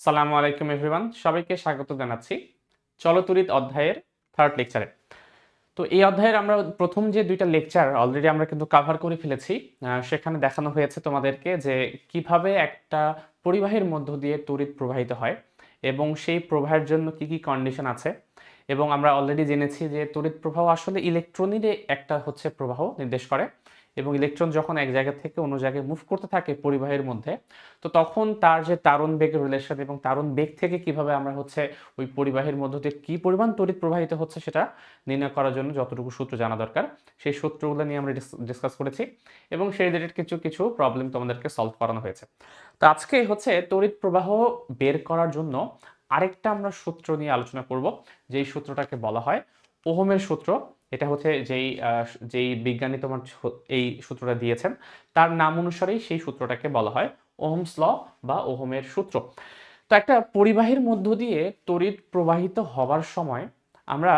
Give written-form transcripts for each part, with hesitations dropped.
আসসালামু আলাইকুম এভরিওয়ান, সবাইকে স্বাগত জানাচ্ছি চলতরিৎ অধ্যায়ের থার্ড লেকচারে। তো এই অধ্যায়ের আমরা প্রথম যে দুইটা লেকচার অলরেডি আমরা কিন্তু কাভার করে ফেলেছি। সেখানে দেখানো হয়েছে তোমাদেরকে যে কিভাবে একটা পরিবাহীর মধ্য দিয়ে তড়িৎ প্রবাহিত হয় এবং সেই প্রবাহের জন্য কি কি কন্ডিশন আছে। এবং আমরা অলরেডি জেনেছি যে তড়িৎ প্রবাহ আসলে ইলেকট্রনেরই একটা হচ্ছে প্রবাহ নির্দেশ করে, এবং ইলেকট্রন যখন এক জায়গা থেকে অন্য জায়গায় মুভ করতে থাকে পরিবাহীর মধ্যে, তো তখন তার যে তারণ বেগের রিলেশন এবং তারণ বেগ থেকে কিভাবে আমরা হচ্ছে ওই পরিবাহীর মধ্য দিয়ে কি পরিমাণ তড়িৎ প্রবাহিত হচ্ছে সেটা নির্ণয় করার জন্য যতটুকু সূত্র জানা দরকার সেই সূত্রগুলো নিয়ে আমরা ডিসকাস করেছি, এবং সেই রিলেটেড কিছু কিছু প্রবলেম তোমাদেরকে সলভ করানো হয়েছে। তো আজকে হচ্ছে তড়িৎ প্রবাহ বের করার জন্য আরেকটা আমরা সূত্র নিয়ে আলোচনা করব, যেই সূত্রটাকে বলা হয় ওহমের সূত্র। এটা হচ্ছে যেই বিজ্ঞানী তোমার এই সূত্রটা দিয়েছেন তার নাম অনুসারেই সেই সূত্রটাকে বলা হয় ওহমস ল বা ওহমের সূত্র। তো একটা পরিবাহীর মধ্য দিয়ে তড়িৎ প্রবাহিত হবার সময় আমরা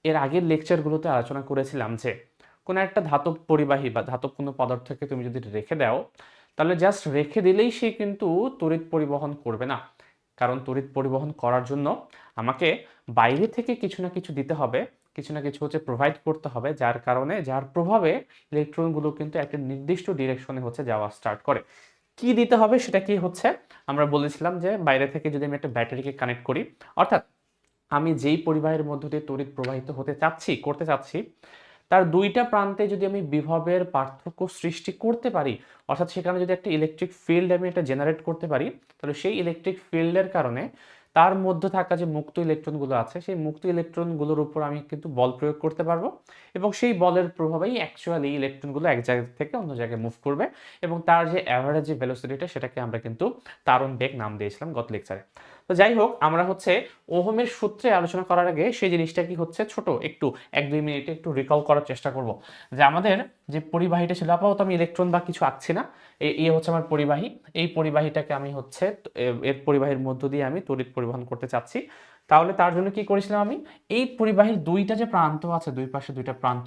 এর আগের লেকচারগুলোতে আলোচনা করেছিলাম যে কোনো একটা ধাতব পরিবাহী বা ধাতব কোনো পদার্থকে তুমি যদি রেখে দাও, তাহলে জাস্ট রেখে দিলেই সে কিন্তু তড়িৎ পরিবহন করবে না। কারণ তড়িৎ পরিবহন করার জন্য আমাকে বাইরে থেকে কিছু না কিছু দিতে হবে, কিছু না কিছু হচ্ছে প্রোভাইড করতে হবে, যার কারণে যার প্রভাবে ইলেকট্রনগুলো কিন্তু একটা নির্দিষ্ট ডিরেকশনে হচ্ছে যাওয়া স্টার্ট করে। কি দিতে হবে সেটা কি হচ্ছে, আমরা বলেছিলাম যে বাইরে থেকে যদি আমি একটা ব্যাটারিকে কানেক্ট করি, অর্থাৎ আমি যেই পরিবাহের মধ্য দিয়ে তড়িৎ প্রবাহিত করতে চাচ্ছি, তার দুইটা প্রান্তে যদি আমি বিভবের পার্থক্য সৃষ্টি করতে পারি, অর্থাৎ সেখানে যদি একটা ইলেকট্রিক ফিল্ড আমি এটা জেনারেট করতে পারি, তাহলে সেই ইলেকট্রিক ফিল্ডের কারণে তার মধ্যে থাকা যে মুক্ত ইলেকট্রনগুলো আছে সেই মুক্ত ইলেকট্রনগুলোর উপর আমি কিন্তু বল প্রয়োগ করতে পারবো, এবং সেই বলের প্রভাবেই অ্যাকচুয়ালি ইলেকট্রনগুলো এক জায়গা থেকে অন্য জায়গায় মুভ করবে, এবং তার যে অ্যাভারেজ যে ভেলোসিটিটা সেটাকে আমরা কিন্তু তারণ বেগ নাম দিয়েছিলাম গত লেকচারে। তো যাই হোক, আমরা হচ্ছে ওহমের সূত্রে আলোচনা করার আগে সেই জিনিসটা কি হচ্ছে ছোট একটু 1-2 মিনিটে একটু রিকল করার চেষ্টা করব, যে আমাদের যে পরিবাহীটা ছিল, আপাতত আমি ইলেকট্রন বা কিছু আঁকছি না, এই হচ্ছে আমার পরিবাহী। এই পরিবাহীটাকে আমি হচ্ছে এর পরিবাহীর মধ্য দিয়ে আমি তড়িৎ পরিবহন করতে চাচ্ছি। তাহলে তার জন্য কি করেছিলাম, আমি এই পরিবাহীর দুইটা যে প্রান্ত আছে, দুই পাশে দুইটা প্রান্ত,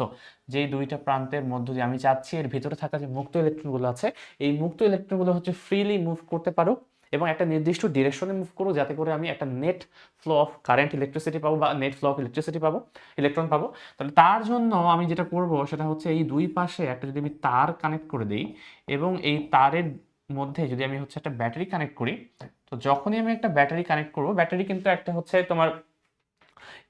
যেই দুইটা প্রান্তের মধ্য দিয়ে আমি চাচ্ছি এর ভিতরে থাকা যে মুক্ত ইলেকট্রনগুলো আছে, এই মুক্ত ইলেকট্রনগুলো হচ্ছে ফ্রিলি মুভ করতে পারুক এবং একটা নির্দিষ্ট ডিরেকশনে মুভ করুক, যাতে করে আমি একটা net flow of current electricity পাবো বা নেট ফ্লো অফ ইলেকট্রিসিটি পাবো, ইলেকট্রন পাবো। তাহলে তার জন্য আমি যেটা করব সেটা হচ্ছে এই দুই পাশে একটা যদি আমি তার কানেক্ট করে দিই, এবং এই তারের মধ্যে যদি আমি হচ্ছে একটা ব্যাটারি কানেক্ট করি, তো যখনই আমি একটা ব্যাটারি কানেক্ট করব, ব্যাটারি কিন্তু একটা হচ্ছে তোমার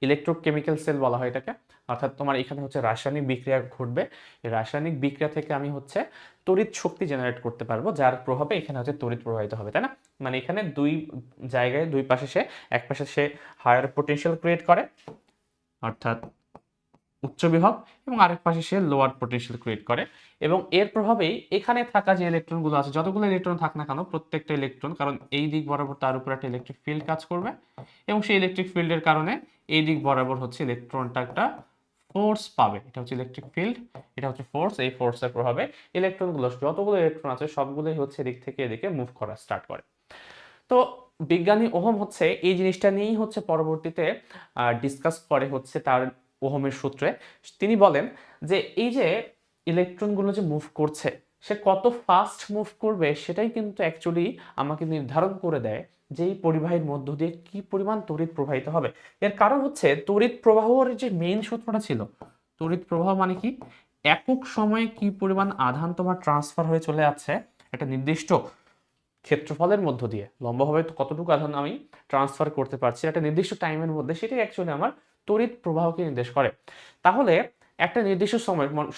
ইলেকট্রোকেমিক্যাল সেল বলা হয় এটাকে, অর্থাৎ তোমার এখানে হচ্ছে রাসায়নিক বিক্রিয়া ঘটবে। এই রাসায়নিক বিক্রিয়া থেকে আমি হচ্ছে তড়িৎ শক্তি জেনারেট করতে পারবো, যার প্রভাবে এখানে হচ্ছে তড়িৎ প্রবাহিত হবে, তাই না? মানে এখানে দুই জায়গায় দুই পাশে সে, এক পাশে সে হায়ার পোটেনশিয়াল ক্রিয়েট করে অর্থাৎ উচ্চ বিভব, এবং আরেক পাশে সে লোয়ার পোটেনশিয়াল ক্রিয়েট করে, এবং এর প্রভাবেই এখানে থাকা যে ইলেকট্রনগুলো আছে, যতগুলো ইলেকট্রন থাক না কেন, প্রত্যেকটা ইলেকট্রন, কারণ এই দিক বরাবর তার উপর একটা ইলেকট্রিক ফিল্ড কাজ করবে, এবং সেই ইলেকট্রিক ফিল্ডের কারণে এই দিক বরাবর হচ্ছে ইলেকট্রনটা একটা ফোর্স পাবে। এটা হচ্ছে ইলেকট্রিক ফিল্ড, এটা হচ্ছে ফোর্স। এই ফোর্সের প্রভাবে ইলেকট্রনগুলো, যতগুলো ইলেকট্রন আছে সবগুলোই হচ্ছে এদিক থেকে এদিকে মুভ করা স্টার্ট করে। তো বিজ্ঞানী ওহম হচ্ছে এই জিনিসটা নিয়েই হচ্ছে পরবর্তীতে ডিসকাস করে হচ্ছে তার ওহমের সূত্রে। তিনি বলেন যে এই যে ইলেকট্রনগুলো যে মুভ করছে, সে কত ফাস্ট মুভ করবে সেটাই কিন্তু অ্যাকচুয়ালি আমাকে নির্ধারণ করে দেয় যে এই পরিবাহীর মধ্য দিয়ে কি পরিমাণ তড়িৎ প্রবাহিত হবে। এর কারণ হচ্ছে তড়িৎ প্রবাহের যে মেইন সূত্রটা ছিল, তড়িৎ প্রবাহ মানে কি, একক সময়ে কি পরিমাণ আধান তোমার ট্রান্সফার হয়ে চলে যাচ্ছে একটা নির্দিষ্ট ক্ষেত্রফলের মধ্য দিয়ে, লম্বাভাবে কতটুকু আধান আমি ট্রান্সফার করতে পারছি একটা নির্দিষ্ট টাইমের মধ্যে, সেটাই অ্যাকচুয়ালি আমার তড়িৎ প্রবাহকে নির্দেশ করে। তাহলে একটা নির্দিষ্ট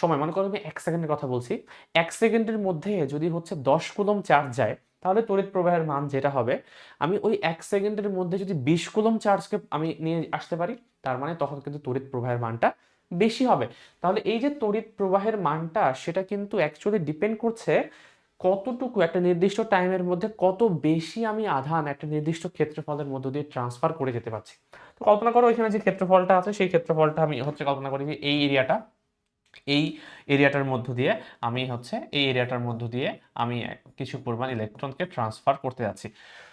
সময় মনে করো আমি 1 সেকেন্ডের কথা বলছি, 1 সেকেন্ডের মধ্যে যদি হচ্ছে 10 কুলম চার্জ যায়, তাহলে তড়িৎ প্রবাহের মান যেটা হবে, আমি ওই 1 সেকেন্ডের মধ্যে যদি 20 কুলম চার্জকে আমি নিয়ে আসতে পারি, তার মানে তখন কিন্তু তড়িৎ প্রবাহের মানটা বেশি হবে। তাহলে এই যে তড়িৎ প্রবাহের মানটা, সেটা কিন্তু অ্যাকচুয়ালি ডিপেন্ড করছে কতটুকু একটা নির্দিষ্ট টাইমের মধ্যে কত বেশি আমি আধান একটা নির্দিষ্ট ক্ষেত্রফলের মধ্য দিয়ে ট্রান্সফার করে যেতে পারছি। তো কল্পনা করো এখানে যে ক্ষেত্রফলটা আছে, সেই ক্ষেত্রফলটা আমি হচ্ছে কল্পনা করি যে এই এরিয়াটার মধ্য দিয়ে এই এরিয়াটার মধ্য দিয়ে আমি কিছু পরিমাণ ইলেকট্রনকে ট্রান্সফার করতে যাচ্ছি।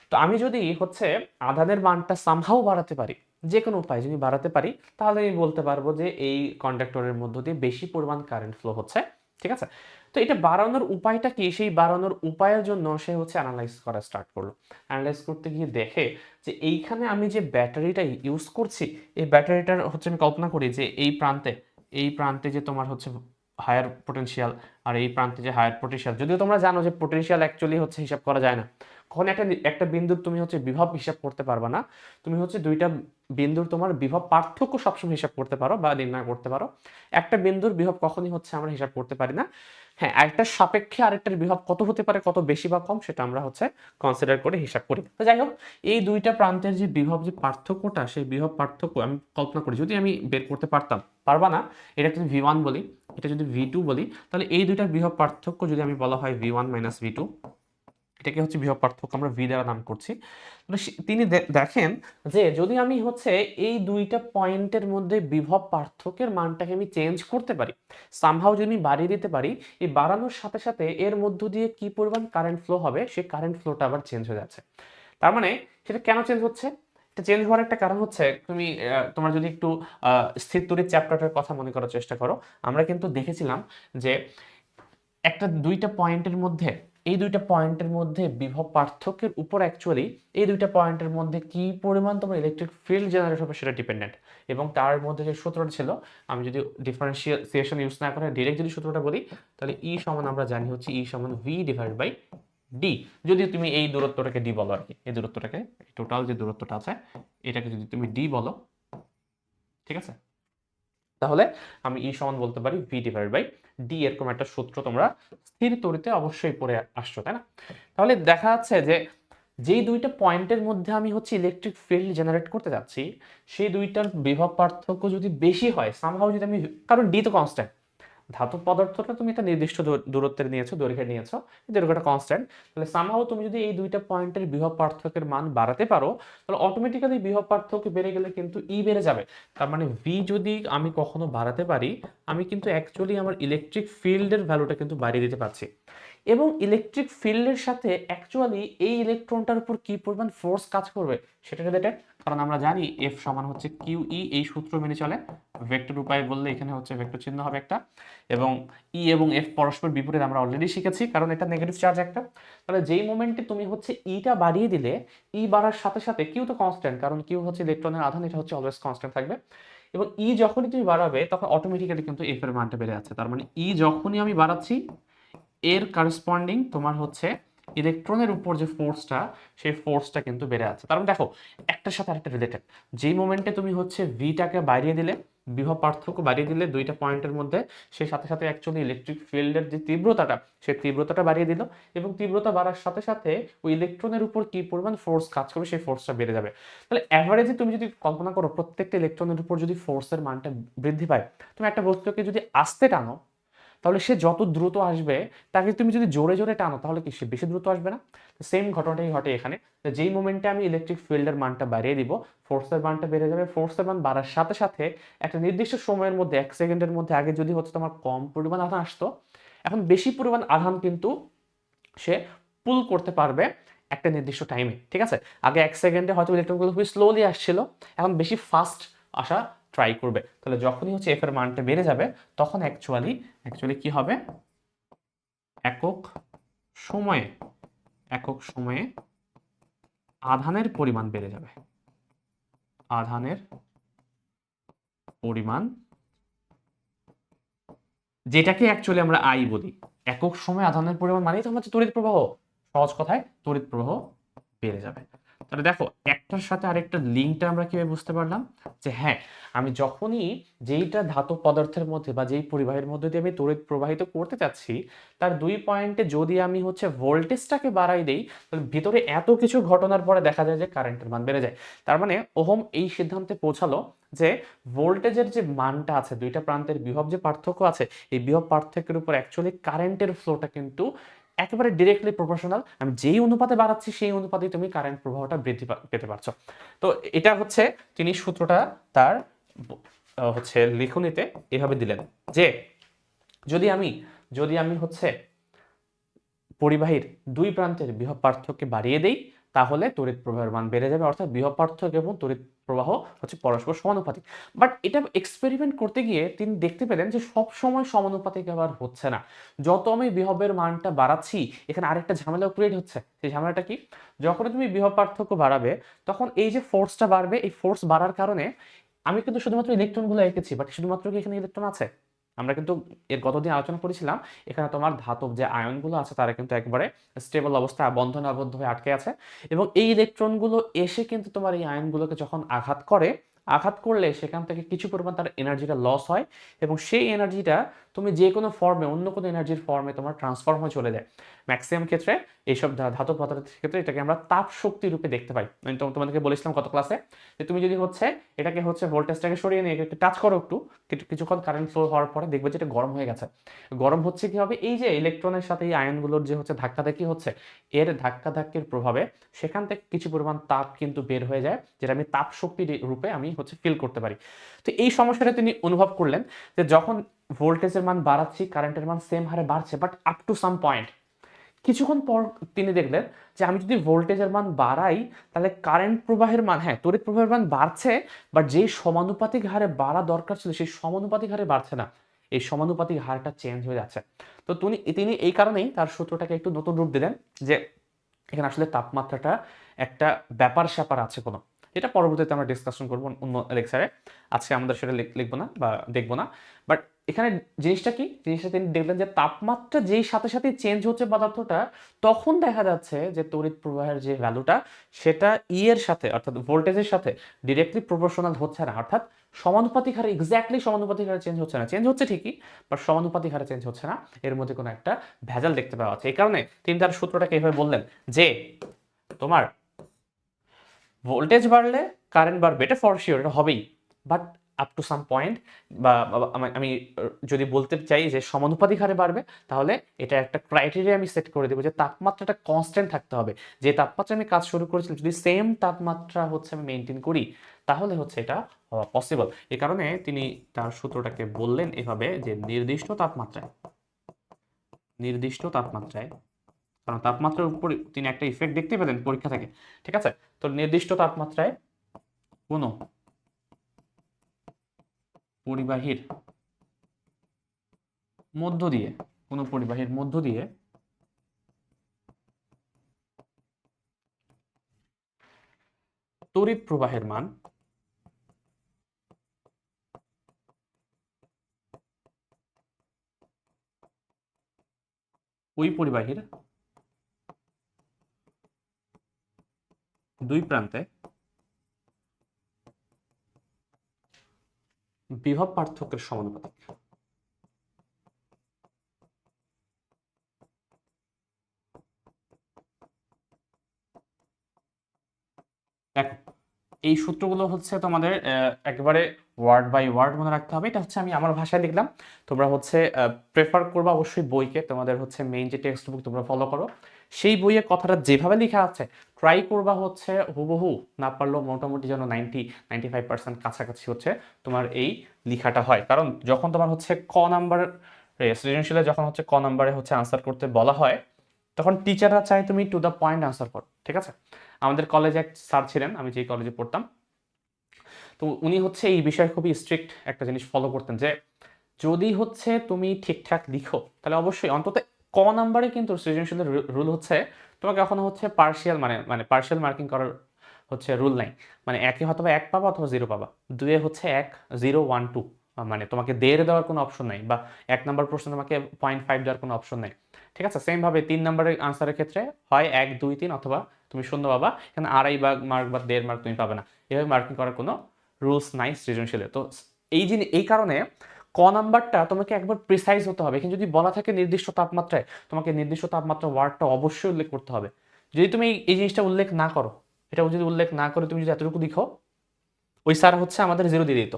তো আমি যদি হচ্ছে আধানের মানটা সামহাও বাড়াতে পারি, যে কোনো উপায় যদি বাড়াতে পারি, তাহলে আমি বলতে পারবো যে এই কন্ডাক্টরের মধ্য দিয়ে বেশি পরিমাণ কারেন্ট ফ্লো হচ্ছে। ঠিক আছে? তো এটা বাড়ানোর উপায়টা কি? সেই বাড়ানোর উপায়ের জন্য সে হচ্ছে এনালাইজ করা স্টার্ট করলো। এনালাইজ করতে গিয়ে দেখে যে এইখানে আমি যে ব্যাটারিটা ইউজ করছি, এই ব্যাটারিটার হচ্ছে আমি কল্পনা করি যে এই প্রান্তে যে তোমার হচ্ছে হায়ার পোটেনশিয়াল আর এই প্রান্তে যে হায়ার পোটেনশিয়াল, যদিও তোমরা জানো যে পোটেনশিয়াল অ্যাকচুয়ালি হচ্ছে হিসাব করা যায় না। কখন একটা একটা বিন্দুর তুমি হচ্ছে বিভব হিসাব করতে পারবা না, তুমি হচ্ছে দুইটা বিন্দুর তোমার বিভব পার্থক্য সবসময় হিসাব করতে পারো বা নির্ণয় করতে পারো। একটা বিন্দুর বিভব কখনই হচ্ছে আমরা হিসাব করতে পারি না। হ্যাঁ, আরেকটার সাপেক্ষে আরেকটার বিভব কত হতে পারে, কত বেশি বা কম, সেটা আমরা হচ্ছে কনসিডার করে হিসাব করি। তো যাই হোক, এই দুইটা প্রান্তের যে বিভব যে পার্থক্যটা, সেই বিভব পার্থক্য আমি কল্পনা করি, যদি আমি বের করতে পারতাম, পারবা না, এটা যদি V1 বলি, এটা যদি V2 বলি, তাহলে এই দুইটার বিভব পার্থক্য যদি আমি বলা হয় V1 মাইনাস V2, এটাকে হচ্ছে বিভব পার্থক্য আমরা ভি দ্বারা নাম করছি। তিনি দেখেন যে যদি আমি হচ্ছে এই দুইটা পয়েন্টের মধ্যে বিভব পার্থক্যের মানটাকে আমি চেঞ্জ করতে পারি, সামহাও যদি আমি বাড়িয়ে দিতে পারি, এই বাড়ানোর সাথে সাথে এর মধ্য দিয়ে কি পরিমাণ কারেন্ট ফ্লো হবে, সেই কারেন্ট ফ্লোটা আবার চেঞ্জ হয়ে যাচ্ছে। তার মানে সেটা কেন চেঞ্জ হচ্ছে? এটা চেঞ্জ হওয়ার একটা কারণ হচ্ছে, তুমি তোমার যদি একটু স্থির তড়িৎ চ্যাপ্টারটার কথা মনে করার চেষ্টা করো, আমরা কিন্তু দেখেছিলাম যে একটা দুইটা পয়েন্টের মধ্যে, এই দুইটা পয়েন্টের মধ্যে বিভব পার্থক্যের উপর অ্যাকচুয়ালি এই দুইটা পয়েন্টের মধ্যে কি পরিমাণ তোমার ইলেকট্রিক ফিল্ড জেনারেট হবে সেটা ডিপেন্ডেন্ট। এবং তার মধ্যে যে সূত্রটা ছিল, আমি যদি ডিফারেন্সিয়েশন ইউজ না করে ডিরেক্ট যদি সূত্রটা বলি, তাহলে ই সমান আমরা জানি হচ্ছে ই সমান ভি ডিভাইড বাই ডি। যদি তুমি এই দূরত্বটাকে ডি বলো আর কি, এই দূরত্বটাকে, টোটাল যে দূরত্বটা আছে এটাকে যদি তুমি ডি বলো, ঠিক আছে, তাহলে আমি ই সমান বলতে পারি ভি ডিভাইড বাই ডি। এরকম একটা সূত্র তোমরা স্থির তড়িতে অবশ্যই পড়ে আসছো, তাই না? তাহলে দেখা যাচ্ছে যে যেই দুইটা পয়েন্টের মধ্যে আমি হচ্ছে ইলেকট্রিক ফিল্ড জেনারেট করতে যাচ্ছি, সেই দুইটার বিভব পার্থক্য যদি বেশি হয়, সামহাও যদি আমি, কারণ ডি তো কনস্ট্যান্ট, ধাতব পদার্থটা তুমি একটা নির্দিষ্ট দূরত্বের নিয়েছো, দৈর্ঘ্যে নিয়েছো, দৈর্ঘ্যটা কনস্ট্যান্ট, তাহলে সামহাও তুমি যদি এই দুইটা পয়েন্টের বিভব পার্থক্যের মান বাড়াতে পারো, তাহলে অটোমেটিক্যালি বিভব পার্থক্য বেড়ে গেলে কিন্তু ই বেড়ে যাবে। তার মানে ভি যদি আমি কখনো বাড়াতে পারি, আমি কিন্তু অ্যাকচুয়ালি আমার ইলেকট্রিক ফিল্ডের ভ্যালুটা কিন্তু বাড়িয়ে দিতে পারছি। এবং ইলেকট্রিক ফিল্ডের সাথে অ্যাকচুয়ালি এই ইলেকট্রনটার উপর কি পরিমাণ ফোর্স কাজ করবে সেটা রিলেটেড, কারণ আমরা জানি এফ সমান হচ্ছে কিউ ই, এই সূত্র মেনে চলে। ভেক্টর উপায়ে বললে এখানে হচ্ছে ভেক্টর চিহ্ন হবে একটা, এবং ই এবং এফ পরস্পর বিপরীত আমরা অলরেডি শিখেছি, কারণ এটা নেগেটিভ চার্জ একটা। তাহলে যেই মোমেন্টে তুমি হচ্ছে ইটা বাড়িয়ে দিলে, ই বাড়ার সাথে সাথে কিউ তো কনস্ট্যান্ট, কারণ কিউ হচ্ছে ইলেকট্রনের আধান, এটা হচ্ছে অলওয়েজ কনস্ট্যান্ট থাকবে, এবং ই যখনই তুমি বাড়াবে তখন অটোমেটিক্যালি কিন্তু এফ এর মানটা বেড়ে যাচ্ছে। তার মানে ই যখনই আমি বাড়াচ্ছি, এর কারেসপন্ডিং তোমার হচ্ছে ইলেকট্রনের উপর যে ফোর্সটা, সেই ফোর্সটা কিন্তু বেড়ে যাচ্ছে। কারণ দেখো, একটার সাথে আরেকটা রিলেটেড। যেই মোমেন্টে তুমি হচ্ছে ভিটাকে বাড়িয়ে দিলে, বিভব পার্থক্য বাড়িয়ে দিলে দুইটা পয়েন্টের মধ্যে, সেই সাথে সাথে অ্যাকচুয়ালি ইলেকট্রিক ফিল্ডের যে তীব্রতাটা, সেই তীব্রতাটা বাড়িয়ে দিল, এবং তীব্রতা বাড়ার সাথে সাথে ওই ইলেকট্রনের উপর কি পরিমাণ ফোর্স কাজ করবে, সেই ফোর্সটা বেড়ে যাবে। তাহলে অ্যাভারেজে তুমি যদি কল্পনা করো, প্রত্যেকটা ইলেকট্রনের উপর যদি ফোর্সের মানটা বৃদ্ধি পায়, তুমি একটা বস্তুকে যদি আস্তে টানো, তাহলে সে যত দ্রুত আসবে, তাকে তুমি যদি জোরে জোরে টানো, তাহলে কি সে বেশি দ্রুত আসবে না? সেম ঘটনাটাই ঘটে এখানে। যেই মোমেন্টে আমি ইলেকট্রিক ফিল্ডের মানটা বাড়িয়ে দিব, ফোর্সের মানটা বেড়ে যাবে। ফোর্সের মান বাড়ার সাথে সাথে একটা নির্দিষ্ট সময়ের মধ্যে, 1 সেকেন্ডের মধ্যে, আগে যদি হচ্ছে তোমার কম পরিমাণ আধান আসতো, এখন বেশি পরিমাণ আধান কিন্তু সে পুল করতে পারবে একটা নির্দিষ্ট টাইমে, ঠিক আছে? আগে 1 সেকেন্ডে হয়তো ইলেকট্রনগুলো খুবই স্লোলি আসছিল, এখন বেশি ফাস্ট আসা ট্রাই করবে। তাহলে যখনই হচ্ছে এফ এর মানটা বেড়ে যাবে, তখন অ্যাকচুয়ালি কি হবে, একক সময়ে আধানের পরিমাণ বেড়ে যাবে। আধানের পরিমাণ, যেটাকে অ্যাকচুয়ালি আমরা আই বলি। একক সময়ে আধানের পরিমাণ মানেই তো হচ্ছে তড়িৎ প্রবাহ। সহজ কথায় তড়িৎ প্রবাহ বেড়ে যাবে। তাহলে দেখো, একটার সাথে আরেকটা লিঙ্কটা আমরা কিভাবে বুঝতে পারলাম, যে হ্যাঁ, আমি যখনই যেইটা ধাতব পদার্থের মধ্যে বা যেই পরিবাহের মধ্যে দিয়ে আমি তড়িৎ প্রবাহিত করতে চাচ্ছি, তার দুই পয়েন্টে যদি আমি হচ্ছে ভোল্টেজটাকে বাড়াই দেই, তাহলে ভিতরে এত কিছু ঘটনার পরে দেখা যায় যে কারেন্টের মান বেড়ে যায়। তার মানে ওহম এই সিদ্ধান্তে পৌঁছালো যে ভোল্টেজের যে মানটা আছে, দুইটা প্রান্তের বিভব যে পার্থক্য আছে, এই বিভব পার্থক্যের উপর অ্যাকচুয়ালি কারেন্টের ফ্লোটা কিন্তু একেবারে ডিরেক্টলি প্রপোর্শনাল। আমি যেই অনুপাতে বাড়াচ্ছি, সেই অনুপাতেই তুমি কারেন্ট প্রবাহটা বৃদ্ধি পেতে পারছো। তো এটা হচ্ছে তিনি সূত্রটা তার হচ্ছে লিখনিতে এভাবে দিলেন যে যদি আমি হচ্ছে পরিবাহীর দুই প্রান্তের বিভব পার্থক্য বাড়িয়ে দেই, তাহলে তড়িৎ প্রবাহের মান বেড়ে যাবে, অর্থাৎ বিভব পার্থক্য এবং তড়িৎ প্রবাহ হচ্ছে পরস্পর সমানুপাতিক। বাট এটা এক্সপেরিমেন্ট করতে গিয়ে তিনি দেখতে পেলেন যে সব সময় সমানুপাতিক আবার হচ্ছে না। যত আমি বিভবের মানটা বাড়াচ্ছি, এখানে আরেকটা ঝামেলা ক্রিয়েট হচ্ছে। সেই ঝামেলাটা কি? যখন তুমি বিভব পার্থক্য বাড়াবে, তখন এই যে ফোর্সটা বাড়বে, এই ফোর্স বাড়ার কারণে আমি কিন্তু শুধুমাত্র ইলেকট্রনগুলো এঁকেছি, বাট শুধুমাত্র কি এখানে ইলেকট্রন আছে? আমরা কিন্তু এর গতদিন আলোচনা করেছিলাম, এখানে তোমার ধাতব যে আয়নগুলো আছে তারা কিন্তু একবারে স্টেবল অবস্থায় বন্ধনে আবদ্ধ হয়ে আটকে আছে, এবং এই ইলেকট্রনগুলো এসে কিন্তু তোমার এই আয়নগুলোকে যখন আঘাত করে, আঘাত করলে সেখান থেকে কিছু পরিমাণ তার এনার্জিটা লস হয়, এবং সেই এনার্জিটা তুমি যে কোনো ফর্মে, অন্য কোনো এনার্জির ফর্মে তোমার ট্রান্সফর্ম হয়ে চলে যায়। ম্যাক্সিমাম ক্ষেত্রে এইসব ধাতব পদার্থের ক্ষেত্রে এটাকে আমরা তাপ শক্তি রূপে দেখতে পাই। আমি তোমাদেরকে বলেছিলাম কত ক্লাসে, যে তুমি যদি হচ্ছে এটাকে হচ্ছে ভোল্টেজটাকে সরিয়ে নিয়ে একটু টাচ করো, একটু কিছুক্ষণ কারেন্ট ফ্লো হওয়ার পরে দেখবে যে এটা গরম হয়ে গেছে। গরম হচ্ছে কি হবে, এই যে ইলেকট্রনের সাথে এই আয়নগুলোর যে হচ্ছে ধাক্কাধাক্কি হচ্ছে, এর ধাক্কাধাক্কির প্রভাবে সেখান থেকে কিছু পরিমাণ তাপ কিন্তু বের হয়ে যায়, যেটা আমি তাপ শক্তি রূপে আমি হচ্ছে ফিল করতে পারি। তো এই সমস্যাটা তিনি অনুভব করলেন যে যখন ভোল্টেজের মান বাড়াচ্ছি, কারেন্টের মান সেম হারে বাড়ছে, but up to some point. কিছুক্ষণ পর তিনি দেখলেন যে আমি যদি ভোল্টেজের মান বাড়াই, তাহলে কারেন্ট প্রবাহের মান, হ্যাঁ তড়িৎ প্রবাহের মান বাড়ছে, বাট যেই সমানুপাতিক হারে বাড়া দরকার ছিল সেই সমানুপাতিক হারে বাড়ছে না, এই সমানুপাতিক হারটা চেঞ্জ হয়ে যাচ্ছে। তো তিনি এই কারণেই তার সূত্রটাকে একটু নতুন রূপ দিলেন, যে এখানে আসলে তাপমাত্রাটা একটা ব্যাপার স্যাপার আছে কোনো, এটা পরবর্তীতে আমরা ডিসকাশন করবো অন্য লেকচারে, আজকে আমাদের সেটা লিখবো না বা দেখবো না। বাট এখানে জিনিসটা কি, জিনিসটা তিনি দেখলেন যে তাপমাত্রা যেই সাথে সাথে চেঞ্জ হচ্ছে পদার্থটা, তখন দেখা যাচ্ছে যে তড়িৎ প্রবাহের যে ভ্যালুটা সেটা এর সাথে, অর্থাৎ ভোল্টেজের সাথে ডিরেক্টলি প্রপোর্শনাল হচ্ছে না, অর্থাৎ সমানুপাতিক হারে, এক্স্যাক্টলি সমানুপাতিক হারে চেঞ্জ হচ্ছে না, চেঞ্জ হচ্ছে ঠিকই বাট সমানুপাতিক হারে চেঞ্জ হচ্ছে না, এর মধ্যে কোনো একটা ভেজাল দেখতে পাওয়া যাচ্ছে। এই কারণে তিনি তার সূত্রটাকে এইভাবে বললেন যে তোমার ভোল্টেজ বাড়লে কারেন্ট বাড়বে, এটা ফর শিওর, এটা হবেই, but up to some point, বা আমি যদি বলতে চাই যে সমানুপাতিক হারে বাড়বে, তাহলে এটা একটা ক্রাইটেরিয়া আমি সেট করে দেবো যে তাপমাত্রাটা কনস্ট্যান্ট থাকতে হবে। যে তাপমাত্রা আমি কাজ শুরু করেছিলাম, যদি সেম তাপমাত্রা হচ্ছে আমি মেনটেন করি, তাহলে হচ্ছে এটা হওয়া পসিবল। এই কারণে তিনি তার সূত্রটাকে বললেন এভাবে, যে নির্দিষ্ট তাপমাত্রায়, নির্দিষ্ট তাপমাত্রায়, কারণ তাপমাত্রার উপর তিনি একটা ইফেক্ট দেখতে পেলেন পরীক্ষা থেকে, ঠিক আছে? তো নির্দিষ্ট তাপমাত্রায় কোনো পরিবাহীর মধ্য দিয়ে, কোনো পরিবাহীর মধ্য দিয়ে তড়িৎ প্রবাহের মান ওই পরিবাহীর দুই প্রান্তে বিভব পার্থক্যের সমানুপাতিক। দেখো, এই সূত্রগুলো হচ্ছে তোমাদের একেবারে ওয়ার্ড বাই ওয়ার্ড মনে রাখতে হবে। এটা হচ্ছে আমি আমার ভাষায় লিখলাম, তোমরা হচ্ছে প্রেফার করবা অবশ্যই বইকে, তোমাদের হচ্ছে মেইন যে টেক্সট বুক তোমরা ফলো করো, সেই বইয়ে কথাটা যেভাবে লেখা আছে ট্রাই করবা হচ্ছে হুবহু, না পারলেও মোটামুটি যেন 95% কাছাকাছি হচ্ছে তোমার এই লেখাটা হয়। কারণ যখন তোমার হচ্ছে ক নাম্বার সৃজনশীলে, যখন হচ্ছে ক নাম্বারে হচ্ছে আনসার করতে বলা হয়, তখন টিচাররা চায় তুমি টু দ্য পয়েন্ট আনসার করো, ঠিক আছে? আমাদের কলেজে এক স্যার ছিলেন, আমি যেই কলেজে পড়তাম, তো উনি হচ্ছে এই বিষয়ে খুবই স্ট্রিক্ট একটা জিনিস ফলো করতেন, যে যদি হচ্ছে তুমি ঠিকঠাক লিখো, তাহলে অবশ্যই অন্তত ক নাম্বারে কিন্তু সৃজনশীলের রুল হচ্ছে তোমাকে কখনো হচ্ছে পার্শিয়াল মানে পার্শিয়াল মার্কিং করার হচ্ছে রুল নাই। মানে একে হয়তো এক পাবা অথবা জিরো পাবা, দুয়ে হচ্ছে 1 0 1 2, মানে তোমাকে দেড় দেওয়ার কোনো অপশন নাই, বা 1 নাম্বার প্রশ্নে তোমাকে 0.5 দেওয়ার কোনো অপশন নাই, ঠিক আছে? সেম ভাবে 3 নাম্বারের আনসারের ক্ষেত্রে হয় 1 2 3, অথবা তুমি শূন্য পাবা, এখানে আড়াই বা মার্ক বা দেড় মার্ক তুমি পাবে না, এভাবে মার্কিং করার কোনো রুলস নাই সৃজনশীলে। তো এই কারণে ক নাম্বারটা তোমাকে একবার প্রিসাইজ হতে হবে। এখানে যদি বলা থাকে নির্দিষ্ট তাপমাত্রায়, তোমাকে নির্দিষ্ট তাপমাত্রা ওয়ার্ডটা অবশ্যই উল্লেখ করতে হবে। যদি তুমি এই জিনিসটা উল্লেখ না করো, এটা যদি উল্লেখ না করে তুমি যদি এতটুকু লিখো, ওই স্যার হচ্ছে আমাদের জিরো দিয়ে দিত।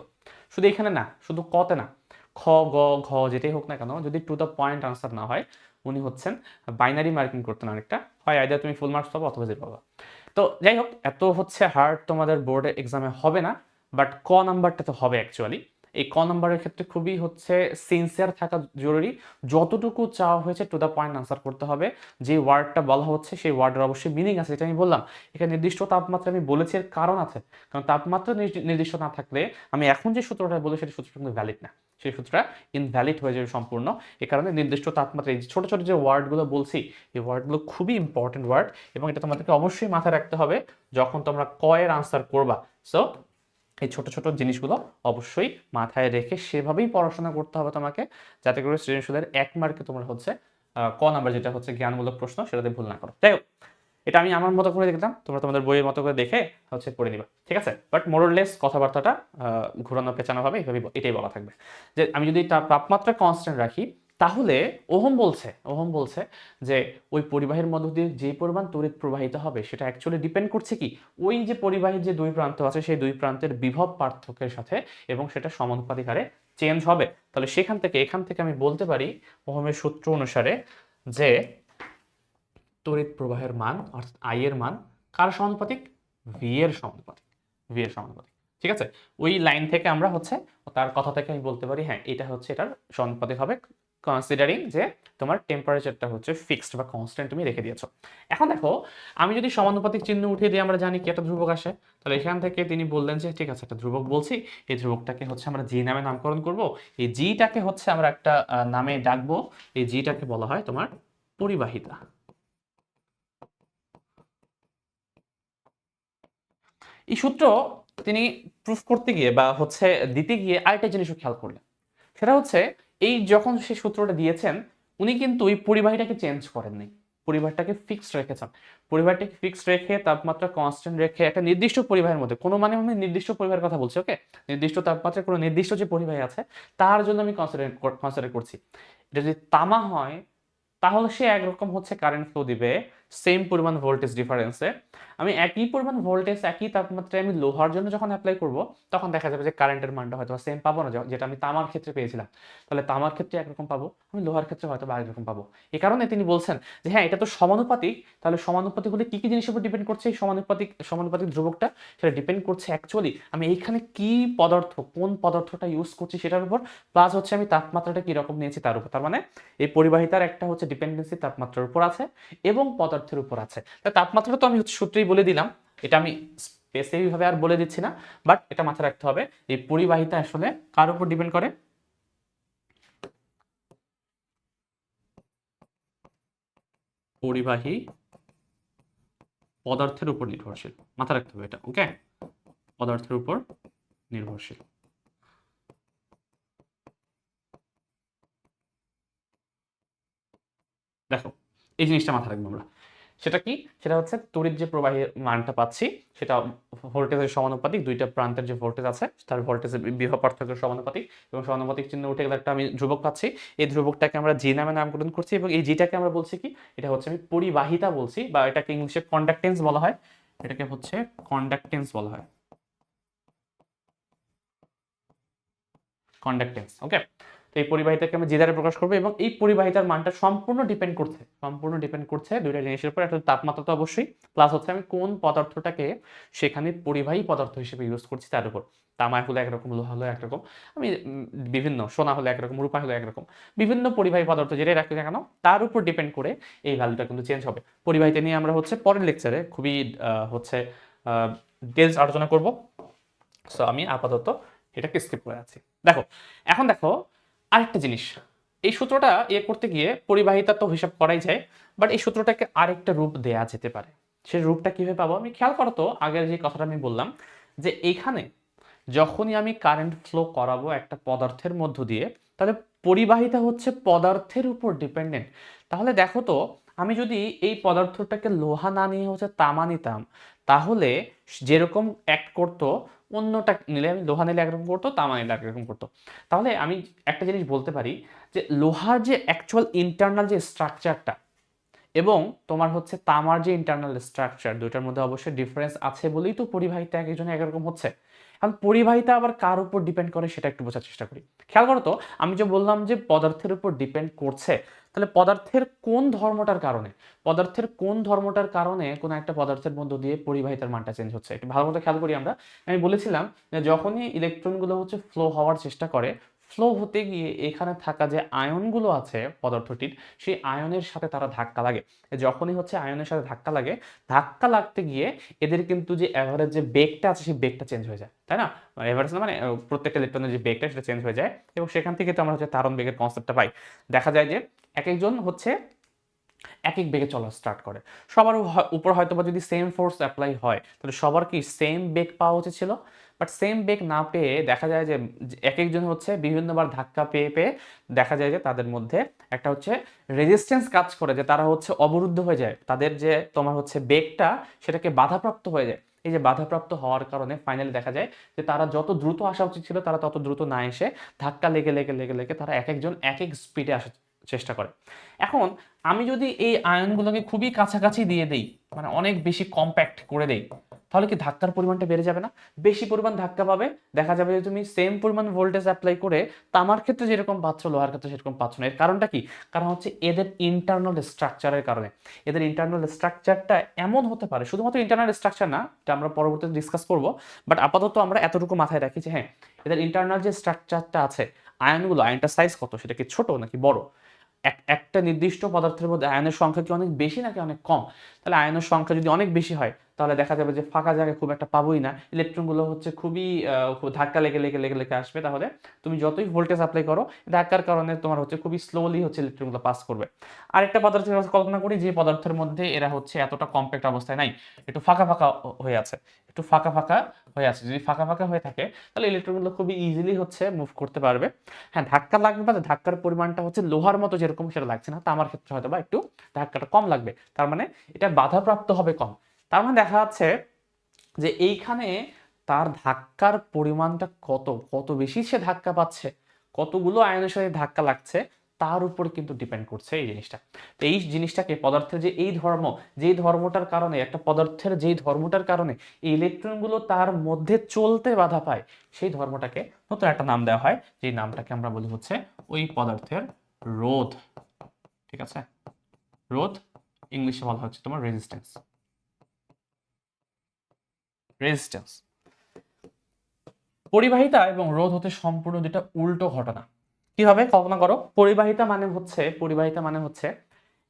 শুধু এখানে না, শুধু কতে না, খ গ ঘ যেটাই হোক না কেন, যদি টু দ্য পয়েন্ট আনসার না হয়, উনি হচ্ছেন বাইনারি মার্কিং করতেন অনেকটা, হয় আইদার তুমি ফুল মার্কস পাবো অথবা জিরো পাবা। তো যাই হোক, এত হচ্ছে হার্ড তোমাদের বোর্ডে এক্সামে হবে না, বাট ক নাম্বারটা তো হবে অ্যাকচুয়ালি। এই ক নম্বরের ক্ষেত্রে খুবই হচ্ছে সিনসিয়ার থাকা জরুরি। যতটুকু চাওয়া হয়েছে টু দ্য পয়েন্ট আনসার করতে হবে। যে ওয়ার্ডটা বলা হচ্ছে সেই ওয়ার্ডের অবশ্যই মিনিং আছে, এটা আমি বললাম। এখানে নির্দিষ্ট তাপমাত্রা আমি বলেছি, এর কারণ আছে। কারণ তাপমাত্রা নির্দিষ্ট না থাকলে আমি এখন যে সূত্রটা বলি সেই সূত্রটা কিন্তু ভ্যালিড না, সেই সূত্রটা ইনভ্যালিড হয়ে যাবে সম্পূর্ণ। এ কারণে নির্দিষ্ট তাপমাত্রা, এই ছোট ছোট যে ওয়ার্ডগুলো বলছি এই ওয়ার্ডগুলো খুবই ইম্পর্টেন্ট ওয়ার্ড, এবং এটা তোমাদেরকে অবশ্যই মাথায় রাখতে হবে যখন তোমরা ক এর আনসার করবা। সো এই ছোট ছোট জিনিসগুলো অবশ্যই মাথায় রেখে সেভাবেই পড়াশোনা করতে হবে তোমাকে, যাতে করে সৃজনশীলের 1 মার্কে তোমরা হচ্ছে ক নাম্বার যেটা হচ্ছে জ্ঞানমূলক প্রশ্ন সেটাতে ভুল না করো। যাই হোক, এটা আমি আমার মতো করে দেখলাম, তোমরা তোমাদের বইয়ের মতো করে দেখে হচ্ছে পড়ে নিবা, ঠিক আছে? বাট মোরলেস কথাবার্তাটা ঘোরানো পেঁচানো হবে, এইভাবেই এটাই বলা থাকবে যে আমি যদি তাপমাত্রা কনস্ট্যান্ট রাখি, তাহলে ওহম বলছে যে ওই পরিবাহীর মধ্য দিয়ে যে পরিমাণ তড়িৎ প্রবাহিত হবে সেটা অ্যাকচুয়ালি ডিপেন্ড করছে কি, ওই যে পরিবাহীর যে দুই প্রান্ত আছে সেই দুই প্রান্তের বিভব পার্থক্যের সাথে, এবং সেটা সমানুপাতিক হারে চেঞ্জ হবে। তাহলে এখান থেকে আমি বলতে পারি ওহমের সূত্র অনুসারে যে তড়িৎ প্রবাহের মান অর্থাৎ আই এর মান কার সমানুপাতিক, ভি এর সমানুপাতিক, ভি এর সমানুপাতিক, ঠিক আছে? ওই লাইন থেকে আমরা হচ্ছে তার কথা থেকে আমি বলতে পারি হ্যাঁ এটা হচ্ছে এটার সমানুপাতিক হবে, কনসিডারিং যে তোমার টেম্পারেচারটা হচ্ছে ফিক্সড বা কনস্ট্যান্ট তুমি রেখে দিয়েছো। এখন দেখো, আমি যদি সমানুপাতিক চিহ্ন উঠিয়ে দিই, আমরা জানি কি একটা ধ্রুবক আসে, তাহলে এখান থেকে তিনি বললেন যে ঠিক আছে একটা ধ্রুবক বলছি, এই ধ্রুবকটাকে হচ্ছে আমরা জি নামে নামকরণ করব, এই জিটাকে হচ্ছে আমরা একটা নামে ডাকবো, এই জিটাকে বলা হয় তোমার পরিবাহিতা। এই সূত্র তিনি প্রুফ করতে গিয়ে বা হচ্ছে দিতে গিয়ে আরেকটা জিনিসও খেয়াল করলেন, সেটা হচ্ছে এই যখন সে সূত্রটা দিয়েছেন উনি কিন্তু ওই পরিবাহীটাকে চেঞ্জ করেননি, পরিবাহীটাকে ফিক্সড রেখেছেন। পরিবাহীটাকে ফিক্সড রেখে তাপমাত্রা কনস্ট্যান্ট রেখে একটা নির্দিষ্ট পরিবাহের মধ্যে, কোনো মানে আমি নির্দিষ্ট পরিবাহের কথা বলছি, ওকে, নির্দিষ্ট তাপমাত্রায় কোনো নির্দিষ্ট যে পরিবাহী আছে তার জন্য আমি কনসিডার করছি। এটা যদি তামা হয় তাহলে সে একরকম হচ্ছে কারেন্ট ফ্লো দিবে সেম পরিমাণ ভোল্টেজ ডিফারেন্সে। আমি একই পরিমাণ ভোল্টেজ একই তাপমাত্রায় আমি লোহার জন্য যখন অ্যাপ্লাই করব তখন দেখা যাবে যে কারেন্টের মানটা হয়তো সেম পাবো না, যেটা আমি তামার ক্ষেত্রে পেয়েছিলাম। তাহলে তামার ক্ষেত্রে একরকম পাবো, আমি লোহার ক্ষেত্রে হয়তো আরেক রকম পাবো। এই কারণে তিনি বলছেন যে হ্যাঁ এটা তো সমানুপাতিক, তাহলে সমানুপাতিক হলে কি কি জিনিসের উপর ডিপেন্ড করছে এই সমানুপাতিক ধ্রুবকটা, সেটা ডিপেন্ড করছে অ্যাকচুয়ালি আমি এইখানে কি পদার্থ, কোন পদার্থটা ইউজ করছি সেটার উপর, প্লাস হচ্ছে আমি তাপমাত্রাটা কি রকম নিয়েছি তার উপর। তার মানে এই পরিবাহিতার একটা হচ্ছে ডিপেন্ডেন্সি তাপমাত্রার উপর আছে এবং পদার্থের উপর আছে। তাপমাত্রা তো আমি হচ্ছে সূত্রেই বলে দিলাম, এটা আমি স্পেসিফিক ভাবে আর বলে দিচ্ছি না, বাট এটা মাথায় রাখতে হবে এই পরিবাহিতা আসলে কার উপর ডিপেন্ড করে, পরিবাহী পদার্থের উপর নির্ভরশীল, মাথায় রাখতে হবে এটা, ওকে, পদার্থের উপর নির্ভরশীল। দেখো এই জিনিসটা মাথায় রাখবো আমরা, সেটা কি, সেটা হচ্ছে তড়িৎ যে প্রবাহের মানটা পাচ্ছি সেটা ভোল্টেজের সমানুপাতিক, দুইটা প্রান্তের যে ভোল্টেজ আছে তার ভোল্টেজের বিভব পার্থক্যের সমানুপাতিক, এবং সমানুপাতিক চিহ্ন উঠে গেলে একটা আমি ধ্রুবক পাচ্ছি, এই ধ্রুবকটাকে আমরা জি নামে নামকরণ করছি, এবং এই জিটাকে আমরা বলছি কি, এটা হচ্ছে আমি পরিবাহিতা বলছি, বা এটাকে ইংলিশে কন্ডাক্টেন্স বলা হয়, এটাকে হচ্ছে কন্ডাক্টেন্স বলা হয়, কন্ডাক্টেন্স, ওকে। তো এই পরিবাহিতাকে আমরা জি দ্বারা প্রকাশ করবো, এবং এই পরিবাহিতার মানটা সম্পূর্ণ ডিপেন্ড করছে দুইটা জিনিসের উপর, একটা তাপমাত্রা তো অবশ্যই, প্লাস হচ্ছে আমি কোন পদার্থটাকে সেখানে পরিবাহী পদার্থ হিসেবে ইউজ করছি তার উপর। তামা হলে একরকম, লোহা হলে একরকম, আমি বিভিন্ন সোনা হলে একরকম, রূপা হলে একরকম, বিভিন্ন পরিবাহী পদার্থ যেটাই রাখি না কেন তার উপর ডিপেন্ড করে এই ভ্যালুটা কিন্তু চেঞ্জ হবে। পরিবাহিতা নিয়ে আমরা হচ্ছে পরের লেকচারে খুবই হচ্ছে ডিটেলস আলোচনা করব। সো আমি আপাতত এটাকে স্কিপ করে আছি। দেখো এখন দেখো আরেকটা জিনিস, এই সূত্রটা করতে গিয়ে পরিবাহিতা তো হিসাব করাই যায়, বাট এই সূত্রটাকে আরেকটা রূপ দেয়া যেতে পারে। সেই রূপটা কিভাবে পাবো, আমি খেয়াল করো তো আগের যে কথাটা আমি বললাম যে এইখানে যখনই আমি কারেন্ট ফ্লো করাবো একটা পদার্থের মধ্য দিয়ে, তাহলে পরিবাহিতা হচ্ছে পদার্থের উপর ডিপেন্ডেন্ট। তাহলে দেখো তো আমি যদি এই পদার্থটাকে লোহা না নিয়ে হচ্ছে তামা নিতাম, তাহলে যেরকম অ্যাক্ট করতো, অন্যটা নিলে আমি লোহা নিলে একরকম করতো, তামা নিলে একরকম করতো। তাহলে আমি একটা জিনিস বলতে পারি যে লোহার যে অ্যাকচুয়াল ইন্টারনাল যে স্ট্রাকচারটা এবং তোমার হচ্ছে তামার যে ইন্টারনাল স্ট্রাকচার, দুইটার মধ্যে অবশ্যই ডিফারেন্স আছে বলেই তো পরিবাহিতা এক একজনের একরকম হচ্ছে। এখন পরিবাহিতা আবার কার উপর ডিপেন্ড করে সেটা একটু বোঝার চেষ্টা করি। খেয়াল করো তো আমি যে বললাম যে পদার্থের উপর ডিপেন্ড করছে, তাহলে পদার্থের কোন ধর্মটার কারণে, কোনো একটা পদার্থের মধ্য দিয়ে পরিবাহিতার মানটা চেঞ্জ হচ্ছে, একটু ভালো মতো খেয়াল করি আমরা। আমি বলেছিলাম যে যখনই ইলেকট্রনগুলো হচ্ছে ফ্লো হওয়ার চেষ্টা করে, ফ্লো হতে গিয়ে এখানে থাকা যে আয়নগুলো আছে পদার্থটির, সেই আয়নের সাথে তারা ধাক্কা লাগে। যখনই হচ্ছে আয়নের সাথে ধাক্কা লাগে, ধাক্কা লাগতে গিয়ে এদের কিন্তু যে অ্যাভারেজ যে বেগটা আছে সেই বেগটা চেঞ্জ হয়ে যায়, তাই না? এভারেজ না, মানে প্রত্যেকটা ইলেকট্রনের যে বেগটা সেটা চেঞ্জ হয়ে যায়, এবং সেখান থেকে তো আমরা হচ্ছে ত্বরণ বেগের কনসেপ্টটা পাই। দেখা যায় যে এক একজন হচ্ছে এক এক বেগে চলা স্টার্ট করে। সবার উপর হয়তো বা যদি সেম ফোর্স অ্যাপ্লাই হয়, তাহলে সবার কি সেম বেগ পাওয়া উচিত ছিল। বাট সেম বেগ না পেয়ে দেখা যায় যে এক একজন হচ্ছে বিভিন্নবার ধাক্কা পেয়ে পেয়ে দেখা যায় যে তাদের মধ্যে একটা হচ্ছে রেজিস্ট্যান্স কাজ করে, যে তারা হচ্ছে অবরুদ্ধ হয়ে যায়, তাদের যে তোমার হচ্ছে বেগটা সেটাকে বাধাপ্রাপ্ত হয়ে যায়। এই যে বাধাপ্রাপ্ত হওয়ার কারণে ফাইনালি দেখা যায় যে তারা যত দ্রুত আসা উচিত ছিল তারা তত দ্রুত না এসে ধাক্কা লেগে লেগে লেগে লেগে তারা এক একজন এক এক স্পিডে আসার চেষ্টা করে। এখন আমি যদি এই আয়নগুলোকে খুবই কাছাকাছি দিয়ে দেই, মানে অনেক বেশি কম্প্যাক্ট করে দেই, তাহলে কি ধাক্কার পরিমাণটা বেড়ে যাবে না? বেশি পরিমাণ ধাক্কা পাবে, দেখা যাবে যে তুমি সেম পরিমাণ ভোল্টেজ অ্যাপ্লাই করে তামার ক্ষেত্রে যেরকম পাচ্ছ লোহার ক্ষেত্রে সেরকম পাচ্ছ না। এর কারণটা কি? কারণ হচ্ছে এদের ইন্টারনাল স্ট্রাকচারের কারণে। এদের ইন্টারনাল স্ট্রাকচারটা এমন হতে পারে, শুধুমাত্র ইন্টারনাল স্ট্রাকচার না, এটা আমরা পরবর্তীতে ডিসকাস করব, বাট আপাতত আমরা এতটুকু মাথায় রাখি যে হ্যাঁ, এদের ইন্টারনাল যে স্ট্রাকচারটা আছে, আয়নটার সাইজ কত, সেটা কি ছোট নাকি বড়, একটা নির্দিষ্ট পদার্থের মধ্যে আয়নের সংখ্যা কি অনেক বেশি নাকি অনেক কম। তাহলে আয়নের সংখ্যা যদি অনেক বেশি হয়, তাহলে দেখা যাবে যে ফাঁকা জায়গায় খুব একটা পাবোই না, ইলেকট্রনগুলো হচ্ছে খুবই ধাক্কা লেগে লেগে লেগে লেগে আসবে। তাহলে তুমি যতই ভোল্টেজ অ্যাপ্লাই করো, ধাক্কার কারণে তোমার হচ্ছে খুবই স্লোলি হচ্ছে ইলেকট্রনগুলো পাস করবে। আরেকটা পদার্থের কথা কল্পনা করি, যে পদার্থের মধ্যে এরা হচ্ছে এতটা কম্প্যাক্ট অবস্থায় নাই, একটু ফাঁকা ফাঁকা হয়ে আছে, একটু ফাঁকা ফাঁকা হয়ে আছে। যদি ফাঁকা ফাঁকা হয়ে থাকে, তাহলে ইলেকট্রনগুলো খুবই ইজিলি হচ্ছে মুভ করতে পারবে। হ্যাঁ, ধাক্কা লাগবে, বা ধাক্কার পরিমাণটা হচ্ছে লোহার মতো যেরকম সেটা লাগছে না, তামার ক্ষেত্রে হয়তো বা একটু ধাক্কাটা কম লাগবে, তার মানে এটা বাধাপ্রাপ্ত হবে কম। তার মানে দেখা যাচ্ছে যে এইখানে তার ধাক্কার পরিমাণটা কত কত বেশি সে ধাক্কা পাচ্ছে, কতগুলো আয়নের সাথে ধাক্কা লাগছে, তার উপর কিন্তু ডিপেন্ড করছে এই জিনিসটা। তো এই জিনিসটাকে পদার্থের যে এই ধর্ম, যেই ধর্মটার কারণে একটা পদার্থের যেই ধর্মটার কারণে এই ইলেকট্রনগুলো তার মধ্যে চলতে বাধা পায়, সেই ধর্মটাকে নতুন একটা নাম দেওয়া হয়, যেই নামটাকে আমরা বলি হচ্ছে ওই পদার্থের রোধ। ঠিক আছে, রোধ, ইংলিশে বলা হচ্ছে তোমার রেজিস্ট্যান্স। রেজিস্ট্যান্স, পরিবাহিতা এবং রোধ হতে সম্পূর্ণ দুটা উল্টো ঘটনা। কিভাবে কল্পনা করো, পরিবাহিতা মানে হচ্ছে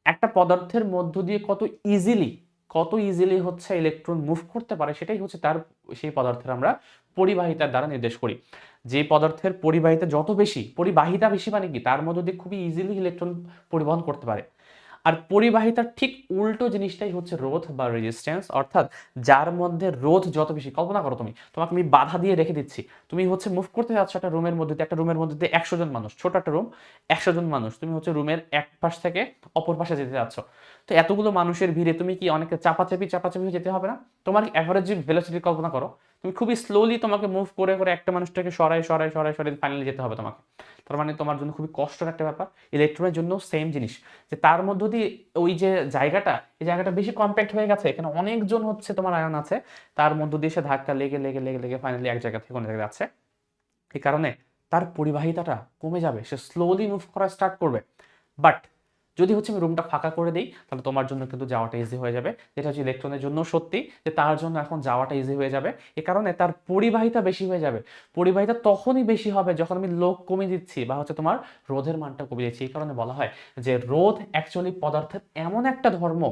একটা পদার্থের মধ্য দিয়ে কত ইজিলি হচ্ছে ইলেকট্রন মুভ করতে পারে, সেটাই হচ্ছে তার, সেই পদার্থের আমরা পরিবাহিতার দ্বারা নির্দেশ করি। যে পদার্থের পরিবাহিতা বেশি মানে কি, তার মধ্য দিয়ে খুবই ইজিলি ইলেকট্রন পরিবহন করতে পারে। আর পরিবাহিতার ঠিক উল্টো জিনিসটাই হচ্ছে রোধ বা রেজিস্ট্যান্স, অর্থাৎ যার মধ্যে রোধ যত বেশি। কল্পনা করো, তোমাকে আমি বাধা দিয়ে রেখে দিচ্ছি, তুমি হচ্ছে মুভ করতে যাচ্ছ একটা রুমের মধ্যে দিয়ে 100 জন মানুষ, ছোট একটা রুম, 100 জন মানুষ, তুমি হচ্ছে রুমের এক পাশ থেকে অপর পাশে যেতে যাচ্ছ। তো এতগুলো মানুষের ভিড়ে তুমি কি অনেকে চাপাচাপি হয়ে যেতে হবে না? তোমার অ্যাভারেজ ভেলোসিটি কল্পনা করো, তুমি খুবই স্লোলি তোমাকে মুভ করে করে একটা মানুষটাকে সরাই ফাইনালি যেতে হবে তোমাকে। তার মানে তোমার জন্য খুবই কষ্টের একটা ব্যাপার। ইলেকট্রনের জন্য সেম জিনিস, যে তার মধ্য দিয়ে ওই যে এই জায়গাটা বেশি কম্প্যাক্ট হয়ে গেছে, এখানে অনেকজন হচ্ছে তোমার আয়ন আছে, তার মধ্য দিয়ে সে ধাক্কা লেগে লেগে লেগে লেগে ফাইনালি এক জায়গা থেকে অন্য জায়গায় যাচ্ছে। এই কারণে তার পরিবাহিতাটা কমে যাবে, সে স্লোলি মুভ করা স্টার্ট করবে। বাট যদি হচ্ছে আমি রুমটা ফাঁকা করে দিই, তাহলে তোমার জন্য কিন্তু যাওয়াটা ইজি হয়ে যাবে, যেটা হচ্ছে ইলেকট্রনের জন্য সত্যি, যে তার জন্য এখন যাওয়াটা ইজি হয়ে যাবে। এ কারণে তার পরিবাহিতা বেশি হয়ে যাবে। পরিবাহিতা তখনই বেশি হবে যখন আমি লোড কমিয়ে দিচ্ছি, বা হচ্ছে তোমার রোধের মানটা কমিয়ে দিচ্ছি। এই কারণে বলা হয় যে রোধ অ্যাকচুয়ালি পদার্থের এমন একটা ধর্ম,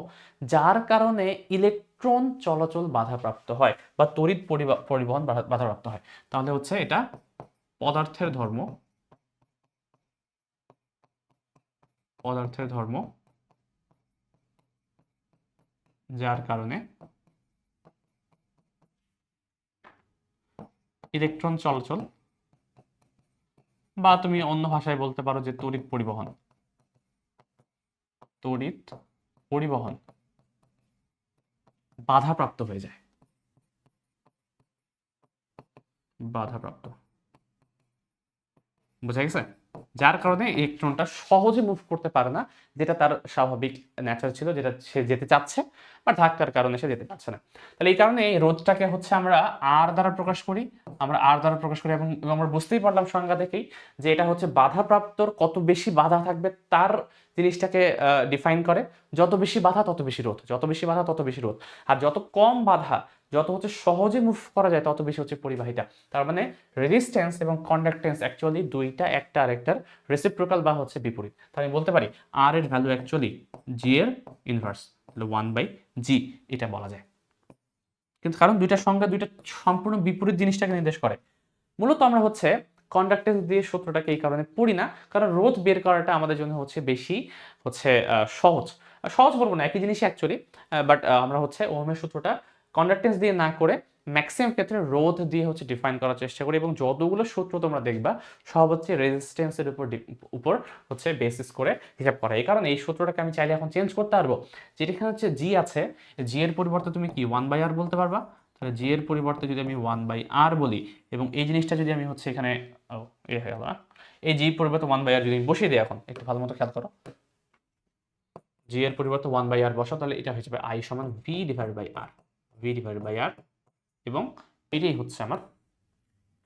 যার কারণে ইলেকট্রন চলাচল বাধাপ্রাপ্ত হয়, বা তড়িৎ পরিবহন বাধাপ্রাপ্ত হয়। তাহলে হচ্ছে এটা পদার্থের ধর্ম, পদার্থের ধর্ম, যার কারণে ইলেকট্রন চলাচল, বা তুমি অন্য ভাষায় বলতে পারো যে তড়িৎ পরিবহন বাধাপ্রাপ্ত হয়ে যায়, বাধাপ্রাপ্ত। বুঝা গেছে? যার কারণে ইলেকট্রনটা সহজে মুভ করতে পারে না, যেটা তার স্বাভাবিক নেচার ছিল, যেটা সে যেতে চাচ্ছে, বা ধাক্কার কারণে সে যেতে পারছে না। তাহলে এই কারণে এই রোধটাকে হচ্ছে আমরা আর দ্বারা প্রকাশ করি, এবং আমরা বুঝতেই পারলাম সংজ্ঞা থেকেই যে এটা হচ্ছে বাধাপ্রাপ্তর কত বেশি বাধা থাকবে তার জিনিসটাকে ডিফাইন করে। যত বেশি বাধা তত বেশি রোধ, যত বেশি বাধা তত বেশি রোধ, আর যত কম বাধা, যত হচ্ছে সহজে মুভ করা যায় তত বেশি হচ্ছে পরিবাহিতা। তার মানে রেজিস্ট্যান্স এবং কন্ডাক্টেন্স অ্যাকচুয়ালি দুইটা একটা আরেকটার রেসিপ্রোকাল বা হচ্ছে বিপরীত। তাহলে আমি বলতে পারি আর এর ভ্যালু অ্যাকচুয়ালি জি এর ইনভার্স, তাহলে 1/g এটা বলা যায়। কিন্তু কারণ দুইটা সংখ্যা দুইটা সম্পূর্ণ বিপরীত জিনিসটাকে নির্দেশ করে। মূলত আমরা হচ্ছে কন্ডাক্টেন্স দিয়ে সূত্রটাকে এই কারণে পড়ি না, কারণ রোধ বের করাটা আমাদের জন্য হচ্ছে বেশি হচ্ছে সহজ। সহজ বলবো না, একই জিনিসই অ্যাকচুয়ালি, বাট আমরা হচ্ছে ওহমের সূত্রটা কন্ডাক্টেন্স দিয়ে না করে ম্যাক্সিমাম ক্ষেত্রে রোধ দিয়ে হচ্ছে ডিফাইন করার চেষ্টা করি, এবং যতগুলো সূত্র তোমরা দেখবা সব হচ্ছে রেজিস্ট্যান্সের উপর হচ্ছে বেসিস করে হিসাব করা। এই কারণে এই সূত্রটাকে আমি চাইলে এখন চেঞ্জ করতে পারবো, যেখানে হচ্ছে জি আছে, জি এর পরিবর্তে তুমি কি 1/r বলতে পারবা। তাহলে জি এর পরিবর্তে যদি আমি 1/r বলি, এবং এই জিনিসটা যদি আমি হচ্ছে এখানে এ হয়ে গেল না, এই জি পরিবর্তে 1/r যদি আমি বসিয়ে দিই, এখন একটু ভালো মতো খেয়াল করো, জি এর পরিবর্তে 1/r বসাও, তাহলে এটা হয়ে যাবে আই সমান V divided by R, V divided by R, এবং এটাই হচ্ছে আমার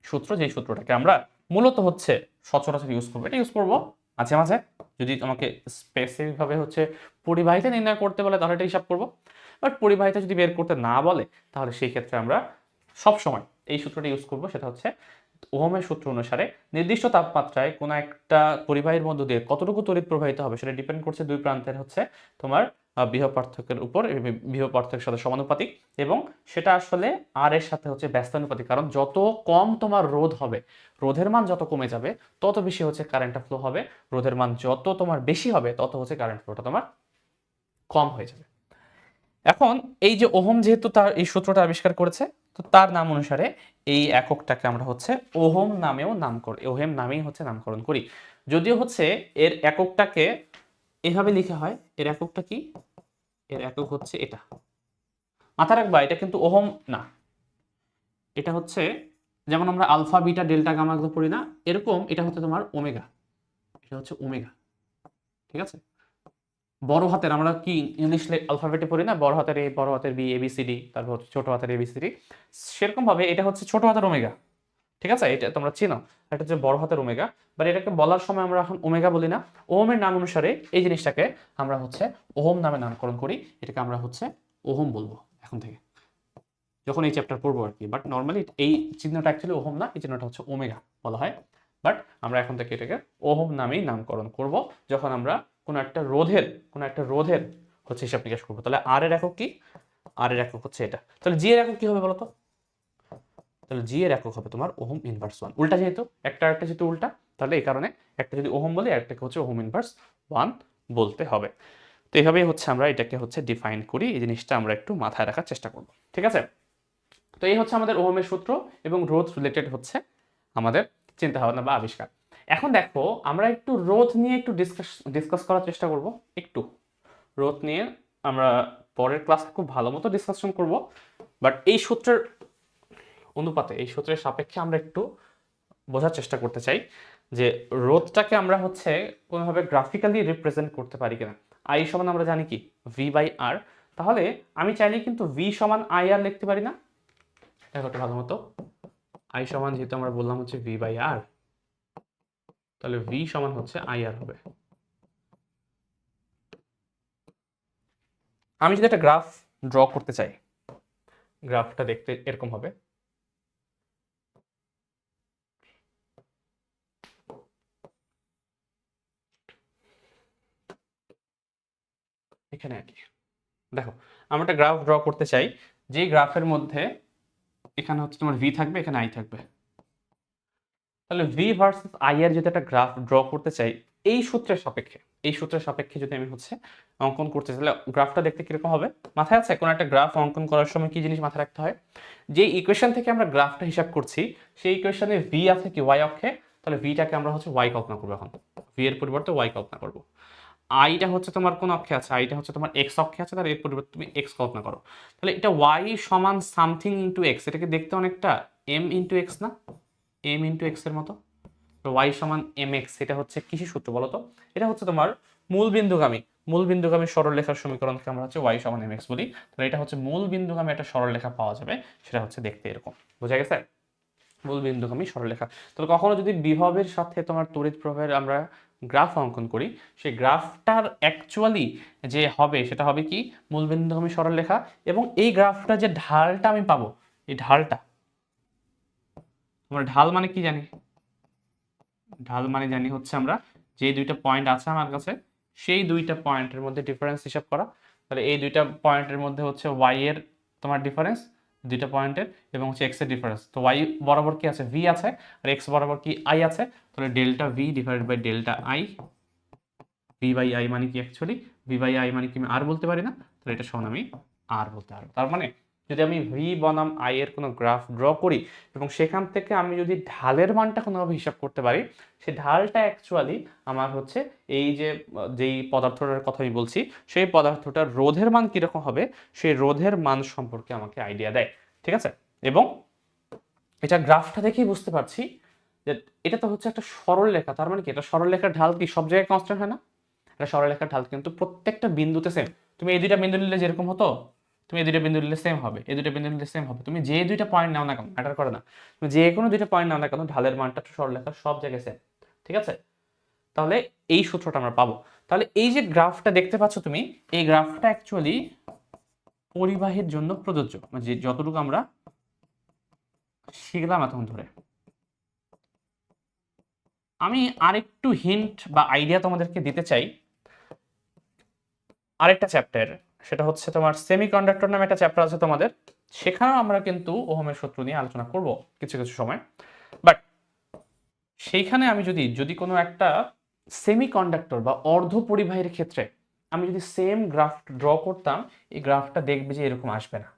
সূত্র, যেই সূত্রটাকে আমরা মূলত হচ্ছে সচরাচর ইউজ করবো। এটা ইউজ করবো মাঝে মাঝে, যদি তোমাকে স্পেসিফিকভাবে হচ্ছে পরিবাহিতা নির্ণয় করতে বলে তাহলে এটা হিসাব করবো, বাট পরিবাহিতা যদি বের করতে না বলে তাহলে সেই ক্ষেত্রে আমরা সব সময় এই সূত্রটা ইউজ করবো। সেটা হচ্ছে ওহমের সূত্র অনুসারে নির্দিষ্ট তাপমাত্রায় কোনো একটা পরিবাহীর মধ্য দিয়ে কতটুকু তড়িৎ প্রবাহিত হবে সেটা ডিপেন্ড করছে দুই প্রান্তের হচ্ছে তোমার বিভব পার্থক্যের উপর। বিভব পার্থক্যের সাথে সমানুপাতিক, এবং সেটা আসলে আর এর সাথে হচ্ছে ব্যস্তানুপাতিক। কারণ যত কম তোমার রোধ হবে, রোধের মান যত কমে যাবে তত বেশি হচ্ছে কারেন্টটা ফ্লো হবে, রোধের মান যত তোমার বেশি হবে তত হচ্ছে কারেন্ট ফ্লোটা তোমার কম হয়ে যাবে। এখন এই যে ওহম যেহেতু তার এই সূত্রটা আবিষ্কার করেছে, তো তার নাম অনুসারে এই এককটাকে আমরা হচ্ছে ওহম নামেও ওহেম নামেই হচ্ছে নামকরণ করি। যদিও হচ্ছে এর এককটাকে এভাবে লিখা হয়, এর এককটা কি, এর একক হচ্ছে এটা, মাথায় রাখবা এটা কিন্তু ওহম না, এটা হচ্ছে যেমন আমরা আলফা বিটা ডেল্টা গামা এগুলো পড়ি না, এরকম এটা হচ্ছে তোমার ওমেগা, এটা হচ্ছে ওমেগা, ঠিক আছে। বড় হাতের আমরা কি ইংলিশ অ্যালফাবেটে পড়ি না, বড় হাতের এ, বড় হাতের B, A B C D, তারপর হচ্ছে ছোট হাতের এ বি সি ডি, সেরকম ভাবে এটা হচ্ছে ছোট হাতের ওমেগা, ঠিক আছে। এটা তোমরা চিনো, এটা হচ্ছে বড় হাতের ওমেগা, বাট এটাকে বলার সময় আমরা এখন ওমেগা বলি না। ওহমের নাম অনুসারে এই জিনিসটাকে আমরা হচ্ছে ওহম নামে নামকরণ করি, এটাকে আমরা হচ্ছে ওহম বলবো এখন থেকে, যখন এই চ্যাপ্টার পড়বো আর কি। বাট নর্মালি এই চিহ্নটা অ্যাকচুয়ালি ওহম না, এই চিহ্নটা হচ্ছে ওমেগা বলা হয়, বাট আমরা এখন থেকে এটাকে ওহম নামেই নামকরণ করব যখন আমরা কোনো একটা রোধের হচ্ছে হিসাব নিকাশ করবো। তাহলে আর এর একক কি, আর এর একক হচ্ছে এটা। তাহলে জি এর একক কি হবে বলতো, তাহলে জি এর একক হবে তোমার ওহম ইনভার্স 1, উল্টা যেহেতু একটা যেহেতু উল্টা, তাহলে এই কারণে একটা যদি ওহম বলি একটাকে হচ্ছে ওহম ইনভার্স 1 বলতে হবে। তো এইভাবেই হচ্ছে আমরা এটাকে হচ্ছে ডিফাইন করি, এই জিনিসটা আমরা একটু মাথায় রাখার চেষ্টা করব, ঠিক আছে। তো এই হচ্ছে আমাদের ওহমের সূত্র এবং রোধ রিলেটেড হচ্ছে আমাদের চিন্তা ভাবনা বা আবিষ্কার। এখন দেখো আমরা একটু রোধ নিয়ে একটু ডিসকাস করার চেষ্টা করব। একটু রোধ নিয়ে আমরা পরের ক্লাসে খুব ভালো মতো ডিসকাশন করব, বাট এই সূত্রের অনুপাতে, এই সূত্রের সাপেক্ষে আমরা একটু বোঝার চেষ্টা করতে চাই যে রোধটাকে আমরা হচ্ছে কোনোভাবে গ্রাফিক্যালি রিপ্রেজেন্ট করতে পারি কিনা। আই সমান আমরা জানি কি V/R, তাহলে আমি চাইলে কিন্তু V সমান IR লিখতে পারি না। দেখো একটু ভালো মতো, আই সমান যেহেতু আমরা বললাম হচ্ছে V/R, তাহলে V সমান হচ্ছে IR হবে। আমি যদি একটা গ্রাফ ড্র করতে চাই, গ্রাফটা দেখতে এরকম হবে, এখানে আর কি। দেখো আমরা একটা গ্রাফ ড্র করতে চাই, যে গ্রাফের মধ্যে এখানে হচ্ছে তোমার ভি থাকবে, এখানে আই থাকবে। তাহলে ভি ভার্সেস আই এর যদি একটা গ্রাফ ড্র করতে চাই এই সূত্রের সাপেক্ষে, এই সূত্রের সাপেক্ষে যদি আমি হচ্ছে অঙ্কন করতে চাই, তাহলে গ্রাফটা দেখতে কিরকম হবে মাথায় আছে? কোনো একটা গ্রাফ অঙ্কন করার সময় কি জিনিস মাথায় রাখতে হয়, যে ইকুয়েশন থেকে আমরা গ্রাফটা হিসাব করছি সেই ইকুয়েশনে ভি আছে কি ওয়াই অক্ষে, তাহলে ভিটাকে আমরা হচ্ছে ওয়াই কল্পনা করবো। এখন ভি এর পরিবর্তে ওয়াই কল্পনা করবো। আইটা হচ্ছে তোমার কোন অক্ষে আছে, আইটা হচ্ছে তোমার এক্স অক্ষে আছে, তাহলে এর পরিবর্তে তুমি এক্স কল্পনা করো। তাহলে এটা ওয়াই সমান সামথিং ইন্টু এক্স, এটাকে দেখতে অনেকটা এম ইন্টু এক্স না, এম ইন্টু এক্স এর মতো। তো y সমান mx, এটা হচ্ছে কিসের সূত্র বলো তো? এটা হচ্ছে তোমার মূল বিন্দুগামী সরলরেখার সমীকরণকে আমরা হচ্ছে y সমান mx বলি। তাহলে এটা হচ্ছে মূল বিন্দুগামী একটা সরলরেখা পাওয়া যাবে, সেটা হচ্ছে দেখতে এরকম। বোঝা গেছে? মূল বিন্দুগামী সরলরেখা। তাহলে কখনো যদি বিভবের সাথে তোমার তড়িৎ প্রবাহের আমরা গ্রাফ অঙ্কন করি, সেই গ্রাফটার অ্যাকচুয়ালি যে হবে সেটা হবে কি মূল বিন্দুগামী সরলরেখা, এবং এই গ্রাফটা যে ঢালটা আমি পাবো, এই ঢালটা, আমরা ঢাল মানে কি জানি? ঢাল মানে জানি হচ্ছে আমরা যে দুইটা পয়েন্ট আছে আমার কাছে, সেই দুইটা পয়েন্টের মধ্যে ডিফারেন্স হিসাব করা। তাহলে এই দুইটা পয়েন্টের মধ্যে হচ্ছে y এর তোমার ডিফারেন্স দুইটা পয়েন্টের, এবং হচ্ছে x এর ডিফারেন্স। তো y বরাবর কি আছে? v আছে, আর x বরাবর কি i আছে। তাহলে delta v divided by delta i, v by i মানে কি অ্যাকচুয়ালি v বাই i মানে কি আমি আর বলতে পারি না? তাহলে এটা সমান আমি আর বলতে পারবো। তার মানে যদি আমি v বনাম i এর কোনো গ্রাফ ড্র করি এবং সেখান থেকে আমি যদি ঢালের মানটা কোনোভাবে হিসাব করতে পারি, সেই ঢালটা অ্যাকচুয়ালি আমার হচ্ছে এই যে যেই পদার্থটার কথা আমি বলছি, সেই পদার্থটার রোধের মান কীরকম হবে সেই রোধের মান সম্পর্কে আমাকে আইডিয়া দেয়। ঠিক আছে? এবং এটা গ্রাফটা দেখেই বুঝতে পারছি যে এটা তো হচ্ছে একটা সরল রেখা। তার মানে কি এটা সরল রেখার ঢাল কি সব জায়গায় কনস্ট্যান্ট হয় না? এটা সরলরেখার ঢাল কিন্তু প্রত্যেকটা বিন্দুতে সেম। তুমি এই দুইটা বিন্দু নিলে যেরকম হতো, তুমি এই দুইটা বিন্দু নিলে সেম হবে, এই দুইটা বিন্দু নিলে সেম হবে। তুমি যে দুইটা পয়েন্ট নাও না কেন ম্যাটার করে না, তুমি যে কোনো দুইটা পয়েন্ট নাও না কেন ঢালের মানটা সরলরেখার সব জায়গায় সেম। ঠিক আছে? তাহলে এই সূত্রটা আমরা পাবো। তাহলে এই যে গ্রাফটা দেখতে পাচ্ছ তুমি, এই গ্রাফটা অ্যাকচুয়ালি পরিবাহীর জন্য প্রযোজ্য, মানে যে যতটুকু আমরা শিখলাম এতক্ষণ ধরে। আমি আরেকটু হিন্ট বা আইডিয়া তোমাদেরকে দিতে চাই আরেকটা চ্যাপ্টার, সেটা হচ্ছে তোমার সেমিকন্ডাক্টর নামে একটা চ্যাপ্টার আছে তোমাদের। সেখানেও আমরা কিন্তু ওহমের সূত্র নিয়ে আলোচনা করব কিছু কিছু সময়। বাট সেইখানে আমি যদি কোনো একটা সেমিকন্ডাক্টর বা অর্ধ পরিবাহীর ক্ষেত্রে আমি যদি সেম গ্রাফ ড্র করতাম, এই গ্রাফটা দেখবে যে এরকম আসবে না,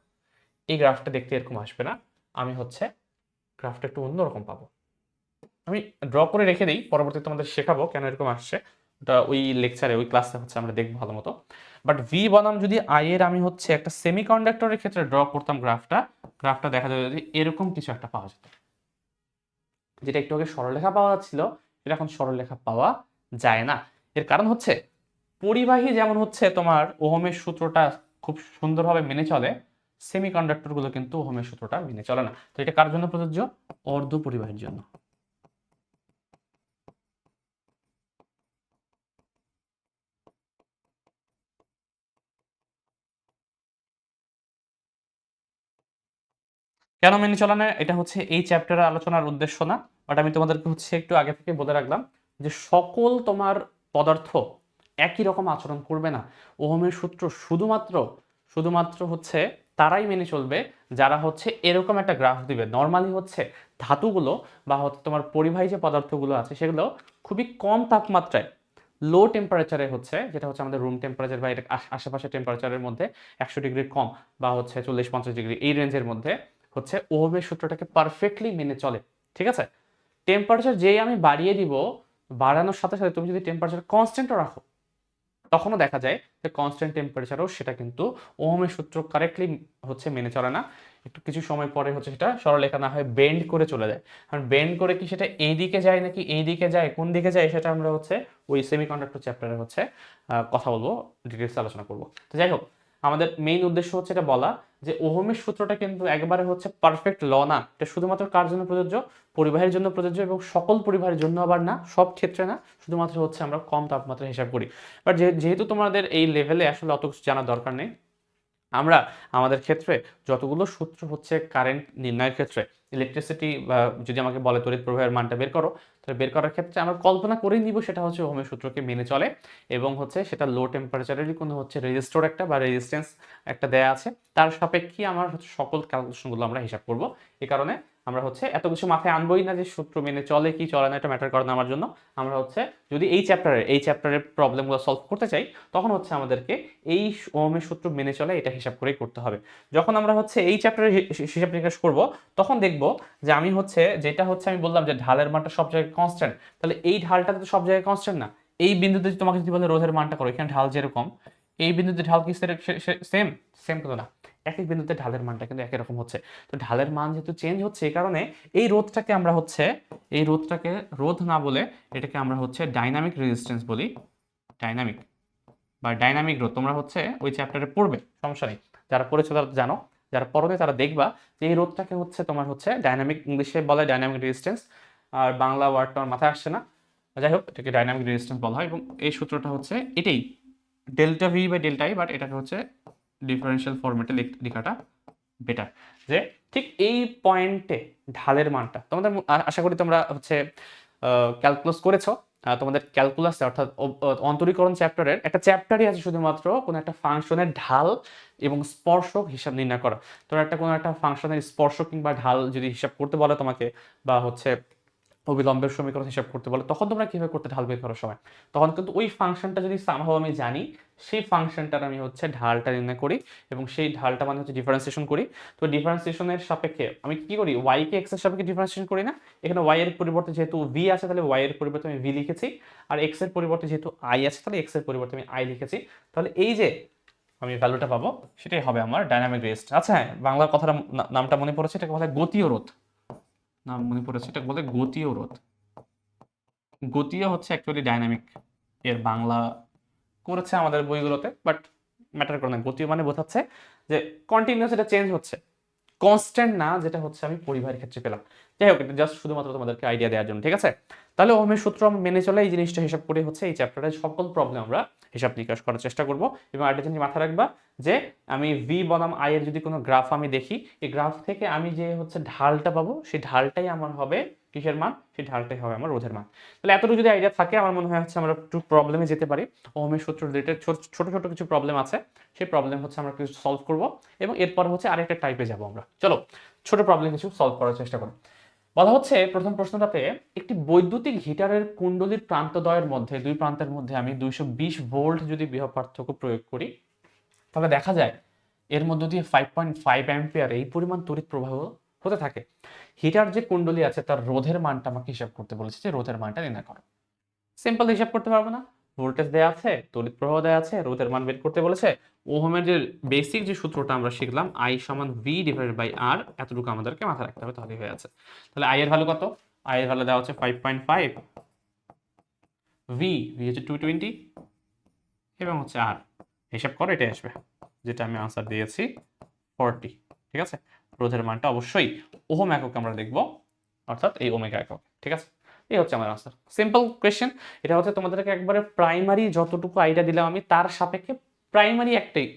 এই গ্রাফটা দেখতে এরকম আসবে না। আমি হচ্ছে গ্রাফটা একটু অন্যরকম পাবো। আমি ড্র করে রেখে দিই, পরবর্তীতে তোমাদের শেখাবো কেন এরকম আসছে, ওটা ওই লেকচারে ওই ক্লাসে হচ্ছে আমরা দেখবো ভালো মতো। বাট ভি বনাম যদি আই এর আমি হচ্ছে একটা সেমিকন্ডাক্টরের ক্ষেত্রে ড্র করতাম গ্রাফটা দেখা যাবে যদি এরকম কিছু একটা পাওয়া যেত। যেটা একটু আগে সরলরেখা পাওয়া যাচ্ছিল, সেটা এখন সরলরেখা পাওয়া যায় না। এর কারণ হচ্ছে পরিবাহী যেমন হচ্ছে তোমার ওহমের সূত্রটা খুব সুন্দরভাবে মেনে চলে, সেমিকন্ডাক্টর গুলো কিন্তু ওহমের সূত্রটা মেনে চলে না। তো এটা কার জন্য প্রযোজ্য? অর্ধ পরিবাহীর জন্য। কেন মেনে চলে না এটা হচ্ছে এই চ্যাপ্টারের আলোচনার উদ্দেশ্য না। বাট আমি তোমাদেরকে হচ্ছে একটু আগে থেকে বলে রাখলাম যে সকল তোমার পদার্থ একই রকম আচরণ করবে না। ওহমের সূত্র শুধুমাত্র হচ্ছে তারাই মেনে চলবে যারা হচ্ছে এরকম একটা গ্রাফ দিবে। নর্মালি হচ্ছে ধাতুগুলো বা হচ্ছে তোমার পরিবাহী যে পদার্থগুলো আছে সেগুলো খুবই কম তাপমাত্রায় লো টেম্পারেচারে হচ্ছে, যেটা হচ্ছে আমাদের রুম টেম্পারেচার বা এর আশেপাশে টেম্পারেচারের মধ্যে 100 ডিগ্রির কম বা হচ্ছে 40-50 ডিগ্রি এই রেঞ্জের মধ্যে হচ্ছে ওহমের সূত্রটাকে পারফেক্টলি মেনে চলে। ঠিক আছে? টেম্পারেচার যেই আমি বাড়িয়ে দিব, বাড়ানোর সাথে সাথে তুমি যদি টেম্পারেচার কনস্ট্যান্টও রাখো, তখনও দেখা যায় যে কনস্ট্যান্ট টেম্পারেচারও সেটা কিন্তু ওহমের সূত্র কারেক্টলি হচ্ছে মেনে চলে না। একটু কিছু সময় পরে হচ্ছে সেটা সরলরেখা না হয় বেন্ড করে চলে যায়। কারণ বেন্ড করে কি সেটা এই দিকে যায় নাকি এই দিকে যায়, কোন দিকে যায় সেটা আমরা হচ্ছে ওই সেমিকন্ডাক্টর চ্যাপ্টারে হচ্ছে কথা বলবো, ডিটেলস আলোচনা করব। তো যাই হোক, আমাদের মেইন উদ্দেশ্য হচ্ছে এটা বলা যে ওহমের সূত্রটা কিন্তু একবারে হচ্ছে পারফেক্ট ল না। এটা শুধুমাত্র কার জন্য প্রযোজ্য? পরিবাহের জন্য প্রযোজ্য, এবং সকল পরিবাহের জন্য আবার না, সব ক্ষেত্রে না, শুধুমাত্র হচ্ছে আমরা কম তাপমাত্রা হিসাব করি। বাট যেহেতু তোমাদের এই লেভেলে আসলে অত কিছু জানার দরকার নেই, আমরা আমাদের ক্ষেত্রে যতগুলো সূত্র হচ্ছে কারেন্ট নির্ণয়ের ক্ষেত্রে, ইলেকট্রিসিটি বা যদি আমাকে বলে তড়িৎ প্রবাহের মানটা বের করো, তাহলে বের করার ক্ষেত্রে আমরা কল্পনা করেই নিব সেটা হচ্ছে ওহমের সূত্রকে মেনে চলে, এবং হচ্ছে সেটা লো টেম্পারেচারেরই কোনো হচ্ছে রেজিস্টর একটা বা রেজিস্ট্যান্স একটা দেয়া আছে, তার সাপেক্ষে আমার হচ্ছে সকল ক্যালকুলেশনগুলো আমরা হিসাব করব। এই কারণে আমরা হচ্ছে এত কিছু মাথায় আনবোই না যে সূত্র মেনে চলে কি চলে না, এটা ম্যাটার করে না আমার জন্য। আমরা হচ্ছে যদি এই চ্যাপ্টারের প্রবলেমগুলো সলভ করতে চাই, তখন হচ্ছে আমাদেরকে এই ওহমের সূত্র মেনে চলে এটা হিসাব করেই করতে হবে। যখন আমরা হচ্ছে এই চ্যাপ্টারে হিসাব নিকাশ করব, তখন দেখব যে আমি হচ্ছে যেটা হচ্ছে আমি বললাম যে ঢালের মানটা সব জায়গায় কনস্ট্যান্ট, তাহলে এই ঢালটা তো সব জায়গায় কনস্ট্যান্ট না। এই বিন্দুতে তোমাকে যদি বলে রোধের মানটা করো, এখানে ঢাল যেরকম, এই বিন্দুতে ঢাল কি সেম সেম কিন্তু না। এক এক বিন্দুতে ঢালের মানটা কিন্তু একই রকম হচ্ছে। তো ঢালের মান যেহেতু চেঞ্জ হচ্ছে এই কারণে এই রোধটাকে আমরা হচ্ছে এই রোধটাকে রোধ না বলে এটাকে আমরা হচ্ছে ডাইনামিক রেজিস্ট্যান্স বলি। ডাইনামিক বা ডাইনামিক রোধ তোমরা হচ্ছে ওই চ্যাপ্টারে পড়বে, সমস্যা নেই। যারা পড়েছো তারা জানো, যারা পড়বে তারা দেখবা যে এই রোধটাকে হচ্ছে তোমার হচ্ছে ডাইনামিক, ইংলিশে বলে ডাইনামিক রেজিস্ট্যান্স, আর বাংলা ওয়ার্ডটা আমার মাথায় আসছে না। যাই হোক, এটাকে ডাইনামিক রেজিস্ট্যান্স বলা হয় এবং এই সূত্রটা হচ্ছে এটাই delta V by delta I, but এটাকে হচ্ছে ডিফারেন্সিয়াল ফরম্যাটে লেখাটা বেটার। যে ঠিক এই পয়েন্টে ঢালের মানটা তোমাদের আশা করি তোমরা হচ্ছে ক্যালকুলাস করেছো। তোমাদের ক্যালকুলাসে অর্থাৎ অন্তরীকরণ চ্যাপ্টারের একটা চ্যাপ্টারই আছে শুধুমাত্র কোনো একটা ফাংশনের ঢাল এবং স্পর্শক হিসাব নির্ণয় করা। তোমরা কোনো একটা ফাংশনের স্পর্শক কিংবা ঢাল যদি হিসাব করতে বলে তোমাকে, বা হচ্ছে অবিলম্বের সমীকরণ হিসাব করতে বলে, তখন তোমরা কিভাবে করতে ঢাল বের করার সময়, তখন কিন্তু ওই ফাংশনটা যদি সামহাও আমি জানি, সেই ফাংশনটার আমি হচ্ছে ঢালটা নির্ণয় করি এবং সেই ঢালটা মানে হচ্ছে ডিফারেন্সিয়েশন করি। তো ডিফারেন্সিয়েশনের সাপেক্ষে আমি কি করি, ওয়াই কে এক্স এর সাপেক্ষে ডিফারেন্সিয়েশন করি না। এখানে ওয়াই এর পরিবর্তে যেহেতু ভি আছে তাহলে ওয়াই এর পরিবর্তে আমি ভি লিখেছি, আর এক্স এর পরিবর্তে যেহেতু আই আছে তাহলে এক্স এর পরিবর্তে আমি আই লিখেছি। তাহলে এই যে আমি ভ্যালুটা পাবো সেটাই হবে আমার ডাইনামিক রেজিস্ট। আচ্ছা হ্যাঁ, বাংলা কথাটা নামটা মনে পড়েছে, এটাকে বলা হয় গতীয় রোধ। নাম মনে পড়েছে, এটাকে বলে গতীয় রোধ। গতীয় হচ্ছে অ্যাকচুয়ালি ডাইনামিক এর বাংলা করেছে আমাদের বইগুলোতে, বাট ম্যাটার করে না। গতীয় মানে বোঝাচ্ছে যে কন্টিনিউয়াস, এটা চেঞ্জ হচ্ছে, কনস্ট্যান্ট না, যেটা হচ্ছে আমি পরিবাহের ক্ষেত্রে পেলাম। যাই হোক, এটা জাস্ট শুধুমাত্র তোমাদেরকে আইডিয়া দেওয়ার জন্য, ঠিক আছে। তাহলে ওহমের সূত্র মেনে চলে এই জিনিসটা হিসাব করে হচ্ছে এই চ্যাপ্টারের সকল প্রবলেম আমরা হিসাব নিকাশ করার চেষ্টা করব। এবং একটা জিনিস মাথায় রাখবা যে আমি ভি বনাম আই এর যদি কোনো গ্রাফ আমি দেখি, এই গ্রাফ থেকে আমি যে হচ্ছে ঢালটা পাবো সেই ঢালটাই আমার হবে কিসের মান, সেই ঢালটাই হবে আমার রোধের মান। তাহলে এতটুকু যদি আইডিয়া থাকে আমার মনে হয় হচ্ছে আমরা একটু প্রবলেমে যেতে পারি। ওহমের সূত্র রিলেটেড ছোট ছোট কিছু প্রবলেম আছে, সেই প্রবলেম হচ্ছে আমরা কিছু সলভ করব এবং এরপর হচ্ছে আরেকটা টাইপে যাব আমরা। চলো ছোট প্রবলেম কিছু সলভ করার চেষ্টা করি। বলা হচ্ছে প্রথম প্রশ্নটাতে একটি বৈদ্যুতিক হিটারের কুণ্ডলীর প্রান্তদ্বয়ের মধ্যে, দুই প্রান্তের মধ্যে আমি 220 ভোল্ট যদি বিভব পার্থক্য প্রয়োগ করি, তাহলে দেখা যায় এর মধ্য দিয়ে 5.5 অ্যাম্পিয়ার এই পরিমাণ তড়িৎ প্রবাহ হতে থাকে। হিটার যে কুণ্ডলী আছে তার রোধের মানটা আমাকে হিসাব করতে বলেছে, যে রোধের মানটা নির্ণয় করো। সিম্পল হিসাব করতে পারবো না, ভোল্টেজ দেওয়া আছে, তড়িৎ প্রবাহ দেওয়া আছে, রোধের মান বের করতে বলেছে। ওহমের যে বেসিক যে সূত্রটা আমরা শিখলাম, আই সমান ভি ডিভাইডেড বাই আর, এতটুকু আমাদেরকে মাথায় রাখতে হবে, তাহলে হয়ে আছে। তাহলে আই এর ভ্যালু কত, আই এর ভ্যালু দেওয়া হচ্ছে 5.5, ভি ভি হচ্ছে 220 এবং হচ্ছে আর, হিসাব করে এটাই আসবে, যেটা আমি আনসার দিয়েছি 40। ঠিক আছে, রোধের মানটা অবশ্যই ওহম একক আমরা দেখব, অর্থাৎ এই ওমেগা একক। ঠিক আছে, এই হচ্ছে আমার আনসার। Simple question. এটা হচ্ছে তোমাদেরকে একবারে প্রাইমারি যতটুকু আইডিয়া দিলাম আমি তার সাপেক্ষে প্রাইমারি একটাই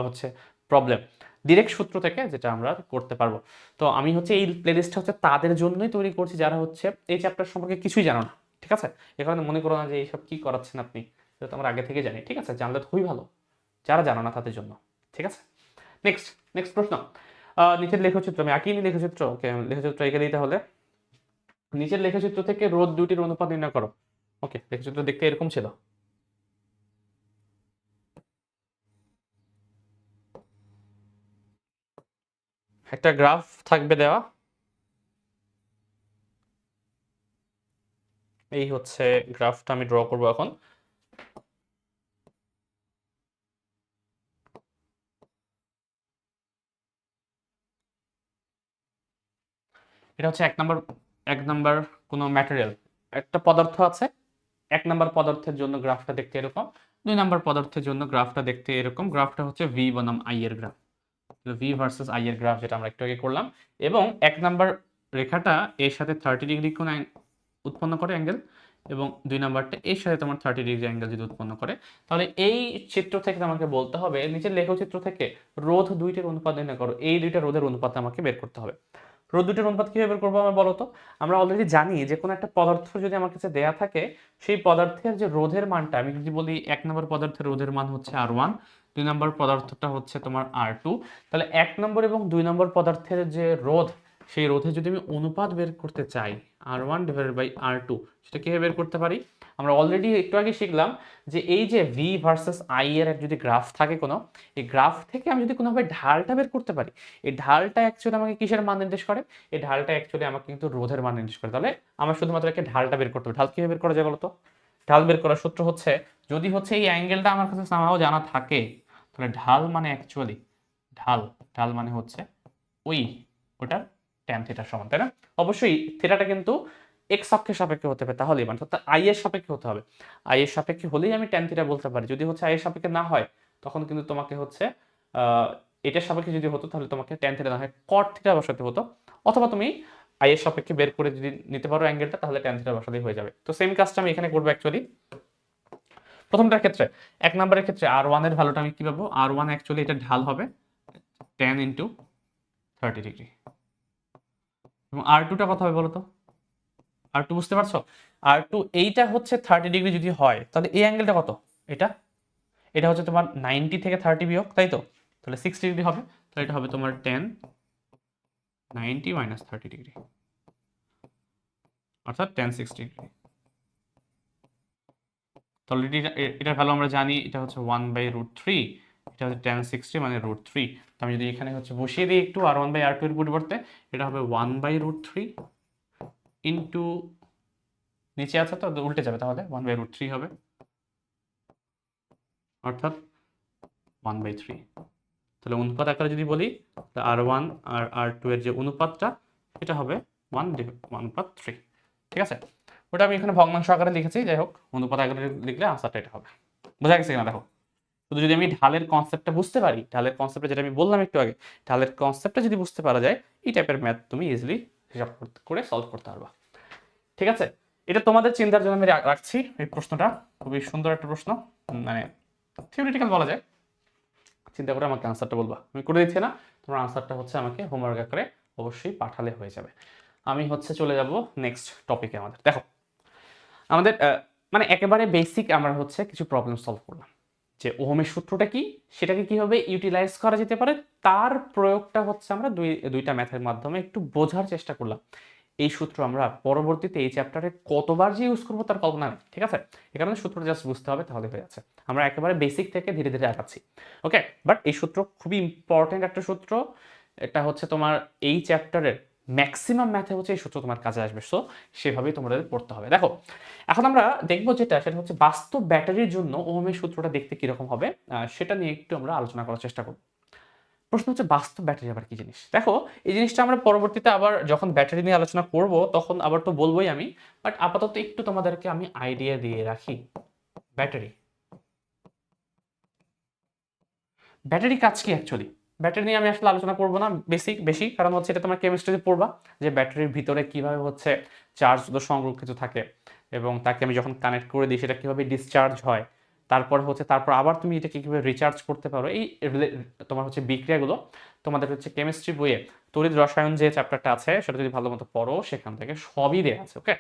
হচ্ছে প্রবলেম, ডিরেক্ট সূত্র থেকে যেটা আমরা করতে পারবো। তো আমি হচ্ছে এই প্লেলিস্টটা হচ্ছে তাদের জন্যই তৈরি করছি যারা হচ্ছে এই চ্যাপ্টার সম্পর্কে কিছুই জানো না। ঠিক আছে, এ কারণে মনে করো না যে এইসব কি করাচ্ছেন আপনি, এটা তো আমরা আগে থেকে জানি। ঠিক আছে, জানলে তো খুবই ভালো, যারা জানো না তাদের জন্য। ঠিক আছে, নেক্সট নেক্সট প্রশ্ন। নিচের লেখচিত্র আমি আঁকিনি, লেখচিত্র ওকে, লেখচিত্র এঁকে দিতে হলে নিচের লেখচিত্র থেকে রোধ দুটির অনুপাত নির্ণয় করো। ওকে, লেখচিত্র দেখতে এরকম ছিল। একটা গ্রাফ থাকবে দেওয়া, এই হচ্ছে গ্রাফটা আমি ড্র করব এখন। এটা হচ্ছে এক নাম্বার কোনো ম্যাটেরিয়াল, একটা পদার্থ আছে, এক নাম্বার পদার্থের জন্য গ্রাফটা দেখতে এরকম, দুই নাম্বার পদার্থের জন্য গ্রাফটা দেখতে এরকম। গ্রাফটা হচ্ছে ভি বনাম আই এর গ্রাফ, ভি ভার্সেস আই এর গ্রাফ, যেটা আমরা একটু আগে করলাম। এবং এক নাম্বার রেখাটা এর সাথে 30 ডিগ্রি কোণ উৎপন্ন করে অ্যাঙ্গেল, এবং দুই নাম্বারটা এর সাথে তোমার 30 ডিগ্রি অ্যাঙ্গেল যদি উৎপন্ন করে, তাহলে এই চিত্র থেকে আমাকে বলতে হবে নিচের লেখচিত্র থেকে রোধ দুইটির অনুপাত নির্ণয় করো। এই দুইটা রোধের অনুপাত আমাকে বের করতে হবে। রোধ দুইটির অনুপাত কিভাবে বের করবো আমার বলো তো। আমরা অলরেডি জানি যে কোনো একটা পদার্থ যদি আমার কাছে দেয়া থাকে, সেই পদার্থের যে রোধের মানটা, আমি যদি বলি এক নম্বর পদার্থের রোধের মান হচ্ছে R1, দুই নম্বর পদার্থটা হচ্ছে তোমার R2, তাহলে এক নম্বর এবং দুই নম্বর পদার্থের যে রোধ, সেই রোধে যদি আমি অনুপাত বের করতে চাই R1 ডিভাইডেড বাই R2, সেটা কিভাবে বের করতে পারি। আমরা অলরেডি একটু আগে শিখলাম যে এই যে ভি ভার্সেস আই এর যদি গ্রাফ থাকে কোনো, এই গ্রাফ থেকে আমি যদি কোনোভাবে ঢালটা বের করতে পারি, এই ঢালটা অ্যাকচুয়ালি আমাকে কিসের মান নির্দেশ করে, এই ঢালটা অ্যাকচুয়ালি আমাকে কিন্তু রোধের মান নির্দেশ করে। তাহলে আমার শুধুমাত্র একটা ঢালটা বের করতে হবে। ঢাল কিভাবে বের করা যায় বলতো। ঢাল বের করার সূত্র হচ্ছে, যদি হচ্ছে এই অ্যাঙ্গেলটা আমার কাছে সামহাও জানা থাকে, তাহলে ঢাল মানে অ্যাকচুয়ালি ঢাল, ঢাল মানে হচ্ছে ওই ওটার ট্যান থিটার সমান, তাই না? অবশ্যই থিটাটা কিন্তু এক্স অক্ষের সাপেক্ষে হতে হবে, তাহলেই মানে অর্থাৎ আই এর সাপেক্ষে হতে হবে। আই এর সাপেক্ষে হলেই আমি ট্যান থিটা বলতে পারি। যদি হচ্ছে আই এর সাপেক্ষে না হয় তখন কিন্তু তোমাকে হচ্ছে এটার সাপেক্ষে যদি হতো তাহলে তোমাকে ট্যান থিটা না হয় কট থিটা বসাতে হতো, অথবা তুমি আই এর সাপেক্ষে বের করে যদি নিতে পারো অ্যাঙ্গেলটা তাহলে ট্যান থিটা বসালেই হয়ে যাবে। তো সেম কাজটা আমি এখানে করবো অ্যাকচুয়ালি। প্রথমটার ক্ষেত্রে 1 নম্বরের ক্ষেত্রে R1 এর ভ্যালুটা আমি কি পাবো? R1 অ্যাকচুয়ালি এটা ঢাল হবে tan ইনটু 30 ডিগ্রি। এবং R2 টা কত হবে বলো তো? R2 বুঝতে পারছো? R2 এইটা হচ্ছে 30 ডিগ্রি যদি হয় তাহলে এই অ্যাঙ্গেলটা কত? এটা এটা হচ্ছে তোমার 90 থেকে 30 বিয়োগ, তাই তো? তাহলে 60 ডিগ্রি হবে। তাহলে এটা হবে তোমার tan 90 মাইনাস 30 ডিগ্রি, অর্থাৎ tan 60 ডিগ্রি। তাহলে এটার ভ্যালু আমরা জানি, এটা হচ্ছে 1/√3, এটা হচ্ছে tan 60 মানে √3। তো আমি যদি এখানে হচ্ছে বসিয়ে দিই একটু R1/R2 এর পরিবর্তে, এটা হবে 1/√3 ইনটু, নিচে আছে তো উল্টে যাবে, তাহলে 1/√3 হবে, অর্থাৎ 1/3। তাহলে অনুপাত আকারে যদি বলি R1 আর R2 এর যে অনুপাতটা এটা হবে 1/3। ঠিক আছে, ওটা আমি এখানে ভগ্নাংশ আকারে লিখেছি, যাই হোক অনুপাত আকারে লিখলে আনসারটা এটা হবে। বোঝা গেছে কিনা দেখো? শুধু যদি আমি ঢালের কনসেপ্টটা বুঝতে পারি, ঢালের কনসেপ্টটা যেটা আমি বললাম একটু আগে, ঢালের কনসেপ্টটা যদি বুঝতে পারা যায় এই টাইপের ম্যাথ তুমি ইজিলি হিসাব করে সলভ করতে পারবা। ঠিক আছে, এটা তোমাদের চিন্তার জন্য আমি রাখছি। এই প্রশ্নটা খুবই সুন্দর একটা প্রশ্ন, মানে থিওরিটিক্যাল বলা যায়। চিন্তা করে আমাকে আনসারটা বলবা, আমি করে দিচ্ছি না, তোমার আনসারটা হচ্ছে আমাকে হোমওয়ার্ক আকারে অবশ্যই পাঠালে হয়ে যাবে। আমি হচ্ছে চলে যাব নেক্সট টপিকে। আমাদের দেখো, আমাদের মানে একেবারে বেসিক আমরা হচ্ছে কিছু প্রবলেম সলভ করলাম, যে ওহমের সূত্রটা কি, সেটাকে কিভাবে ইউটিলাইজ করা যেতে পারে, তার প্রয়োগটা হচ্ছে আমরা দুইটা ম্যাথের মাধ্যমে একটু বোঝার চেষ্টা করলাম। এই সূত্র আমরা পরবর্তীতে এই চ্যাপ্টারে কতবার যে ইউজ করবো তার কল্পনা নেই। ঠিক আছে, এই কারণে সূত্রটা জাস্ট বুঝতে হবে তাহলে হয়ে যাচ্ছে। আমরা একেবারে বেসিক থেকে ধীরে ধীরে আগাচ্ছি। ওকে, বাট এই সূত্র খুবই ইম্পর্টেন্ট একটা সূত্র। এটা হচ্ছে তোমার এই চ্যাপ্টারের ম্যাক্সিমাম ম্যাথে হচ্ছে এই সূত্র তোমার কাজে আসবে, সো সেভাবেই তোমাদের পড়তে হবে। দেখো, এখন আমরা দেখবো যেটা, সেটা হচ্ছে বাস্তব ব্যাটারির জন্য ওহমের সূত্রটা দেখতে কিরকম হবে, সেটা নিয়ে একটু আমরা আলোচনা করার চেষ্টা করব। প্রশ্ন হচ্ছে বাস্তব ব্যাটারি আবার কি জিনিস? দেখো, এই জিনিসটা আমরা পরবর্তীতে আবার যখন ব্যাটারি নিয়ে আলোচনা করব তখন আবার তো বলবোই আমি, বাট আপাতত একটু তোমাদেরকে আমি আইডিয়া দিয়ে রাখি। ব্যাটারি, ব্যাটারি কাজ কি অ্যাকচুয়ালি? ব্যাটারি নিয়ে আমি আসলে আলোচনা করব না বেশি, কারণ হচ্ছে এটা তোমার কেমিস্ট্রিতে পড়বা, যে ব্যাটারির ভিতরে কিভাবে হচ্ছে চার্জ সংরক্ষিত থাকে, এবং তাকে আমি যখন কানেক্ট করে দিই সেটা কিভাবে ডিসচার্জ হয়, তারপর আবার তুমি এটাকে কিভাবে রিচার্জ করতে পারো, এই তোমার হচ্ছে বিক্রিয়াগুলো তোমাদের হচ্ছে কেমিস্ট্রি বইয়ে তড়িৎ রসায়ন যে চ্যাপ্টারটা আছে সেটা যদি ভালো মতো পড়ো সেখান থেকে সবই দেওয়া আছে। ওকে,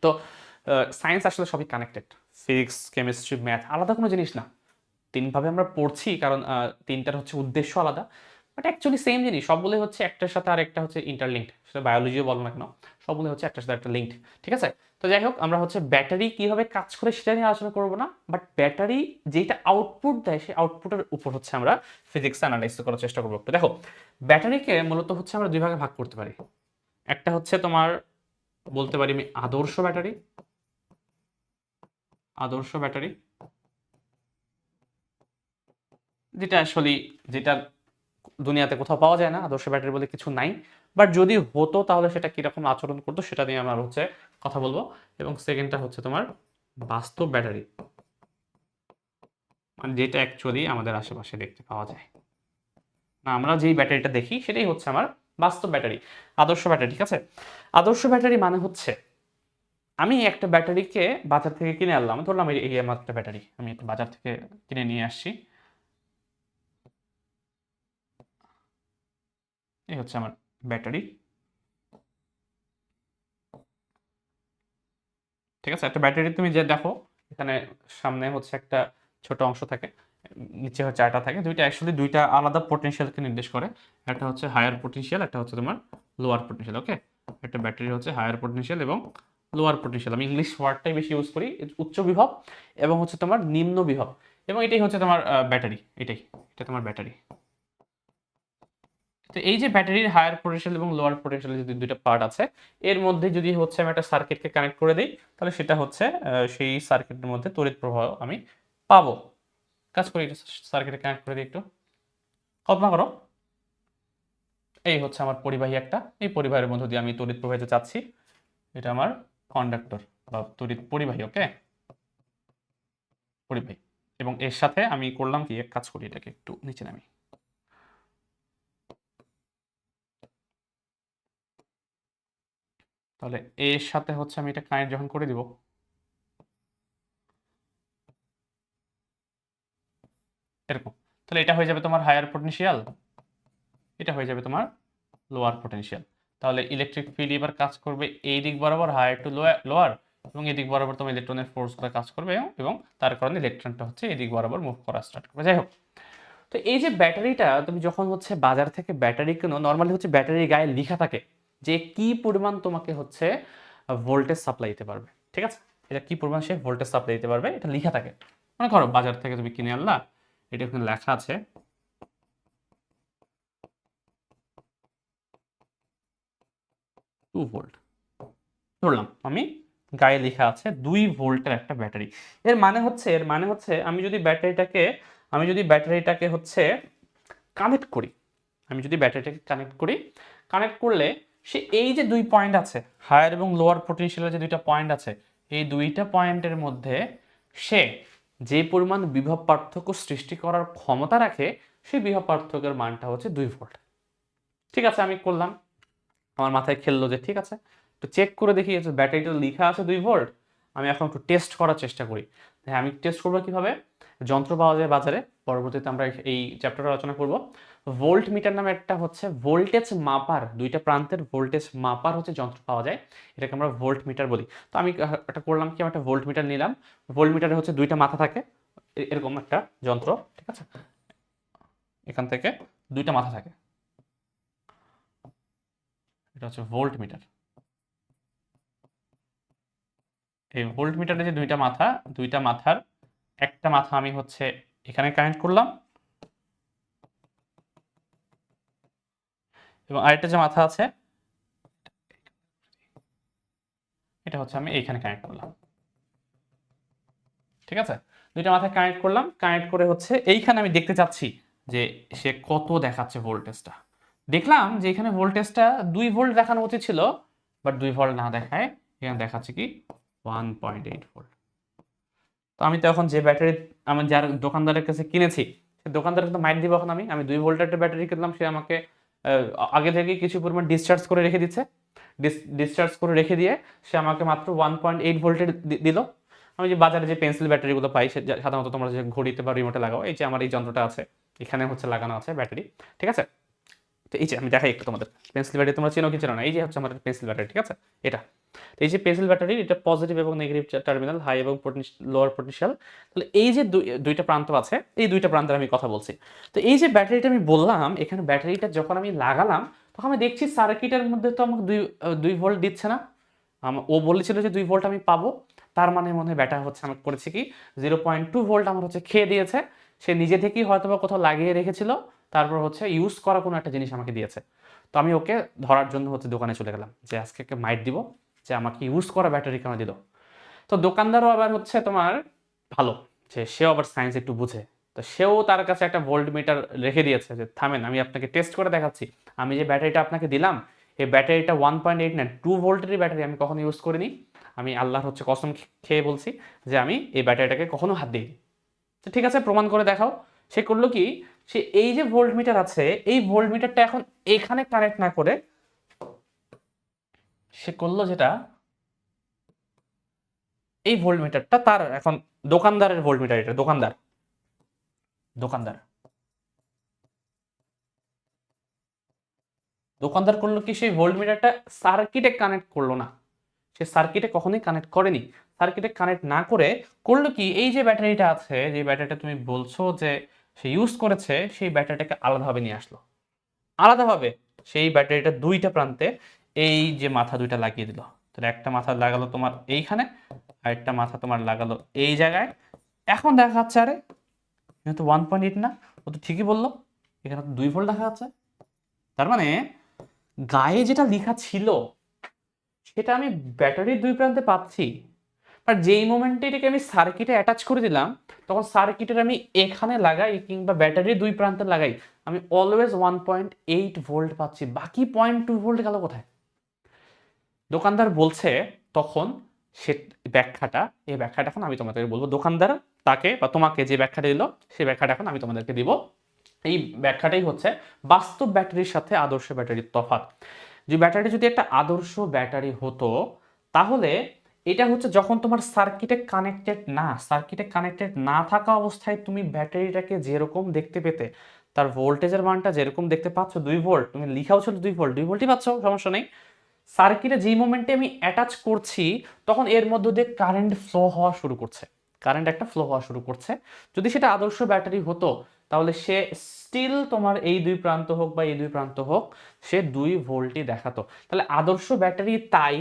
তো সায়েন্স আসলে সবই কানেক্টেড, ফিজিক্স কেমিস্ট্রি ম্যাথ আলাদা কোনো জিনিস না। তিনভাবে আমরা পড়ছি কারণ তিনটার হচ্ছে উদ্দেশ্য আলাদা, বাট অ্যাকচুয়ালি সেম জিনিস, সবগুলোই হচ্ছে একটার সাথে আর একটা হচ্ছে ইন্টারলিঙ্কড, সেটা বায়োলজিও বলো না কেন, সবগুলো হচ্ছে একটার সাথে একটা লিঙ্কড। ঠিক আছে, তো যাই হোক, আমরা হচ্ছে ব্যাটারি কিভাবে কাজ করে সেটা নিয়ে আলোচনা করবো না, বাট ব্যাটারি যেটা আউটপুট দেয় সেই আউটপুটের উপর হচ্ছে আমরা ফিজিক্স অ্যানালাইজ করার চেষ্টা করবো। তো দেখো, ব্যাটারিকে মূলত হচ্ছে আমরা দুই ভাগে ভাগ করতে পারি। একটা হচ্ছে তোমার বলতে পারি আমি আদর্শ ব্যাটারি, আদর্শ ব্যাটারি যেটা আসলে যেটা দুনিয়াতে কোথাও পাওয়া যায় না, আদর্শ ব্যাটারি বলে কিছু নাই, বাট যদি হতো তাহলে সেটা কিরকম আচরণ করতো সেটা নিয়ে আমরা হচ্ছে কথা বলবো। এবং সেকেন্ডটা হচ্ছে তোমার বাস্তব ব্যাটারি, মানে যেটা অ্যাকচুয়ালি আমাদের আশেপাশে দেখতে পাওয়া যায় না, আমরা যেই ব্যাটারিটা দেখি সেটাই হচ্ছে আমার বাস্তব ব্যাটারি, আদর্শ ব্যাটারি। ঠিক আছে, আদর্শ ব্যাটারি মানে হচ্ছে আমি একটা ব্যাটারিকে বাজার থেকে কিনে আনলাম, ধরলাম এই আমার একটা ব্যাটারি আমি একটা বাজার থেকে কিনে নিয়ে আসছি, এই হচ্ছে আমার ব্যাটারি। ঠিক আছে, একটা ব্যাটারি তুমি যে দেখো এখানে সামনে হচ্ছে একটা ছোট অংশ থাকে, নিচে হচ্ছে চারটা থাকে, দুইটা আলাদা পটেনশিয়ালকে নির্দেশ করে। একটা হচ্ছে হায়ার পটেনশিয়াল, একটা হচ্ছে তোমার লোয়ার পটেনশিয়াল। ওকে, একটা ব্যাটারি হচ্ছে হায়ার পটেনশিয়াল এবং লোয়ার পটেনশিয়াল, আমি ইংলিশ ওয়ার্ডটাই বেশি ইউজ করি, উচ্চ বিভব এবং হচ্ছে তোমার নিম্ন বিভব, এবং এটাই হচ্ছে তোমার ব্যাটারি, এটা তোমার ব্যাটারি। তো এই যে ব্যাটারির হায়ার পোটেনশিয়াল এবং লোয়ার পোটেনশিয়াল যদি দুইটা পার্ট আছে, এর মধ্যে যদি হচ্ছে আমি একটা সার্কিটকে কানেক্ট করে দিই তাহলে সেটা হচ্ছে সেই সার্কিটের মধ্যে তড়িৎ প্রবাহ আমি পাবো। কাজ করি, সার্কিটে কানেক্ট করে দিই একটু। কল্পনা করো এই হচ্ছে আমার পরিবাহী একটা, এই পরিবাহের মধ্য দিয়ে আমি তড়িৎ প্রবাহিত চাচ্ছি, এটা আমার কন্ডাক্টর বা তড়িৎ পরিবাহী, ওকে, পরিবাহী। এবং এর সাথে আমি করলাম কি, এক কাজ করি, এটাকে একটু নিচে নামি। তাহলে এর সাথে হচ্ছে আমি এটা কানেক্ট যখন করে দিব, এরকম, তাহলে এটা হয়ে যাবে তোমার হায়ার পটেনশিয়াল, এটা হয়ে যাবে তোমার লোয়ার পটেনশিয়াল। তাহলে ইলেকট্রিক ফিল্ড এবার কাজ করবে এই দিক বরাবর, হায়ার টু লোয়ার, এবং এই দিক বরাবর তোমার ইলেকট্রনের ফোর্সগুলো কাজ করবে, এবং তার কারণে ইলেকট্রনটা হচ্ছে এই দিক বরাবর মুভ করা স্টার্ট করবে। যাই হোক, তো এই যে ব্যাটারিটা তুমি যখন হচ্ছে বাজার থেকে ব্যাটারি কেনো, নর্মালি হচ্ছে ব্যাটারির গায়ে লেখা থাকে যে কি পরিমাণ তোমাকে হচ্ছে ভোল্টেজ সাপ্লাই দিতে পারবে, ঠিক আছে, এটা কি পরিমাণ সে ভোল্টেজ সাপ্লাই দিতে পারবে এটা লেখা থাকে। মনে করো বাজার থেকে তুমি কিনে আনলা, এটা ওখানে লেখা আছে 2 ভোল্ট, ধরলাম আমি, গায়ে লেখা আছে 2 ভোল্টের একটা ব্যাটারি। এর মানে হচ্ছে আমি যদি ব্যাটারিটাকে হচ্ছে কানেক্ট করি, কানেক্ট করলে সে এই যে 2 পয়েন্ট আছে, হায়ার এবং লোয়ার পটেনশিয়ালের যে 2টা পয়েন্ট আছে, এই 2টা পয়েন্টের মধ্যে সে যে পরিমাণ বিভব পার্থক্য সৃষ্টি করার ক্ষমতা রাখে, সেই বিভব পার্থক্যের মানটা হচ্ছে 2 ভোল্ট। ঠিক আছে, আমি করলাম, আমার মাথায় খেললো যে ঠিক আছে, তো চেক করে দেখি ব্যাটারিটা লেখা আছে 2 ভোল্ট, আমি এখন একটু টেস্ট করার চেষ্টা করি। হ্যাঁ, আমি টেস্ট করবো কিভাবে, যন্ত্র পাওয়া যায় বাজারে, পরবর্তীতে আমরা এই চ্যাপ্টারে আলোচনা করব। ভোল্ট মিটার নামে একটা হচ্ছে ভোল্টেজ মাপার, 2টা প্রান্তের ভোল্টেজ মাপার হচ্ছে যন্ত্র পাওয়া যায়, এটাকে আমরা ভোল্ট মিটার বলি। তো আমি একটা করলাম কি, আমি একটা ভোল্ট মিটার নিলাম, ভোল্ট মিটারে হচ্ছে 2টা মাথা থাকে, এরকম একটা যন্ত্র, ঠিক আছে, এখান থেকে 2টা মাথা থাকে, এটা হচ্ছে ভোল্ট মিটার। এই ভোল্ট মিটারে যে 2টা মাথা, 2টা মাথার একটা মাথা আমি হচ্ছে এখানে কানেক্ট করলাম, এবং আরেকটা যে মাথা আছে এটা হচ্ছে আমি এইখানে কানেক্ট করলাম, ঠিক আছে, 2টা মাথা কানেক্ট করলাম, কানেক্ট করে হচ্ছে এইখানে আমি দেখতে চাচ্ছি যে সে কত দেখাচ্ছে ভোল্টেজটা। দেখলাম যে এখানে ভোল্টেজটা 2 ভোল্ট দেখানো উচিত ছিল, বাট 2 ভোল্ট না দেখায় এখানে দেখাচ্ছে কি 1.8 ভোল্ট। তো আমি তো এখন যে ব্যাটারি আমি যার দোকানদারের কাছে কিনেছি, সে দোকানদারকে তো মাইর দিব এখন, আমি 2 ভোল্টের একটা ব্যাটারি কিনলাম, সে আমাকে আগে থেকে কিছু পরিমাণ ডিসচার্জ করে রেখে দিচ্ছে, ডিসচার্জ করে রেখে দিয়ে সে আমাকে মাত্র 1.8 ভোল্টের দিল। আমি যে বাজারে যে পেন্সিল ব্যাটারিগুলো পাই, সে সাধারণত তোমরা যে ঘড়িতে বা রিমোটে লাগাও, এই যে আমার এই যন্ত্রটা আছে, এখানে হচ্ছে লাগানো আছে ব্যাটারি, ঠিক আছে। তো এই যে আমি দেখাই একটু তোমাদের, পেন্সিল ব্যাটারি তোমরা চেনো কি চেনো না, এই যে হচ্ছে আমার পেন্সিল ব্যাটারি, ঠিক আছে, এটা। তো এই যে পেন্সিল ব্যাটারি, এটা পজিটিভ এবং নেগেটিভ টার্মিনাল, হাই এবং লোয়ার পটেনশিয়াল। তাহলে এই যে 2টা প্রান্ত আছে, এই 2টা প্রান্তের আমি কথা বলছি। তো এই যে ব্যাটারিটা আমি বললাম, এখানে ব্যাটারিটা যখন আমি লাগালাম, তখন আমি দেখছি সার্কিটের মধ্যে তো আমাকে 2 ভোল্ট দিচ্ছে না। ও বলেছিল যে 2 ভোল্ট আমি পাবো, তার মানে মনে হয় ব্যাটা হচ্ছে আমাকে করেছে কি 0.2 ভোল্ট আমার হচ্ছে খেয়ে দিয়েছে, সে নিজে থেকেই হয়তো বা কোথাও লাগিয়ে রেখেছিল, তারপর হচ্ছে ইউজ করা কোনো একটা জিনিস আমাকে দিয়েছে। তো আমি ওকে ধরার জন্য হচ্ছে দোকানে চলে গেলাম, যে আজকে মাইট দিব যে আমাকে ইউজ করা ব্যাটারি কেন দিল। তো দোকানদারও আবার হচ্ছে তোমার ভালো, যে সেও আবার সায়েন্স একটু বুঝে, তো সেও তার কাছে একটা ভোল্ট মিটার রেখে দিয়েছে, যে থামেন আমি আপনাকে টেস্ট করে দেখাচ্ছি, আমি যে ব্যাটারিটা আপনাকে দিলাম, এই ব্যাটারিটা 1.8 না 2 ভোল্টেরই ব্যাটারি, আমি কখনো ইউজ করিনি, আমি আল্লাহর হচ্ছে কসম খেয়ে বলছি যে আমি এই ব্যাটারিটাকে কখনো হাত দিইনি। তো ঠিক আছে, প্রমাণ করে দেখাও। সে করলো কি, সে এই যে ভোল্ট মিটার আছে, এই ভোল্ট মিটারটা এখন এখানে কানেক্ট না করে সে করলো যেটা, এই ভোল্ট মিটারটা তার এখন দোকানদারের ভোল্ট মিটার, এটা দোকানদার দোকানদার দোকানদার করলো কি, সেই ভোল্ট মিটারটা সার্কিটে কানেক্ট করলো না, সে সার্কিটে কখনোই কানেক্ট করেনি। সার্কিটে কানেক্ট না করে করলো কি, এই যে ব্যাটারিটা আছে, যে ব্যাটারিটা তুমি বলছো যে সে ইউজ করেছে, সেই ব্যাটারিটাকে আলাদাভাবে নিয়ে আসলো, আলাদাভাবে সেই ব্যাটারিটা 2টা প্রান্তে এই যে মাথা 2টা লাগিয়ে দিল। তাহলে একটা মাথা লাগালো তোমার এইখানে, আর একটা মাথা তোমার লাগালো এই জায়গায়। এখন দেখা যাচ্ছে আরে এখানে তো 1.8 না, ও তো ঠিকই বললো, এখানে তো 2 ভোল্ট দেখা যাচ্ছে। তার মানে গায়ে যেটা লেখা ছিল সেটা আমি ব্যাটারির 2 প্রান্তে পাচ্ছি, আর যেই মোমেন্টে এটাকে আমি সার্কিটে অ্যাটাচ করে দিলাম, তখন সার্কিটের আমি এখানে লাগাই কিংবা ব্যাটারির দুই প্রান্তে লাগাই, আমি অলওয়েজ 1.8 ভোল্ট পাচ্ছি। বাকি 0.2 ভোল্ট গেল কোথায়? দোকানদার বলছে তখন সে ব্যাখ্যাটা, এই ব্যাখ্যাটা এখন আমি তোমাদেরকে বলবো। দোকানদার তাকে বা তোমাকে যে ব্যাখ্যাটা দিল, সেই ব্যাখ্যাটা এখন আমি তোমাদেরকে দিব। এই ব্যাখ্যাটাই হচ্ছে বাস্তব ব্যাটারির সাথে আদর্শ ব্যাটারির তফাৎ। যে ব্যাটারি যদি একটা আদর্শ ব্যাটারি হতো, তাহলে এটা হচ্ছে যখন তোমার সার্কিটে কানেক্টেড না থাকা অবস্থায় তুমি ব্যাটারিটাকে যেরকম দেখতে পেতে, তার ভোল্টেজের মানটা যেরকম দেখতে পাচ্ছ 2 ভোল্ট, তুমি লিখাও ছিল 2 ভোল্ট, 2 ভোল্টই পাচ্ছ, সমস্যা নেই। সার্কিটে যেই মোমেন্টে আমি অ্যাটাচ করছি, তখন এর মধ্য দিয়ে কারেন্ট ফ্লো হওয়া শুরু করছে, কারেন্ট একটা ফ্লো হওয়া শুরু করছে। যদি সেটা আদর্শ ব্যাটারি হতো, তাহলে সে স্টিল তোমার এই দুই প্রান্ত হোক বা এই দুই প্রান্ত হোক, সে 2 ভোল্টই দেখাতো। তাহলে আদর্শ ব্যাটারি তাই,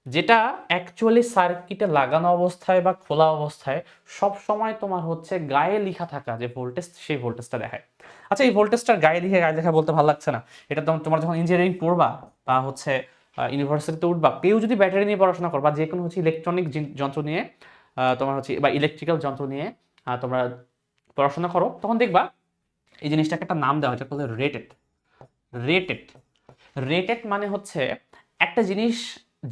যেটা অ্যাকচুয়ালি সার্কিটে লাগানো অবস্থায় বা খোলা অবস্থায় সব সময় তোমার হচ্ছে গায়ে লেখা থাকা যে ভোল্টেজ, সেই ভোল্টেজটা দেখায়। আচ্ছা, এই ভোল্টেজটার গায়ে লেখা বলতে ভালো লাগছে না। এটা তোমার যখন ইঞ্জিনিয়ারিং পড়বা বা হচ্ছে ইউনিভার্সিটিতে উঠবা, কেউ যদি ব্যাটারি নিয়ে পড়াশোনা করবা, যে কোনো হচ্ছে ইলেকট্রনিক যন্ত্র নিয়ে তোমার হচ্ছে বা ইলেকট্রিক্যাল যন্ত্র নিয়ে তোমরা পড়াশোনা করো, তখন দেখবা এই জিনিসটাকে একটা নাম দেওয়া হয়, যেটা বলে রেটেড। রেটেড রেটেড মানে হচ্ছে একটা জিনিস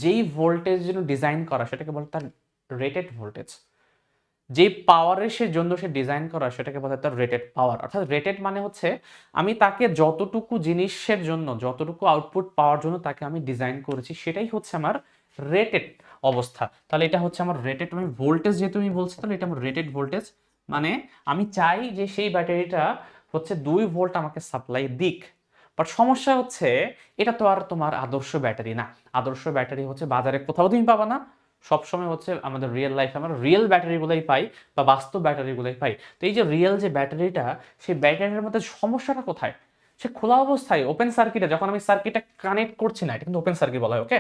যেই ভোল্টেজ জন্য ডিজাইন করা, সেটাকে বলে তার রেটেড ভোল্টেজ। যেই পাওয়ারের সে জন্য সে ডিজাইন করা, সেটাকে বলে তার রেটেড পাওয়ার। অর্থাৎ রেটেড মানে হচ্ছে আমি তাকে যতটুকু জিনিসের জন্য, যতটুকু আউটপুট পাওয়ার জন্য তাকে আমি ডিজাইন করেছি, সেটাই হচ্ছে আমার রেটেড অবস্থা। তাহলে এটা হচ্ছে আমার রেটেড, আমি ভোল্টেজ যেহেতু আমি বলছি, তাহলে এটা আমার রেটেড ভোল্টেজ। মানে আমি চাই যে সেই ব্যাটারিটা হচ্ছে 2 ভোল্ট আমাকে সাপ্লাই দিক। বাট সমস্যা হচ্ছে, এটা তো আর তোমার আদর্শ ব্যাটারি না। আদর্শ ব্যাটারি হচ্ছে বাজারে কোথাও তুমি পাবা না। সবসময় হচ্ছে আমাদের রিয়েল লাইফে আমরা রিয়েল ব্যাটারিগুলোই পাই বা বাস্তব ব্যাটারিগুলোই পাই। তো এই যে রিয়েল যে ব্যাটারিটা, সেই ব্যাটারির মধ্যে সমস্যাটা কোথায়? সে খোলা অবস্থায় ওপেন সার্কিটে, যখন আমি সার্কিটটা কানেক্ট করছি না, এটা কিন্তু ওপেন সার্কিট বলা হয়, ওকে,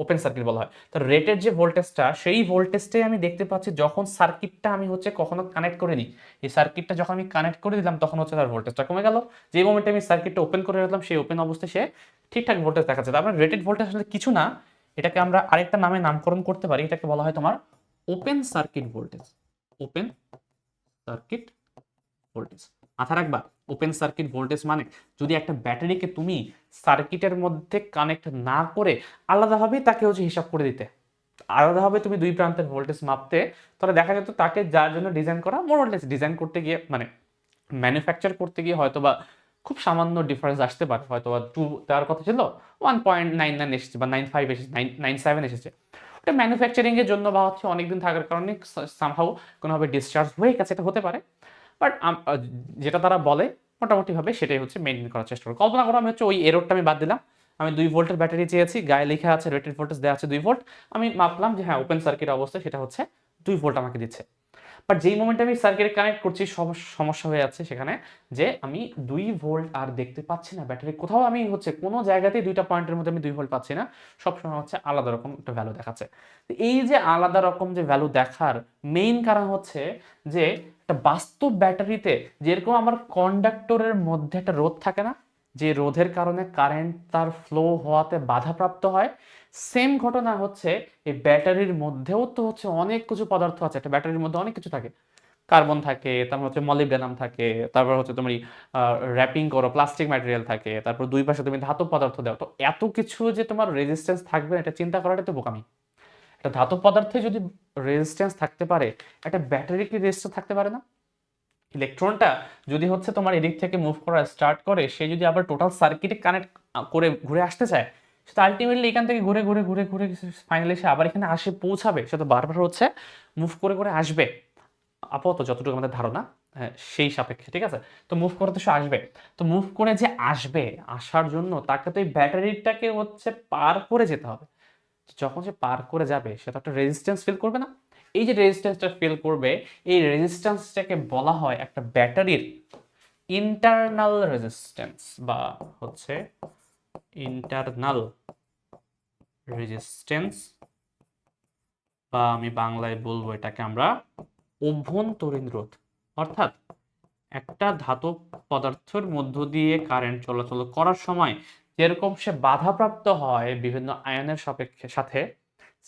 ওপেন সার্কিট বলা হয়। তো রেটেড যে ভোল্টেজটা, সেই ভোল্টেজটাই আমি দেখতে পাচ্ছি যখন সার্কিটটা আমি হচ্ছে কখনো কানেক্ট করিনি। এই সার্কিটটা যখন আমি কানেক্ট করে দিলাম, তখন হচ্ছে তার ভোল্টেজটা কমে গেল। যে মোমেন্টে আমি সার্কিটটা ওপেন করে রাখলাম, সেই ওপেন অবস্থায় সে ঠিকঠাক ভোল্টেজ দেখাচ্ছে। তার মানে রেটেড ভোল্টেজ আসলে কিছু না, এটাকে আমরা আরেকটা নামে নামকরণ করতে পারি। এটাকে বলা হয় তোমার open circuit voltage. Open circuit voltage মাথায় রাখবা। ওপেন সার্কিট ভোল্টেজ মানে যদি একটা ব্যাটারিকে তুমি সার্কিটের মধ্যে কানেক্ট না করে আলাদাভাবে তাকে হচ্ছে হিসাব করে দিতে, আলাদাভাবে তুমি দুই প্রান্তের ভোল্টেজ মাপতে, তাহলে দেখা যেত তাকে যার জন্য ডিজাইন করা, মোরলেস ডিজাইন করতে গিয়ে মানে ম্যানুফ্যাকচার করতে গিয়ে হয়তো বা খুব সামান্য ডিফারেন্স আসতে পারে। হয়তো বা 2 দেওয়ার কথা ছিল, 1.99 এসেছে বা 95 এসেছে, 997 এসেছে। ওটা ম্যানুফ্যাকচারিং এর জন্য বা হচ্ছে অনেকদিন থাকার কারণে সামহাউ কোনোভাবে ডিসচার্জ হয়ে গেছে, এটা হতে পারে। বাট যেটা তারা বলে মোটামুটিভাবে সেটাই হচ্ছে মেনটেন করার চেষ্টা করো। কল্পনা করো আমি হচ্ছে ওই এররটা আমি বাদ দিলাম, আমি 2 ভোল্টের ব্যাটারি চেয়েছি, গায়ে লেখা আছে রেটেড ভোল্টেজ দেওয়া আছে 2 ভোল্ট, আমি মাপলাম যে হ্যাঁ ওপেন সার্কিট অবস্থায় সেটা হচ্ছে 2 ভোল্ট আমাকে দিচ্ছে। বাট যেই মোমেন্টে আমি সার্কিটে কানেক্ট করছি, সমস্যা হয়ে যাচ্ছে সেখানে, যে আমি 2 ভোল্ট আর দেখতে পাচ্ছি না ব্যাটারি কোথাও, আমি হচ্ছে কোনো জায়গাতেই দুইটা পয়েন্টের মধ্যে আমি 2 ভোল্ট পাচ্ছি না, সবসময় হচ্ছে আলাদা রকম একটা ভ্যালু দেখাচ্ছে। তো এই যে আলাদা রকম যে ভ্যালু দেখার মেইন কারণ হচ্ছে যে একটা বাস্তব ব্যাটারিতে যেরকম আমার কন্ডাক্টরের মধ্যে একটা রোধ থাকে না, যে রোধের কারণে কারেন্ট তার ফ্লো হওয়াতে বাধাপ্রাপ্ত হয়, সেম ঘটনা হচ্ছে এই ব্যাটারির মধ্যেও তো হচ্ছে অনেক কিছু পদার্থ আছে। একটা ব্যাটারির মধ্যে অনেক কিছু থাকে, কার্বন থাকে, তারপর হচ্ছে মলিবডেনাম থাকে, তারপর হচ্ছে তুমি র্যাপিং করো প্লাস্টিক ম্যাটেরিয়াল থাকে, তারপর দুই পাশে তুমি ধাতব পদার্থ দাও। তো এত কিছু যে তোমার রেজিস্ট্যান্স থাকবে এটা চিন্তা করাটা তো বোকামি। একটা ধাতব পদার্থে যদি রেজিস্ট্যান্স থাকতে পারে, একটা ব্যাটারি কি রেজিস্ট্যান্স থাকতে পারে না? ইলেকট্রনটা যদি হচ্ছে তোমার এদিক থেকে মুভ করা স্টার্ট করে, সে যদি আবার টোটাল সার্কিটে কানেক্ট করে ঘুরে আসতে চায়, সে তো আলটিমেটলি এখান থেকে ঘুরে ঘুরে ঘুরে ঘুরে ফাইনালি সে আবার এখানে আসে পৌঁছাবে। সে তো বারবার হচ্ছে মুভ করে করে আসবে, আপাতত যতটুকু আমাদের ধারণা, হ্যাঁ, সেই সাপেক্ষে, ঠিক আছে। তো মুভ করে তো সে আসবে। তো মুভ করে যে আসবে, আসার জন্য তাকে তো এই ব্যাটারিটাকে হচ্ছে পার করে যেতে হবে। যখন সে পার করে যাবে, সে তো একটা রেজিস্ট্যান্স ফিল করবে না? এই যে রেজিস্ট্যান্সটা ফিল করবে, এই রেজিস্ট্যান্সটাকে বলা হয় একটা ব্যাটারির ইন্টারনাল রেজিস্ট্যান্স বা হচ্ছে ইন্টারনাল রেজিস্ট্যান্স, বা আমি বাংলায় বলবো এটাকে আমরা অভ্যন্তরীণ রোধ। অর্থাৎ একটা ধাতব পদার্থের মধ্য দিয়ে কারেন্ট চলাচল করার সময় যেরকম সে বাধাপ্রাপ্ত হয় বিভিন্ন আয়নের সাপেক্ষে সাথে,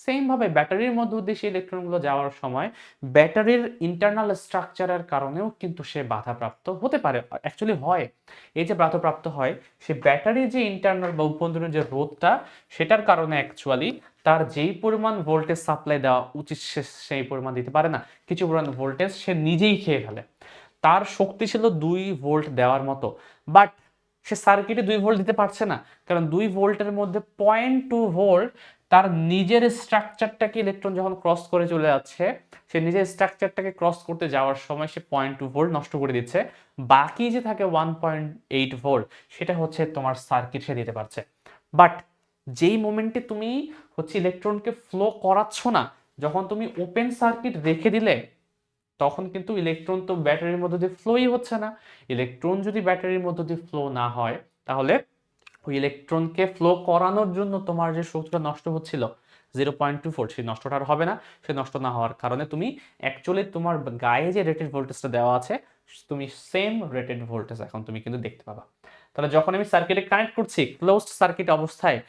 সেম ভাবে ব্যাটারির মধ্য দিয়ে সেই ইলেকট্রনগুলো যাওয়ার সময় ব্যাটারির ইন্টারনাল স্ট্রাকচারের কারণেও কিন্তু সে বাধাপ্রাপ্ত হতে পারে, অ্যাকচুয়ালি হয়। এই যে বাধাপ্রাপ্ত হয়, সে ব্যাটারির যে ইন্টারনাল বা অভ্যন্তরীণ যে রোধটা, সেটার কারণে অ্যাকচুয়ালি তার যেই পরিমাণ ভোল্টেজ সাপ্লাই দেওয়া উচিত সে সেই পরিমাণ দিতে পারে না, কিছু পরিমাণ ভোল্টেজ সে নিজেই খেয়ে ফেলে। তার শক্তি ছিল 2 ভোল্ট দেওয়ার মতো, বাট সে সার্কিটে 2 ভোল্ট দিতে পারছে না, কারণ 2 ভোল্টের মধ্যে 0.2 ভোল্ট তার নিজের স্ট্রাকচারটাকে ইলেকট্রন যখন ক্রস করে চলে যাচ্ছে, সে নিজের স্ট্রাকচারটাকে ক্রস করতে যাওয়ার সময় সে 0.2 ভোল্ট নষ্ট করে দিচ্ছে। বাকি যে থাকে 1.8 ভোল্ট, সেটা হচ্ছে তোমার সার্কিট সে দিতে পারছে। বাট যেই মোমেন্টে তুমি হচ্ছে ইলেকট্রনকে ফ্লো করাচ্ছ না, যখন তুমি ওপেন সার্কিট রেখে দিলে, তখন কিন্তু ইলেকট্রন তো ব্যাটারির মধ্য দিয়ে ফ্লোই হচ্ছে না। ইলেকট্রন যদি ব্যাটারির মধ্য দিয়ে ফ্লো না হয়, তাহলে ওই ইলেকট্রনকে ফ্লো করানোর জন্য তোমার যে শক্তিটা নষ্ট হচ্ছিল 0.24, সেই নষ্টটা আর হবে না। সে নষ্ট না হওয়ার কারণে তুমি অ্যাকচুয়ালি তোমার গায়ে যে রেটেড ভোল্টেজটা দেওয়া আছে, তুমি সেম রেটেড ভোল্টেজ এখন তুমি কিন্তু দেখতে পাবা। তাহলে যখন আমি সার্কিটে কানেক্ট করছি ক্লোজড সার্কিট অবস্থায়,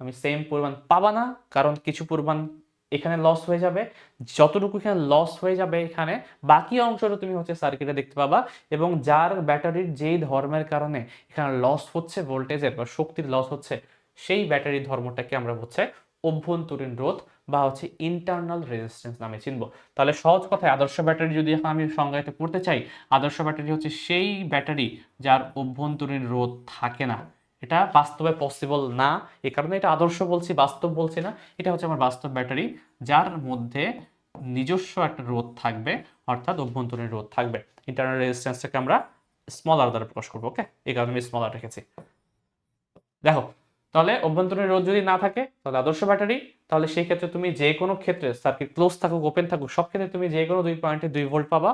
আমি সেম পরিমাণ পাবা না, কারণ কিছু পরিমাণ এখানে লস হয়ে যাবে। যতটুকু এখানে লস হয়ে যাবে, এখানে বাকি অংশটা তুমি হচ্ছে সার্কিটে দেখতে পাবা। এবং যার ব্যাটারির যেই ধর্মের কারণে এখানে লস হচ্ছে ভোল্টেজের বা শক্তির লস হচ্ছে, সেই ব্যাটারির ধর্মটাকে আমরা হচ্ছে অভ্যন্তরীণ রোধ বা হচ্ছে ইন্টারনাল রেজিস্ট্যান্স নামে চিনব। তাহলে সহজ কথায় আদর্শ ব্যাটারি যদি এখন আমি সংজ্ঞায়িত করতে চাই, আদর্শ ব্যাটারি হচ্ছে সেই ব্যাটারি যার অভ্যন্তরীণ রোধ থাকে না। এটা বাস্তবে পসিবল না, এ কারণে এটা আদর্শ বলছি, বাস্তব বলছি না। এটা হচ্ছে আমার বাস্তব ব্যাটারি, যার মধ্যে নিজস্ব একটা রোধ থাকবে, অর্থাৎ অভ্যন্তরীণ রোধ থাকবে। ইন্টারনাল রেজিস্ট্যান্সটাকে আমরা স্মল আর দ্বারা প্রকাশ করবো। ওকে, এই কারণে আমি স্মল আর রেখেছি। দেখো, তাহলে অভ্যন্তরীণ রোধ যদি না থাকে, তাহলে আদর্শ ব্যাটারি। তাহলে সেই ক্ষেত্রে তুমি যে কোনো ক্ষেত্রে সার্কিট ক্লোজ থাকুক ওপেন থাকুক, সব ক্ষেত্রে তুমি যে কোনো 2.2 ভোল্ট পাবা।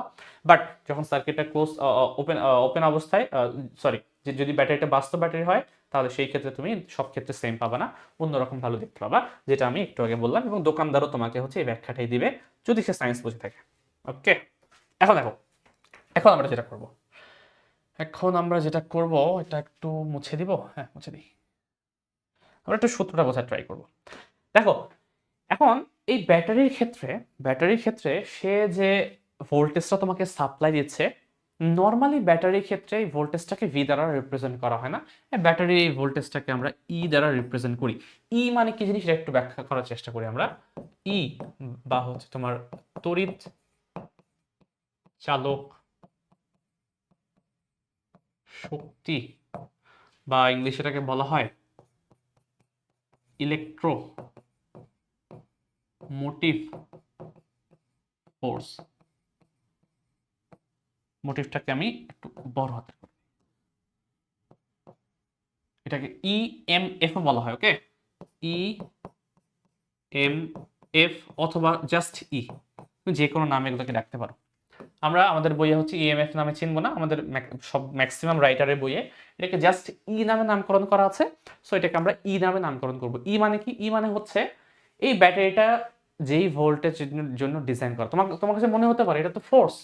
বাট যখন সার্কিটটা ক্লোজ ওপেন ওপেন অবস্থায়, সরি, যদি ব্যাটারিটা বাস্তব ব্যাটারি হয়, তাহলে সেই ক্ষেত্রে তুমি সব ক্ষেত্রে সেম পাবা না, অন্যরকম ভালো দেখতে পাবা, যেটা আমি একটু আগে বললাম। এবং দোকানদারও তোমাকে হচ্ছে এই ব্যাখ্যাটাই দিবে, যদি সে সায়েন্স বুঝে থাকে। ওকে, এখন দেখো, এখন আমরা যেটা করব, এটা একটু মুছে দিব। হ্যাঁ, মুছে দিই। আমরা একটু সূত্রটা বোঝার ট্রাই করব। দেখো, এখন এই ব্যাটারির ক্ষেত্রে সে যে ভোল্টেজটা তোমাকে সাপ্লাই দিচ্ছে, নর্মালি ব্যাটারির ক্ষেত্রে এই ভোল্টেজটাকে ভি দ্বারা রিপ্রেজেন্ট করা হয় না। ব্যাটারির এই ভোল্টেজটাকে আমরা ই দ্বারা রিপ্রেজেন্ট করি। ই মানে কি জিনিস, এটা একটু ব্যাখ্যা করার চেষ্টা করি আমরা। ই বা হচ্ছে তোমার তড়িৎ চালক শক্তি, বা ইংলিশে এটাকে বলা হয় ইলেকট্রো মোটিভ ফোর্স। মোটিভটাকে আমি একটু বড় হাতে, এটাকে ইএমএফ বলা হয়। ওকে, ইএমএফ অথবা জাস্ট ই, যে কোনো নামে এগুলোকে ডাকতে পারো। আমরা আমাদের বইয়ে হচ্ছে ইএমএফ নামে চিনবো না, আমাদের সব ম্যাক্সিমাম রাইটারের বইয়ে এটাকে জাস্ট ই নামে নামকরণ করা আছে। সো এটাকে আমরা ই নামে নামকরণ করব। ই মানে কি? ই মানে হচ্ছে এই ব্যাটারিটা যেই ভোল্টেজ জন্য ডিজাইন করা। তোমার কাছে মনে হতে পারে এটা তো ফোর্স,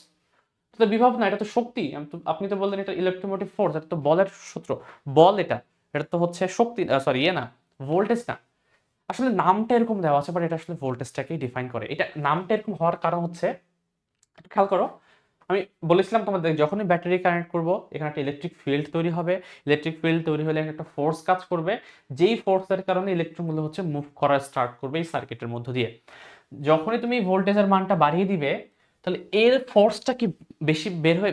এটা তো বিভব না, এটা তো শক্তি। আপনি তো বললেন এটা ইলেকট্রোমোটিভ ফোর্স, এটা তো বলের সূত্র, বল। এটা তো হচ্ছে শক্তি, সরি না, ভোল্টেজ না। আসলে নামটা এরকম দেওয়া আছে, বাট এটা আসলে ভোল্টেজটাকেই ডিফাইন করে। এটা নামটা এরকম হওয়ার কারণ হচ্ছে, একটু খেয়াল করো, আমি বলেছিলাম তোমাদের যখনই ব্যাটারি কানেক্ট করব, এখানে একটা ইলেকট্রিক ফিল্ড তৈরি হবে। ইলেকট্রিক ফিল্ড তৈরি হলে একটা ফোর্স কাজ করবে, যেই ফোর্সের কারণে ইলেকট্রনগুলো হচ্ছে মুভ করা স্টার্ট করবে এই সার্কিটের মধ্য দিয়ে। যখনই তুমি ভোল্টেজের মানটা বাড়িয়ে দিবে, তাহলে এর ফোর্সটা কি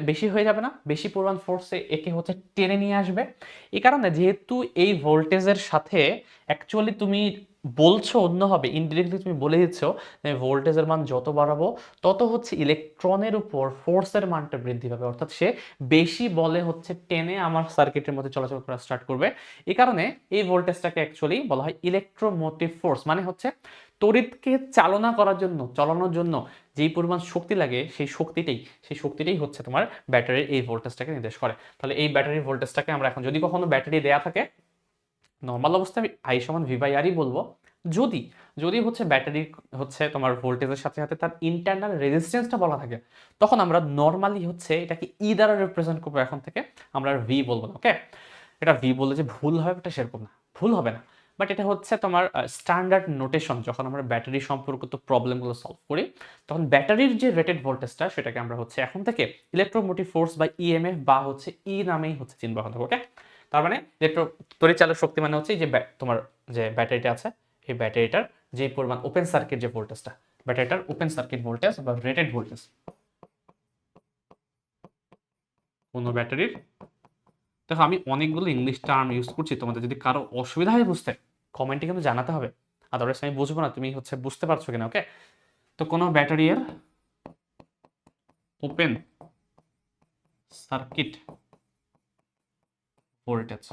বেশি হয়ে যাবে না? বেশি পরিমাণ ফোর্সে একে হচ্ছে টেনে নিয়ে আসবে। এই কারণে যেহেতু এই ভোল্টেজের সাথে অ্যাকচুয়ালি তুমি বলছো অন্যভাবে, ইনডিরেক্টলি তুমি বলে দিচ্ছ যে ভোল্টেজের মান যত বাড়াবো, তত হচ্ছে ইলেকট্রনের উপর ফোর্সের মানটা বৃদ্ধি পাবে, অর্থাৎ সে বেশি বলে হচ্ছে টেনে আমার সার্কিটের মধ্যে চলাচল করা স্টার্ট করবে। এই কারণে এই ভোল্টেজটাকে অ্যাকচুয়ালি বলা হয় ইলেকট্রোমোটিভ ফোর্স। মানে হচ্ছে তড়িৎকে চালানোর জন্য যেই পরিমাণ শক্তি লাগে, সেই শক্তিটাই হচ্ছে তোমার ব্যাটারির এই ভোল্টেজটাকে নির্দেশ করে। তাহলে এই ব্যাটারির ভোল্টেজটাকে আমরা এখন, যদি কখনো ব্যাটারি দেয়া থাকে, নর্মাল অবস্থায় আমি আই সমান ভি বাই আরই বলবো। যদি যদি হচ্ছে ব্যাটারি হচ্ছে তোমার ভোল্টেজের সাথে সাথে তার ইন্টারনাল রেজিস্ট্যান্সটা বলা থাকে, তখন আমরা নর্মালি হচ্ছে এটাকে ই দ্বারা রিপ্রেজেন্ট করবো। এখন থেকে আমরা আর ভি বলবো না। ওকে, এটা ভি বললে যে ভুল হবে এটা সেরকম না, ভুল হবে না। বাট এটা হচ্ছে তোমার স্ট্যান্ডার্ড নোটেশন। যখন আমরা ব্যাটারি সম্পর্কিত প্রবলেমগুলো সলভ করি তখন ব্যাটারির যে রেটেড ভোল্টেজটা সেটাকে আমরা হচ্ছে এখন থেকে ইলেকট্রোমোটিভ ফোর্স বা ইএমএফ বা হচ্ছে ই নামেই হচ্ছে চিনব এখন থেকে। ওকে, তার মানে তড়িৎচালক শক্তি মানে হচ্ছে যে তোমার যে ব্যাটারিটা আছে এই ব্যাটারিটার যে পরিমাণ ওপেন সার্কিট যে ভোল্টেজটা, ব্যাটারিটার ওপেন সার্কিট ভোল্টেজ বা রেটেড ভোল্টেজ। কোনো ব্যাটারির, দেখো আমি অনেকগুলো ইংলিশ টার্ম ইউজ করছি, তোমাদের যদি কারো অসুবিধা হয় বুঝতে কমেন্টে কিন্তু জানাতে হবে, আদারওয়াইজ আমি বুঝবো না তুমি হচ্ছে বুঝতে পারছো কিনা। ওকে, তো কোনো ব্যাটারির ওপেন সার্কিট ভোল্টেজ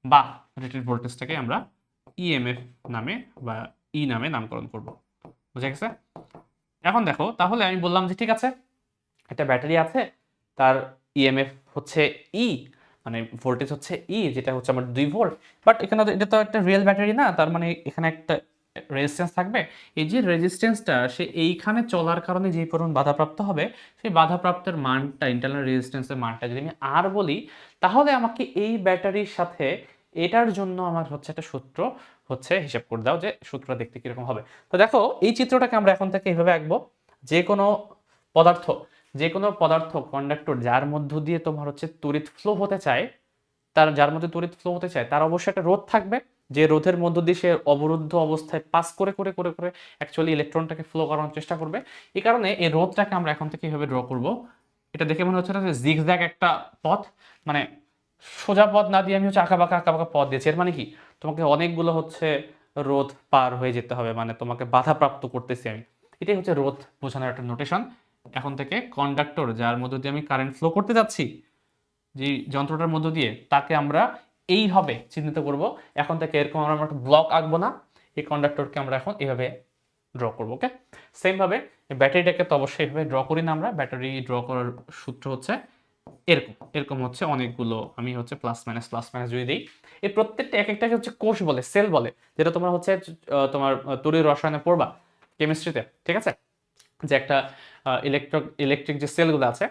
বা রেটেড ভোল্টেজটাকে আমরা ইএমএফ নামে বা ই নামে নামকরণ করব। বুঝা গেছে? এখন দেখো তাহলে আমি বললাম যে ঠিক আছে একটা ব্যাটারি আছে, তার ইএমএফ হচ্ছে ই, মানে ভোল্টেজ হচ্ছে ই, যেটা হচ্ছে আমার 2 ভোল্ট। বাট এখানে এটা তো একটা রিয়েল ব্যাটারি না, তার মানে এখানে একটা রেজিস্ট্যান্স থাকবে। এই যে রেজিস্ট্যান্সটা সে এইখানে চলার কারণে যে পরিমাণ বাধাপ্রাপ্ত হবে, সেই বাধাপ্রাপ্তের মানটা, ইন্টারনাল রেজিস্ট্যান্সের মানটা যদি আমি আর বলি, তাহলে আমাকে এই ব্যাটারির সাথে এটার জন্য আমার হচ্ছে একটা সূত্র হচ্ছে হিসাব করে দাও যে সূত্রটা দেখতে কিরকম হবে। তো দেখো এই চিত্রটাকে আমরা এখন থেকে এইভাবে আঁকবো। যে কোনো পদার্থ, যে কোনো পদার্থ কন্ডাক্টর যার মধ্য দিয়ে তোমার হচ্ছে তড়িৎ ফ্লো হতে চায়, যার মধ্যে তড়িৎ ফ্লো হতে চায় তার অবশ্যই একটা রোধ থাকবে, যে রোধের মধ্য দিয়ে সে অবরুদ্ধ অবস্থায় পাস করে করে করে করে অ্যাকচুয়ালি ইলেকট্রনটাকে ফ্লো করানোর চেষ্টা করবে। এই কারণে এই রোধটাকে আমরা এখন থেকে এইভাবে ড্র করব। এটা দেখে মনে হচ্ছে না যে জিগজ্যাগ একটা পথ, মানে সোজা পথ না দিয়ে আমি হচ্ছে আঁকা বাঁকা পথ দিয়েছি। এর মানে কি তোমাকে অনেকগুলো হচ্ছে রোধ পার হয়ে যেতে হবে, মানে তোমাকে বাধাপ্রাপ্ত করতেছি আমি। এটাই হচ্ছে রোধ বোঝানোর একটা নোটেশন। এখন থেকে কন্ডাক্টর যার মধ্য দিয়ে আমি কারেন্ট ফ্লো করতে যাচ্ছি, যে যন্ত্রটার মধ্য দিয়ে, তাকে আমরা এইভাবে চিহ্নিত করব। এখন থেকে এরকম আমরা একটা ব্লক আঁকবো না, এই কন্ডাক্টরকে আমরা এখন এইভাবে ড্র করবো। ওকে, সেম ভাবে ব্যাটারিটাকে তো অবশ্যই এইভাবে ড্র করি না আমরা। ব্যাটারি ড্র করার সূত্র হচ্ছে এরকম এরকম হচ্ছে অনেকগুলো, আমি হচ্ছে প্লাস মাইনাস যদি দিই, এই প্রত্যেকটা এক একটাকে হচ্ছে কোষ বলে, সেল বলে, যেটা তোমার হচ্ছে তোমার তড়িৎ রসায়নে পড়বা কেমিস্ট্রিতে। ঠিক আছে, যে একটা ইলেকট্রিক যে সেলগুলো আছে,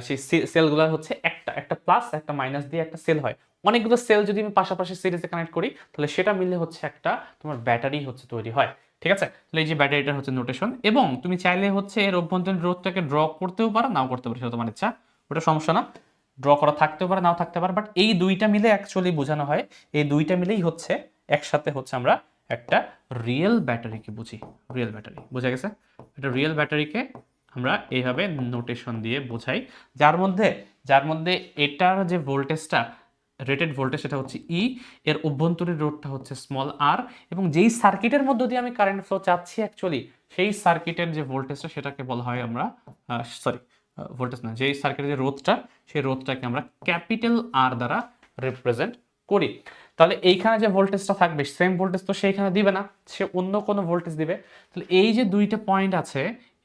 সেই সেলগুলো হচ্ছে একটা একটা প্লাস একটা মাইনাস দিয়ে একটা সেল হয়। অনেকগুলো সেল যদি আমি পাশাপাশি সিরিজে কানেক্ট করি তাহলে সেটা মিলে হচ্ছে একটা তোমার ব্যাটারি হচ্ছে তৈরি হয়। ঠিক আছে, তাহলে এই যে ব্যাটারিটা হচ্ছে নোটেশন, এবং তুমি চাইলে হচ্ছে এর অভ্যন্তরীণ রোধটাকে ড্র করতেও পারো নাও করতে পারো, সেটা তোমার ইচ্ছা, ওটা সমস্যা না। ড্র করা থাকতেও পারে নাও থাকতে পারে, বাট এই দুইটা মিলে অ্যাকচুয়ালি বোঝানো হয়, এই দুইটা মিলেই হচ্ছে একসাথে হচ্ছে আমরা একটা রিয়েল ব্যাটারিকে বুঝি। রিয়েল ব্যাটারি বোঝা গেছে? একটা রিয়েল ব্যাটারিকে আমরা এইভাবে নোটেশন দিয়ে বোঝাই, যার মধ্যে এটার যে ভোল্টেজটা, রেটেড ভোল্টেজ, সেটা হচ্ছে ই, এর অভ্যন্তরীণ রোধটা হচ্ছে স্মল আর, এবং যেই সার্কিটের মধ্য দিয়ে আমি কারেন্ট ফ্লো চাচ্ছি অ্যাকচুয়ালি সেই সার্কিটের যে ভোল্টেজটা সেটাকে বলা হয় আমরা, সরি ভোল্টেজ না, যেই সার্কিটের যে রোধটা, সেই রোধটাকে আমরা ক্যাপিটাল আর দ্বারা রিপ্রেজেন্ট করি। তাহলে এইখানে যে ভোল্টেজটা থাকবে সেম ভোল্টেজ তো সেইখানে দিবে না, সে অন্য কোনো ভোল্টেজ দিবে। তাহলে এই যে দুইটা পয়েন্ট আছে,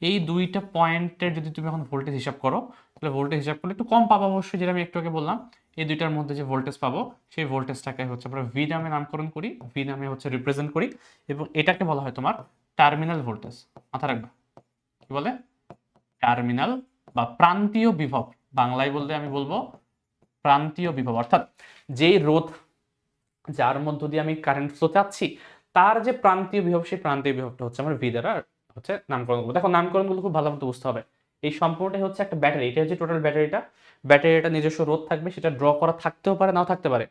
এই দুইটা পয়েন্টের যদি তুমি এখন ভোল্টেজ হিসাব করো, তাহলে ভোল্টেজ হিসাব করলে একটু কম পাবো অবশ্যই, যেটা আমি একটু আগে বললাম। এই দুইটার মধ্যে যে ভোল্টেজ পাবো সেই ভোল্টেজটাকে হচ্ছে আমরা ভি নামে নামকরণ করি, ভি নামে হচ্ছে রিপ্রেজেন্ট করি, এবং এটাকে বলা হয় তোমার টার্মিনাল ভোল্টেজ। মাথা রাখবা, কি বলে? টার্মিনাল বা প্রান্তীয় বিভব। বাংলায় বলতে আমি বলবো প্রান্তীয় বিভব, অর্থাৎ যেই রোধ যার মধ্য দিয়ে আমি কারেন্ট ফ্লো চাচ্ছি তার যে প্রান্তীয় বিভব, সেই প্রান্তীয় বিভবটা হচ্ছে আমার ভি দ্বারা হচ্ছে নামকরণ করবো। দেখো নামকরণগুলো খুব ভালো মতো বুঝতে হবে। এই সম্পূর্ণটাই হচ্ছে একটা ব্যাটারি, এটা হচ্ছে টোটাল ব্যাটারিটা। ব্যাটারিটা নিজস্ব রোধ থাকবে, সেটা ড্র করা থাকতেও পারে নাও থাকতে পারে।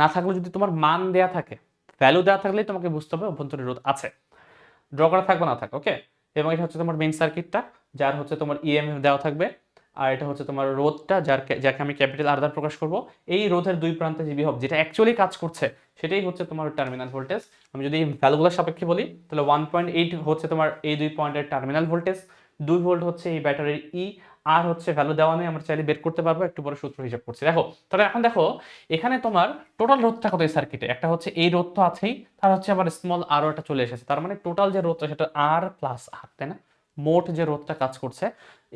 না থাকলে যদি তোমার মান দেয়া থাকে, ভ্যালু দেওয়া থাকলেই তোমাকে বুঝতে হবে অভ্যন্তরীণ রোধ আছে, ড্র করা থাকবে না থাকে। ওকে, এবং এটা হচ্ছে তোমার মেইন সার্কিটটা, যার হচ্ছে তোমার ইএমএফ দেওয়া থাকবে, আর এটা হচ্ছে তোমার রোধটা, যাকে আমি ক্যাপিটাল আর দ্বারা প্রকাশ করব। এই রোধের দুই প্রান্তে যে বিভব যেটা অ্যাকচুয়ালি কাজ করছে সেটাই হচ্ছে তোমার টার্মিনাল ভোল্টেজ। আমি যদি ভ্যালুগুলোর সাপেক্ষে বলি তাহলে 1.8 হচ্ছে তোমার এই দুই পয়েন্টের টার্মিনাল ভোল্টেজ, 2 ভোল্ট হচ্ছে এই ব্যাটারির ই, আর হচ্ছে ভ্যালু দেওয়া নেই, আমরা চাইলে বের করতে পারবো, একটু বড় সূত্র হিসাব করছি। দেখো তাহলে এখন দেখো এখানে তোমার টোটাল রোধটা কত এই সার্কিটে, একটা হচ্ছে এই রোধ তো আছেই, তার হচ্ছে আবার স্মল আরও একটা চলে এসেছে, তার মানে টোটাল যে রোধটা সেটা আর প্লাস আর, তাই না? মোট যে রোধটা কাজ করছে,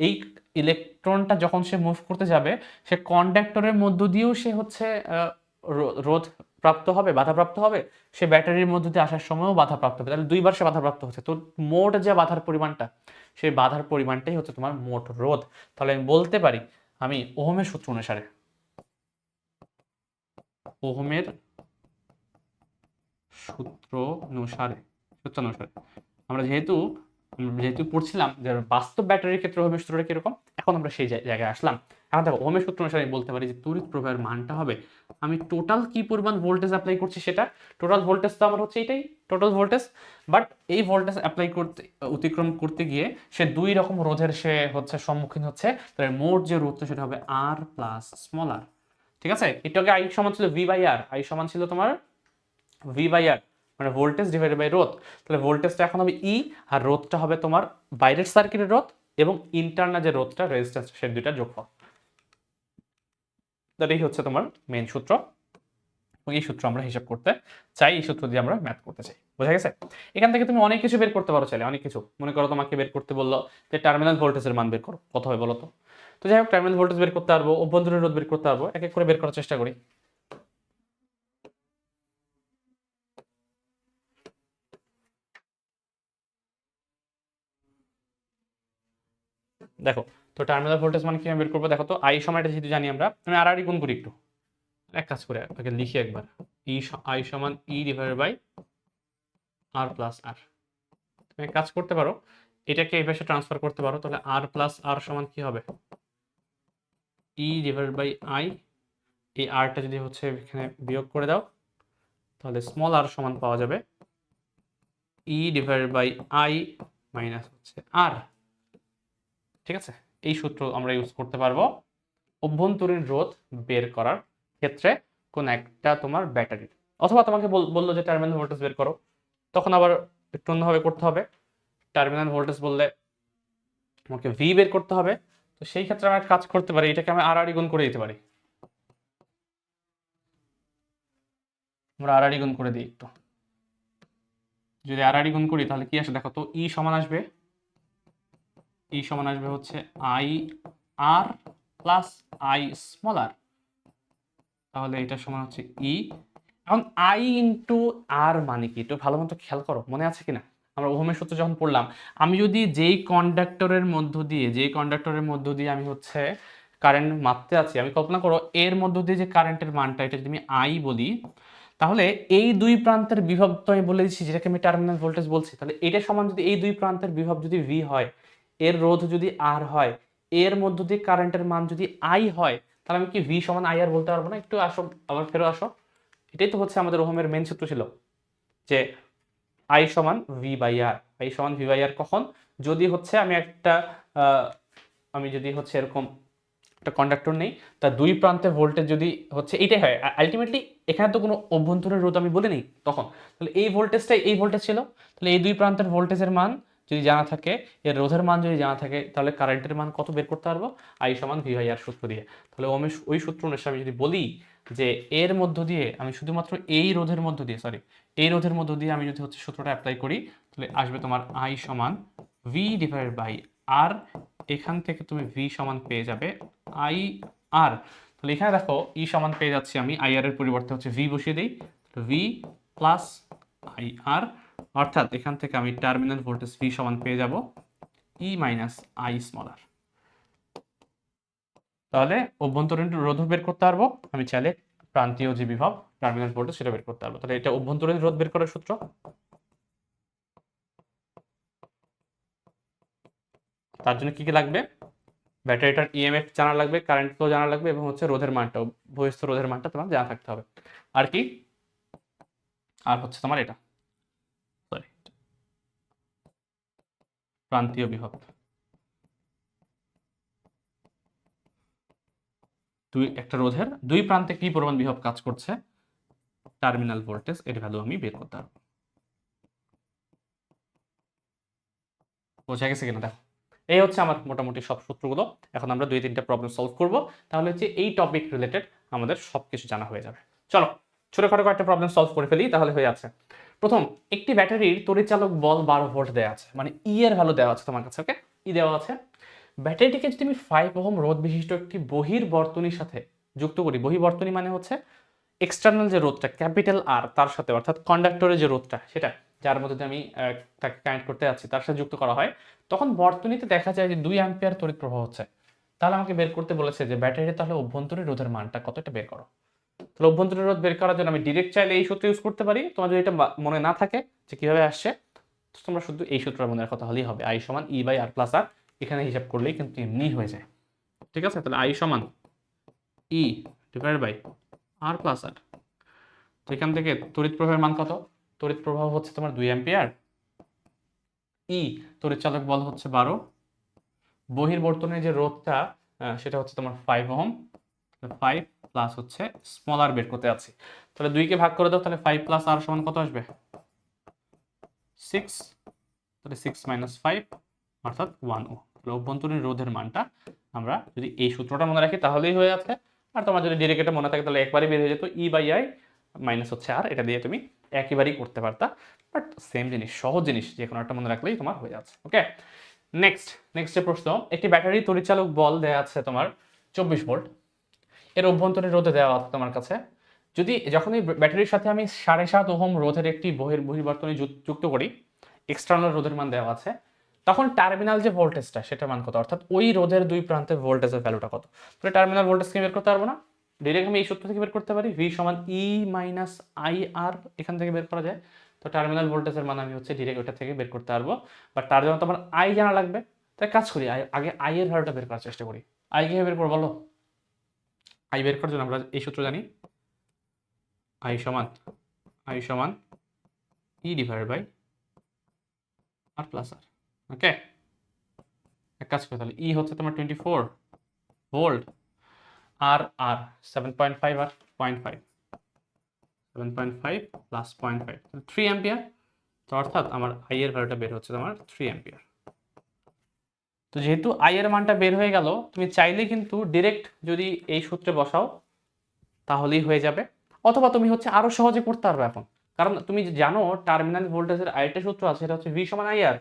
এই ইলেকট্রনটা যখন সে মুভ করতে যাবে সে কন্ডাক্টরের মধ্য দিয়েও সে হচ্ছে রোধ প্রাপ্ত হবে, বাধাপ্রাপ্ত হবে, সে ব্যাটারির মধ্য দিয়ে আসার সময়ও বাধাপ্রাপ্ত হবে, তাহলে দুইবার সে বাধাপ্রাপ্ত হচ্ছে। তো মোট যে বাধার পরিমাণটা, সেই বাধার পরিমাণটাই হচ্ছে তোমার মোট রোধ। তাহলে আমি বলতে পারি, আমি ওহমের সূত্র অনুসারে, ওহমের সূত্রানুসারে আমরা যেহেতু পড়ছিলাম যে বাস্তব ব্যাটারির ক্ষেত্রে ওহমের সূত্রটা কিরকম, এখন আমরা সেই জায়গায় আসলাম। এখন দেখো ওহমের সূত্র অনুসারে আমি বলতে পারি যে তড়িৎ প্রবাহের মানটা হবে, আমি টোটাল কি পরিমাণ ভোল্টেজ অ্যাপ্লাই করছি সেটা, টোটাল ভোল্টেজ তো আমার হচ্ছে এটাই টোটাল ভোল্টেজ, বাট এই ভোল্টেজ অ্যাপ্লাই করতে অতিক্রম করতে গিয়ে সে দুই রকম রোধের সে হচ্ছে সম্মুখীন হচ্ছে, তাহলে মোট যে রোধটা সেটা হবে আর প্লাস স্মল আর। ঠিক আছে, একটু আগে আই সমান ছিল ভি বাই আর, আই সমান ছিল তোমার ভি বাই আর, মানে ভোল্টেজ ডিভাইডেড বাই রোধ। তাহলে ভোল্টেজটা এখন হবে ই, আর রোধটা হবে তোমার বাইরের সার্কিটের রোধ এবং ইন্টারনাল যে রোধটা রেজিস্ট্যান্স, সে দুইটার যোগফল। এই হচ্ছে তোমার মেইন সূত্র, এবং এই সূত্র আমরা হিসাব করতে চাই, এই সূত্র দিয়ে আমরা ম্যাথ করতে চাই। বোঝা গেছে? এখান থেকে তুমি অনেক কিছু বের করতে পারো, চাইলে অনেক কিছু। মনে করো তোমাকে বের করতে বললো যে টার্মিনাল ভোল্টেজের মান বের করো, কত হয় বলো তো? তো যাই হোক, টার্মিনাল ভোল্টেজ বের করতে পারবো, অভ্যন্তরীণ রোধ বের করতে পারবো, এক এক করে বের করার চেষ্টা করি। দেখো, তো টার্মিনাল ভোল্টেজ মানে কি আমি বের করবো, দেখো তো আই সময়টা যেহেতু জানি আমরা, আমি আর গুণ করি একটু, এক কাজ করে আগে লিখি একবার, আই সমান E divided by R plus R. তুমি এক কাজ করতে পারো, এটাকে এই পাশে ট্রান্সফার করতে পারো, তাহলে আর প্লাস আর সমান কি হবে, ই ডিভাইডেড বাই আই। এই আরটা যদি হচ্ছে এখানে বিয়োগ করে দাও, তাহলে স্মল আর সমান পাওয়া যাবে E divided by I minus হচ্ছে আর। ঠিক আছে, এই সূত্র আমরা ইউজ করতে পারবো অভ্যন্তরীণ রোধ বের করার ক্ষেত্রে কোন একটা তোমার ব্যাটারির, অথবা তোমাকে বললো যে টার্মিনাল ভোল্টেজ বের করো, তখন আবার একটু অন্যভাবে করতে হবে। টার্মিনাল ভোল্টেজ বললে আমাকে ভি বের করতে হবে, তো সেই ক্ষেত্রে আমরা কাজ করতে পারি, এটাকে আমি আর গুণ করে দিতে পারি। আমরা আর গুণ করে দিই একটু, যদি আর গুণ করি তাহলে কি আসে দেখো তো, ই সমান আসবে হচ্ছে I R plus I small R, তাহলে এটা সমান হচ্ছে ই। এখন আই ইন্টু আর মানে কি, একটু ভালো মতো খেয়াল করো, মনে আছে কিনা? আমরা ওহমের সূত্র যখন পড়লাম, আমি যদি যেই কন্ডাক্টরের মধ্য দিয়ে আমি হচ্ছে কারেন্ট মাপতে আছি, আমি কল্পনা করো এর মধ্য দিয়ে যে কারেন্টের মানটা, এটা যদি আমি আই বলি, তাহলে এই দুই প্রান্তের বিভব তো আমি বলে দিচ্ছি, যেটাকে আমি টার্মিনাল ভোল্টেজ বলছি, তাহলে এটা সমান যদি এই দুই প্রান্তের বিভব যদি ভি হয়, এর রোধ যদি আর হয়, এর মধ্য দিয়ে কারেন্টের মান যদি আই হয়, তাহলে আমি কি ভি সমান আই আর বলতে পারবো না? একটু আসো, আবার ফেরো আসো। এটাই তো হচ্ছে আমাদের ওহমের মেন সূত্র ছিল, যে আই সমান ভি বাই আর। আই সমান ভি বাই আর কখন, যদি হচ্ছে আমি যদি হচ্ছে এরকম একটা কন্ডাক্টর নেই, তার দুই প্রান্তে ভোল্টেজ যদি হচ্ছে এটাই হয় আলটিমেটলি, এখানে তো কোনো অভ্যন্তরীণ রোধ আমি বলিনি তখন, তাহলে এই ভোল্টেজটাই এই ভোল্টেজ ছিল, তাহলে এই দুই প্রান্তের ভোল্টেজের মান যদি জানা থাকে, এর রোধের মান যদি জানা থাকে, তাহলে কারেন্টের মান কত বের করতে পারবো, আই সমান ভি বাই আর সূত্র দিয়ে। তাহলে ওই সূত্র অনুসারে আমি যদি বলি যে এর মধ্য দিয়ে আমি শুধুমাত্র এই রোধের মধ্য দিয়ে আমি যদি হচ্ছে সূত্রটা অ্যাপ্লাই করি, তাহলে আসবে তোমার আই সমান ভি ডিভাইডেড বাই আর, এখান থেকে তুমি ভি সমান পেয়ে যাবে আই আর। তাহলে এখানে দেখো ই সমান পেয়ে যাচ্ছি আমি, আই আর এর পরিবর্তে হচ্ছে ভি বসিয়ে দিই, ভি প্লাস আই আর, অর্থাৎ এখান থেকে আমি টার্মিনাল ভোল্টেজ ভি সমান পেয়ে যাব ই মাইনাস আই স্মল আর। তাহলে অভ্যন্তরীণ রোধ বের করতে পারবো, আমি চাইলে প্রান্তীয় যে বিভব টার্মিনাল ভোল্টেজ সেটা বের করতে পারবো। তাহলে এটা অভ্যন্তরীণ রোধ বের করার সূত্র। তার জন্য কি কি লাগবে, ব্যাটারিটার ইএমএফ জানা লাগবে, কারেন্ট ফ্লো জানা লাগবে, এবং হচ্ছে রোধের মানটাও, বহিস্থ রোধের মানটা তোমার জানা থাকতে হবে। আর কি, আর হচ্ছে তোমার এটা সরি প্রান্তীয় বিভব, একটা রোধের দুই প্রান্তে কি পরিমাণ বিভব কাজ করছে, টার্মিনাল ভোল্টেজ এর ভ্যালু আমি বের করতে পারবো। বোঝা গেছে কিনা দেখো, এই হচ্ছে আমার মোটামুটি সব সূত্রগুলো। এখন আমরা 2-3টা প্রবলেম সলভ করব, তাহলে হচ্ছে এই টপিক রিলেটেড আমাদের সবকিছু জানা হয়ে যাবে। চলো ছোটখাটো কয়েকটা প্রবলেম সলভ করে ফেলি, তাহলে হয়ে যাচ্ছে। প্রথম, একটি ব্যাটারির তড়িৎচালক বল 12 ভোল্ট দেওয়া আছে, মানে ই এর ভ্যালু দেওয়া আছে তোমার কাছে, ওকে, ই দেওয়া আছে। ব্যাটারিটিকে যদি আমি 5 ওহম রোধ বিশিষ্ট একটি বহির্বর্তনীর সাথে যুক্ত করি, বহির্বর্তনী মানে হচ্ছে এক্সটার্নাল যে রোধটা ক্যাপিটাল আর, তার সাথে, অর্থাৎ কন্ডাক্টরের যে রোধটা সেটা, যার মধ্যে আমি তাকে কানেক্ট করতে যাচ্ছি তার সাথে যুক্ত করা হয়, তখন বর্তনীতে দেখা যায় যে 2 অ্যাম্পিয়ার তড়িৎ প্রবাহ হচ্ছে। তাহলে আমাকে বের করতে বলেছে যে ব্যাটারির তাহলে অভ্যন্তরীণ রোধের মানটা কত, এটা বের করো। তাহলে অভ্যন্তরীণ রোধ বের করার জন্য আমি ডিরেক্ট চাইলে এই সূত্র ইউজ করতে পারি। তোমার যদি এটা মনে না থাকে যে কিভাবে আসছে, তোমরা শুধু এই সূত্রটা মনে রাখা তাহলেই হবে। আই সমান ই বাই আর প্লাস আর, এখানে হিসাব করলেই কিন্তু এমনি হয়ে যায়। ঠিক আছে, তাহলে আই সমান E divide by R plus R. তো এখান থেকে তড়িৎ প্রবাহের মান কত? তড়িৎ প্রবাহ হচ্ছে তোমার 2 অ্যাম্পিয়ার। ই তড়িৎ চালক বল হচ্ছে 12। বহির্বর্তনের যে রোধটা সেটা হচ্ছে তোমার 5 ওহম। 5 প্লাস হচ্ছে স্মল আর বের করতে যাচ্ছি। তাহলে 2 কে ভাগ করে দাও, তাহলে 5 প্লাস আর সমান কত আসবে? 6। তাহলে 6 মাইনাস 5 অর্থাৎ 1 ওহম। তাহলে অভ্যন্তরীণ রোধের মানটা আমরা যদি এই সূত্রটা মনে রাখি তাহলেই হয়ে যাচ্ছে। আর তোমার যদি ডিরেক্ট এটা মনে থাকে তাহলে একবারই বের হয়ে যেত, ই বাই আই মাইনাস হচ্ছে আর, এটা দিয়ে তুমি একইবারই করতে পারতা। বাট সেম জিনিস, সহজ জিনিস, যে কোনো একটা মনে রাখলেই তোমার হয়ে যাচ্ছে। ওকে, নেক্সট যে প্রশ্ন, একটি ব্যাটারি তড়িৎচালক বল দেওয়া আছে তোমার 24 ভোল্ট, এর অভ্যন্তরীণ রোধে দেওয়া আছে তোমার কাছে। যদি যখন এই ব্যাটারির সাথে আমি 7.5 ওহম রোধের একটি বহির্বর্তনী যুক্ত করি, এক্সটার্নাল রোধের মান দেওয়া আছে, তখন টার্মিনাল যে ভোল্টেজটা সেটা মান কত, অর্থাৎ ওই রোধের দুই প্রান্তে ভোল্টেজের ভ্যালুটা কত। তাহলে টার্মিনাল ভোল্টেজকে বের করতে পারবো না, ডিরেক্ট আমি এই সূত্র থেকে বের করতে পারি। ভি সমান ই মাইনাস আই আর, এখান থেকে বের করা যায়। তো টার্মিনাল ভোল্টেজের মান আমি হচ্ছে ডিরেক্ট ওটা থেকে বের করতে পারবো। বাট তার জন্য তোমার আই জানা লাগবে। তাই কাজ করি, আগে আই এর ভ্যালুটা বের করার চেষ্টা করি। আই কিভাবে বের করবো বলো? আই বের করার জন্য আমরা এই সূত্র জানি, আই সমান E divided by R plus R. Okay, এক কাজ করে, তাহলে ই হচ্ছে তোমার 24 volt, R 7.5 R 0.5, 7.5 plus 0.5 3 ampere. তো অর্থাৎ আমার আই এর ভ্যালুটা বের হচ্ছে তোমার 3 অ্যাম্পিয়ার। তো যেহেতু আই এর মানটা বের হয়ে গেল, তুমি চাইলে কিন্তু ডিরেক্ট যদি এই সূত্রে বসাও তাহলেই হয়ে যাবে, অথবা তুমি হচ্ছে আরো সহজে করতে পারবে এখন। কারণ তুমি জানো টার্মিনাল ভোল্টেজের আরেকটা সূত্র আছে, সেটা হচ্ছে ভি সমান আই আর,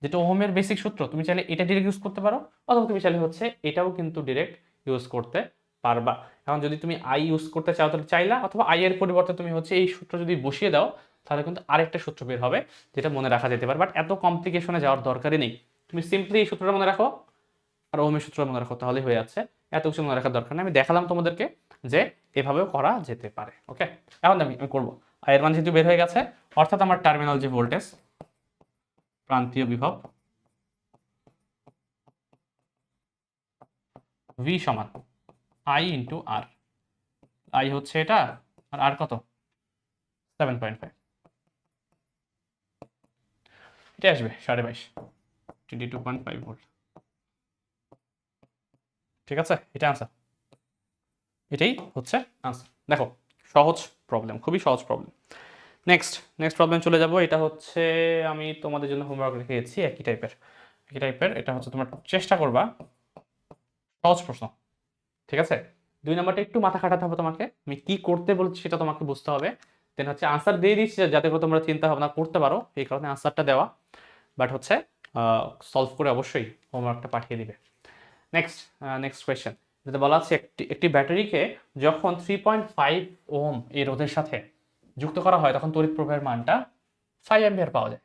যেটা ওহমের বেসিক সূত্র। তুমি চাইলে এটা ডিরেক্ট ইউজ করতে পারো, অথবা তুমি চাইলে হচ্ছে এটাও কিন্তু ডিরেক্ট ইউজ করতে পারবা। এখন যদি তুমি আই ইউজ করতে চাও তাহলে চাইলা, অথবা আই এর পরিবর্তে তুমি হচ্ছে এই সূত্র যদি বসিয়ে দাও তাহলে কিন্তু আরেকটা সূত্র বের হবে, যেটা মনে রাখা যেতে পারে। বাট এত কমপ্লিকেশনে যাওয়ার দরকারই নেই, তুমি সিম্পলি এই সূত্রটা মনে রাখো আর ওহমের সূত্র মনে রাখো, তাহলেই হয়ে যাচ্ছে। এত কিছু মনে রাখার দরকার নেই, আমি দেখালাম তোমাদেরকে যে এভাবেও করা যেতে পারে। ওকে, এখন আমি করবো। আই এর মান যেহেতু বের হয়ে গেছে, অর্থাৎ আমার টার্মিনাল যে ভোল্টেজ, প্রান্তীয় বিভব ভি সমান আই ইন্টু আর। আই হচ্ছে এটা, আর আর কত? 7.5। এটা আসবে 22.5, 22.5 ভোল্ট। ঠিক আছে, এটা আনসার, এটাই হচ্ছে আনসার। দেখো, সহজ প্রবলেম, খুবই সহজ প্রবলেম। নেক্সট প্রবলেম চলে যাব। এটা হচ্ছে আমি তোমাদের জন্য হোমওয়ার্ক রেখেছি একই টাইপের। এটা হচ্ছে তোমার চেষ্টা করবা সহজ প্রশ্ন। ঠিক আছে, 2 নাম্বারটা একটু মাথা খাটাতে হবে তোমাকে, আমি কি করতে বলছি সেটা তোমাকে বুঝতে হবে। দেন হচ্ছে আনসার দিয়ে দিচ্ছি যাতে করে তোমরা চিন্তা ভাবনা করতে পারো, এই কারণে আনসারটা দেওয়া। বাট হচ্ছে সলভ করে অবশ্যই হোমওয়ার্কটা পাঠিয়ে দিবে। নেক্সট কোয়েশ্চেন, যেটা বলা আছে একটি ব্যাটারিকে যখন 3.5 ওহম এই রোধের সাথে যুক্ত করা হয় তখন তড়িৎ প্রবাহের মানটা 5 অ্যাম্পিয়ার পাওয়া যায়।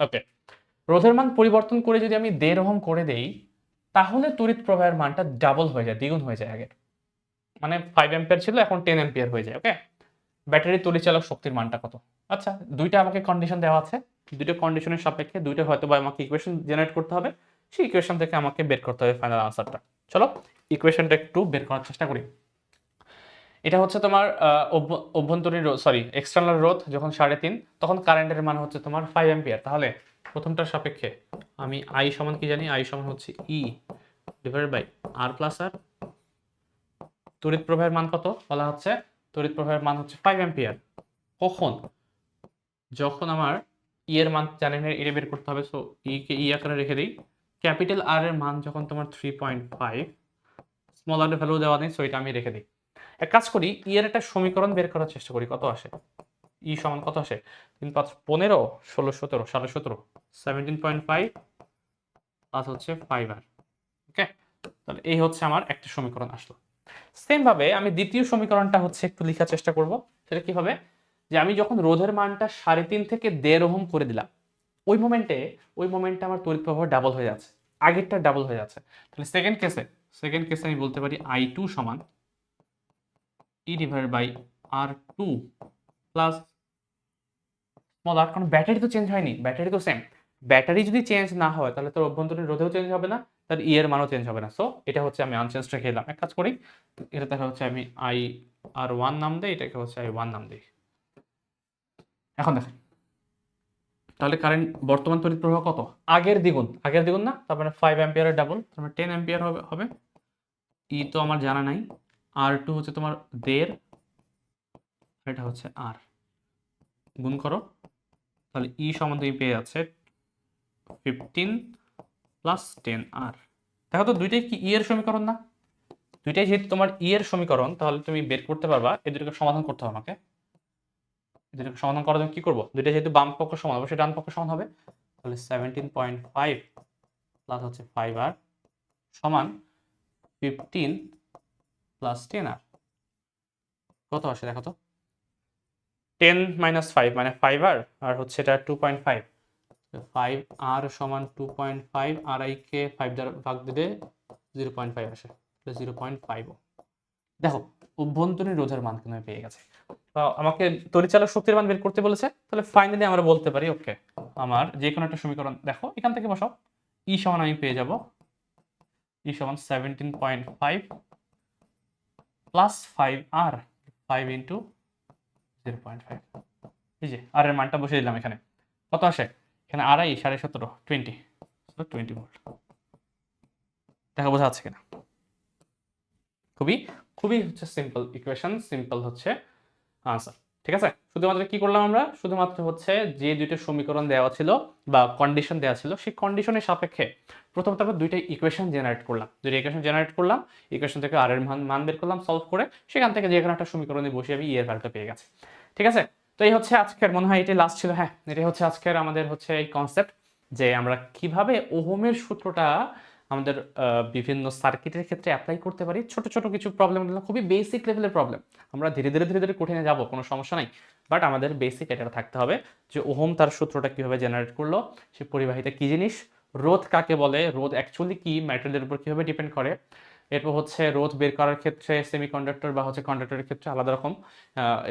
ওকে, রোধের মান পরিবর্তন করে যদি আমি 1.5 ওহম করে দেই তাহলে তড়িৎ প্রবাহের মানটা ডাবল হয়ে যায়, দ্বিগুণ হয়ে যায় আগের। মানে 5 অ্যাম্পিয়ার ছিল, এখন 10 অ্যাম্পিয়ার হয়ে যায়। ওকে, ব্যাটারির তড়িৎচালক শক্তির মানটা কত? আচ্ছা, দুইটা আমাকে কন্ডিশন দেওয়া আছে, দুইটা কন্ডিশনের সাপেক্ষে দুইটা হয়তো বা আমাকে ইকুয়েশন জেনারেট করতে হবে, সেই ইকুয়েশন থেকে আমাকে বের করতে হবে ফাইনাল আনসারটা। চলো ইকুয়েশনটা একটু বের করার চেষ্টা করি। এটা হচ্ছে তোমার অভ্যন্তরীণ রোধ, সরি এক্সটার্নাল রোধ যখন 3.5, তখন কারেন্টের মান হচ্ছে তোমার 5 অ্যাম্পিয়ার। তাহলে প্রথমটার সাপেক্ষে আমি আই সমান কি জানি, আই সমান হচ্ছে E divided by R plus R. তড়িৎ প্রবাহের মান কত বলা হচ্ছে? তড়িৎ প্রবাহের মান হচ্ছে 5 অ্যাম্পিয়ার। কখন? যখন আমার ই এর মান জানেন, এটা বের করতে হবে। সো ই কে ই আকারে রেখে দিই। ক্যাপিটাল আর এর মান যখন তোমার 3.5, স্মল আর এর ভ্যালু দেওয়া নেই, সো এটা আমি রেখে দিই। এক কাজ করি, ই এর একটা সমীকরণ বের করার চেষ্টা করি, কত আসে। ই সমান কত আসে? 3 5 15 16 17 17.5 17.5 প্লাস হচ্ছে 5 আর। ওকে, তাহলে এই হচ্ছে আমার একটা সমীকরণ আসলো। সেম ভাবে আমি দ্বিতীয় সমীকরণটা হচ্ছে একটু লেখার চেষ্টা করব। সেটা কি হবে, যে আমি যখন রোধের মানটা 3.5 থেকে 1.5 ওহম করে দিলাম, ওই মোমেন্টে আমার তড়িৎ প্রবাহ ডাবল হয়ে যাচ্ছে, আগেরটা ডাবল হয়ে যাচ্ছে। তাহলে সেকেন্ড কেসে আমি বলতে পারি I2 সমান E divided by R2 plus small R, কারণ ব্যাটারি তো চেঞ্জ হয়নি, ব্যাটারি তো সেম। ব্যাটারি যদি চেঞ্জ না হয় তাহলে তোর অভ্যন্তরীণ রোধেও চেঞ্জ হবে না, তার ই এর মানও চেঞ্জ হবে না। সো এটা হচ্ছে আমি আনচেঞ্জ রেখে দিলাম। এক কাজ করি, এটা দেখা হচ্ছে আমি IR1 নাম দেই, এটাকে হচ্ছে I1 নাম দিই। এখন দেখেন তাহলে কারেন্ট বর্তমান তড়িৎ প্রবাহ কত? আগের দ্বিগুণ, আগের দ্বিগুণ না, তার মানে 5 অ্যাম্পিয়ারের ডাবল, তার মানে 10 অ্যাম্পিয়ার হবে। ই তো আমার জানা নাই, R2 হচ্ছে তোমার 1.5, এটা হচ্ছে R, গুণ করো, তাহলে ই সমান তুমি পেয়ে যাচ্ছে 15 প্লাস 10R। দেখো তো দুইটাই কি ই এর সমীকরণ না? দুইটাই যেহেতু তোমার ই এর সমীকরণ, তাহলে তুমি বের করতে পারবা এই দুটোকে সমাধান করতে হবে আমাকে। এই দুটোকে সমাধান করার জন্য কি করবো? দুইটা যেহেতু বাম পক্ষ সমান, অবশ্যই ডান পক্ষ সমান হবে। তাহলে 17.5 প্লাস হচ্ছে 5R সমান 15 প্লাস 10R। কত আসে দেখো তো? 10 মাইনাস 5 মানে 5R, আর হচ্ছে এটা 2.5। 5R সমান 2.5, আর আই কে 5 দ্বারা ভাগ দিলে 0.5 আসে, 0.5। দেখো অভ্যন্তরীণ রোধের মান কিন্তু আমি পেয়ে গেছি। আমাকে তড়িৎচালক শক্তির মান বের করতে বলেছে, তাহলে ফাইনালি আমরা বলতে পারি ওকে, আমার যে কোনো একটা সমীকরণ দেখো এখান থেকে বসাও, ই সমান আমি পেয়ে যাব ই সমান 17.5 প্লাস 5R, 5 ইন্টু 0.5। এই যে আর এর মানটা বসিয়ে দিলাম এখানে, কত আসে? এখানে আড়াই 17.5 20, 20 ভোল্ট। দেখা বোঝা যাচ্ছে কিনা? খুবই খুবই হচ্ছে সিম্পল ইকুয়েশন, সিম্পল হচ্ছে আনসার। ঠিক আছে, শুধুমাত্র কি করলাম আমরা? শুধুমাত্র হচ্ছে যে দুইটা সমীকরণ দেওয়া ছিল বা কন্ডিশন দেওয়া ছিল, সেই কন্ডিশনের সাপেক্ষে প্রথমত আমরা দুইটা ইকুয়েশন জেনারেট করলাম। দুইটা ইকুয়েশন জেনারেট করলাম, ইকুয়েশন থেকে আর এর মান বের করলাম সলভ করে, সেখান থেকে যে কোনো একটা সমীকরণে বসে আমি ই এর ভ্যালুটা পেয়ে গেছি। ঠিক আছে, তো এই হচ্ছে আজকের, মনে হয় এটাই লাস্ট ছিল। হ্যাঁ, এটাই হচ্ছে আজকের আমাদের হচ্ছে এই কনসেপ্ট, যে আমরা কিভাবে ওহমের সূত্রটা আমাদের বিভিন্ন সার্কিটের ক্ষেত্রে অ্যাপ্লাই করতে পারি। ছোট ছোট কিছু প্রবলেম, খুবই বেসিক লেভেলের প্রবলেম, আমরা ধীরে ধীরে ধীরে ধীরে কঠিনে যাব, কোনো সমস্যা নাই, বাট আমাদের বেসিক এটা থাকতে হবে যে ওহম তার সূত্রটা কিভাবে জেনারেট করলো, সে পরিবাহিতা কি জিনিস, রোধ কাকে বলে, রোধ অ্যাকচুয়ালি কি, ম্যাটেরিয়ালের উপর কিভাবে ডিপেন্ড করে। এরপর হচ্ছে রোধ বের করার ক্ষেত্রে সেমিকন্ডাক্টর বা হচ্ছে কন্ডাক্টরের ক্ষেত্রে আলাদা রকম,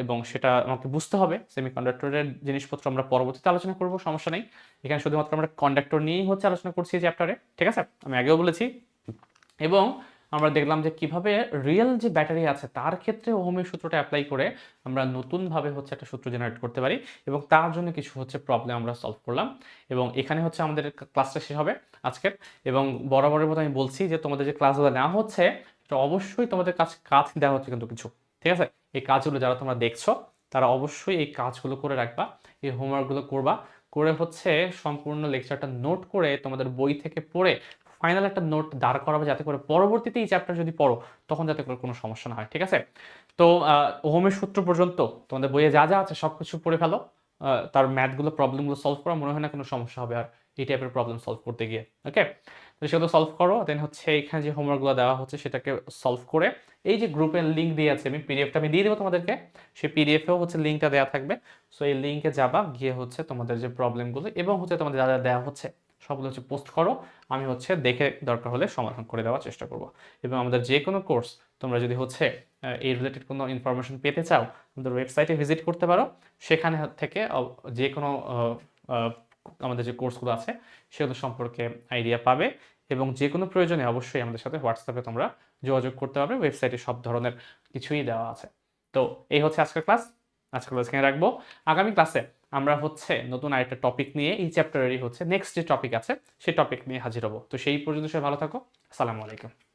এবং সেটা আমাকে বুঝতে হবে। সেমিকন্ডাক্টরের জিনিসপত্র আমরা পরবর্তীতে আলোচনা করব, সমস্যা নেই। এখানে শুধুমাত্র আমরা কন্ডাক্টর নিয়েই হচ্ছে আলোচনা করছি এই চ্যাপ্টারে। ঠিক আছে, আমি আগেও বলেছি। এবং আমরা দেখলাম যে কিভাবে রিয়েল যে ব্যাটারি আছে তার ক্ষেত্রে ওহমের সূত্রটা অ্যাপ্লাই করে আমরা নতুনভাবে হচ্ছে একটা সূত্র জেনারেট করতে পারি, এবং তার জন্য কিছু হচ্ছে প্রবলেম আমরা সলভ করলাম। এবং এখানে হচ্ছে আমাদের ক্লাসটা শেষ হবে আজকের। এবং বরাবরের মতো আমি বলছি যে তোমাদের যে ক্লাসগুলো নেওয়া হচ্ছে সেটা অবশ্যই তোমাদের কাজ দেওয়া হচ্ছে কিন্তু কিছু। ঠিক আছে, এই কাজগুলো যারা তোমরা দেখছো তারা অবশ্যই এই কাজগুলো করে রাখবা, এই হোমওয়ার্কগুলো করবা, করে হচ্ছে সম্পূর্ণ লেকচারটা নোট করে তোমাদের বই থেকে পড়ে ফাইনাল একটা নোট দাঁড় করাবে, যাতে করে পরবর্তীতে এই চ্যাপ্টার যদি পড়ো তখন যাতে করে কোনো সমস্যা না হয়। ঠিক আছে, তো ওহমের সূত্র পর্যন্ত তোমাদের বইয়ে যা যা আছে সব কিছু পড়ে ফেলো। তার ম্যাথগুলো প্রবলেমগুলো সলভ করা, মনে হয় না কোনো সমস্যা হবে আর এই টাইপের প্রবলেম সলভ করতে গিয়ে। ওকে, তো সেগুলো সলভ করো, দেন হচ্ছে এখানে যে হোমওয়ার্কগুলো দেওয়া হচ্ছে সেটাকে সলভ করে এই যে গ্রুপের লিঙ্ক দিয়ে আছে, আমি পিডিএফটা আমি দিয়ে দেবো তোমাদেরকে, সেই পিডিএফেও হচ্ছে লিঙ্কটা দেওয়া থাকবে। সো এই লিঙ্কে যাবা, গিয়ে হচ্ছে তোমাদের যে প্রবলেমগুলো এবং হচ্ছে তোমাদের যা যা দেওয়া হচ্ছে সবগুলো হচ্ছে পোস্ট করো, আমি হচ্ছে দেখে দরকার হলে সমাধান করে দেওয়ার চেষ্টা করব। এবং আমাদের যে কোনো কোর্স তোমরা যদি হচ্ছে এই রিলেটেড কোনো ইনফরমেশন পেতে চাও, আমাদের ওয়েবসাইটে ভিজিট করতে পারো, সেখানে থেকে যে কোনো আমাদের যে কোর্সগুলো আছে সেগুলো সম্পর্কে আইডিয়া পাবে। এবং যে কোনো প্রয়োজনে অবশ্যই আমাদের সাথে হোয়াটসঅ্যাপে তোমরা যোগাযোগ করতে পারবে, ওয়েবসাইটে সব ধরনের কিছুই দেওয়া আছে। তো এই হচ্ছে আজকের ক্লাস, আজকের ক্লাস এখানে রাখবো। আগামী ক্লাসে আমরা হচ্ছে নতুন আরেকটা টপিক নিয়ে, এই চ্যাপ্টারেরই হচ্ছে নেক্সট যে টপিক আছে সেই টপিক নিয়ে হাজির হবো। তো সেই পর্যন্ত সবাই ভালো থাকো, আসসালামু আলাইকুম।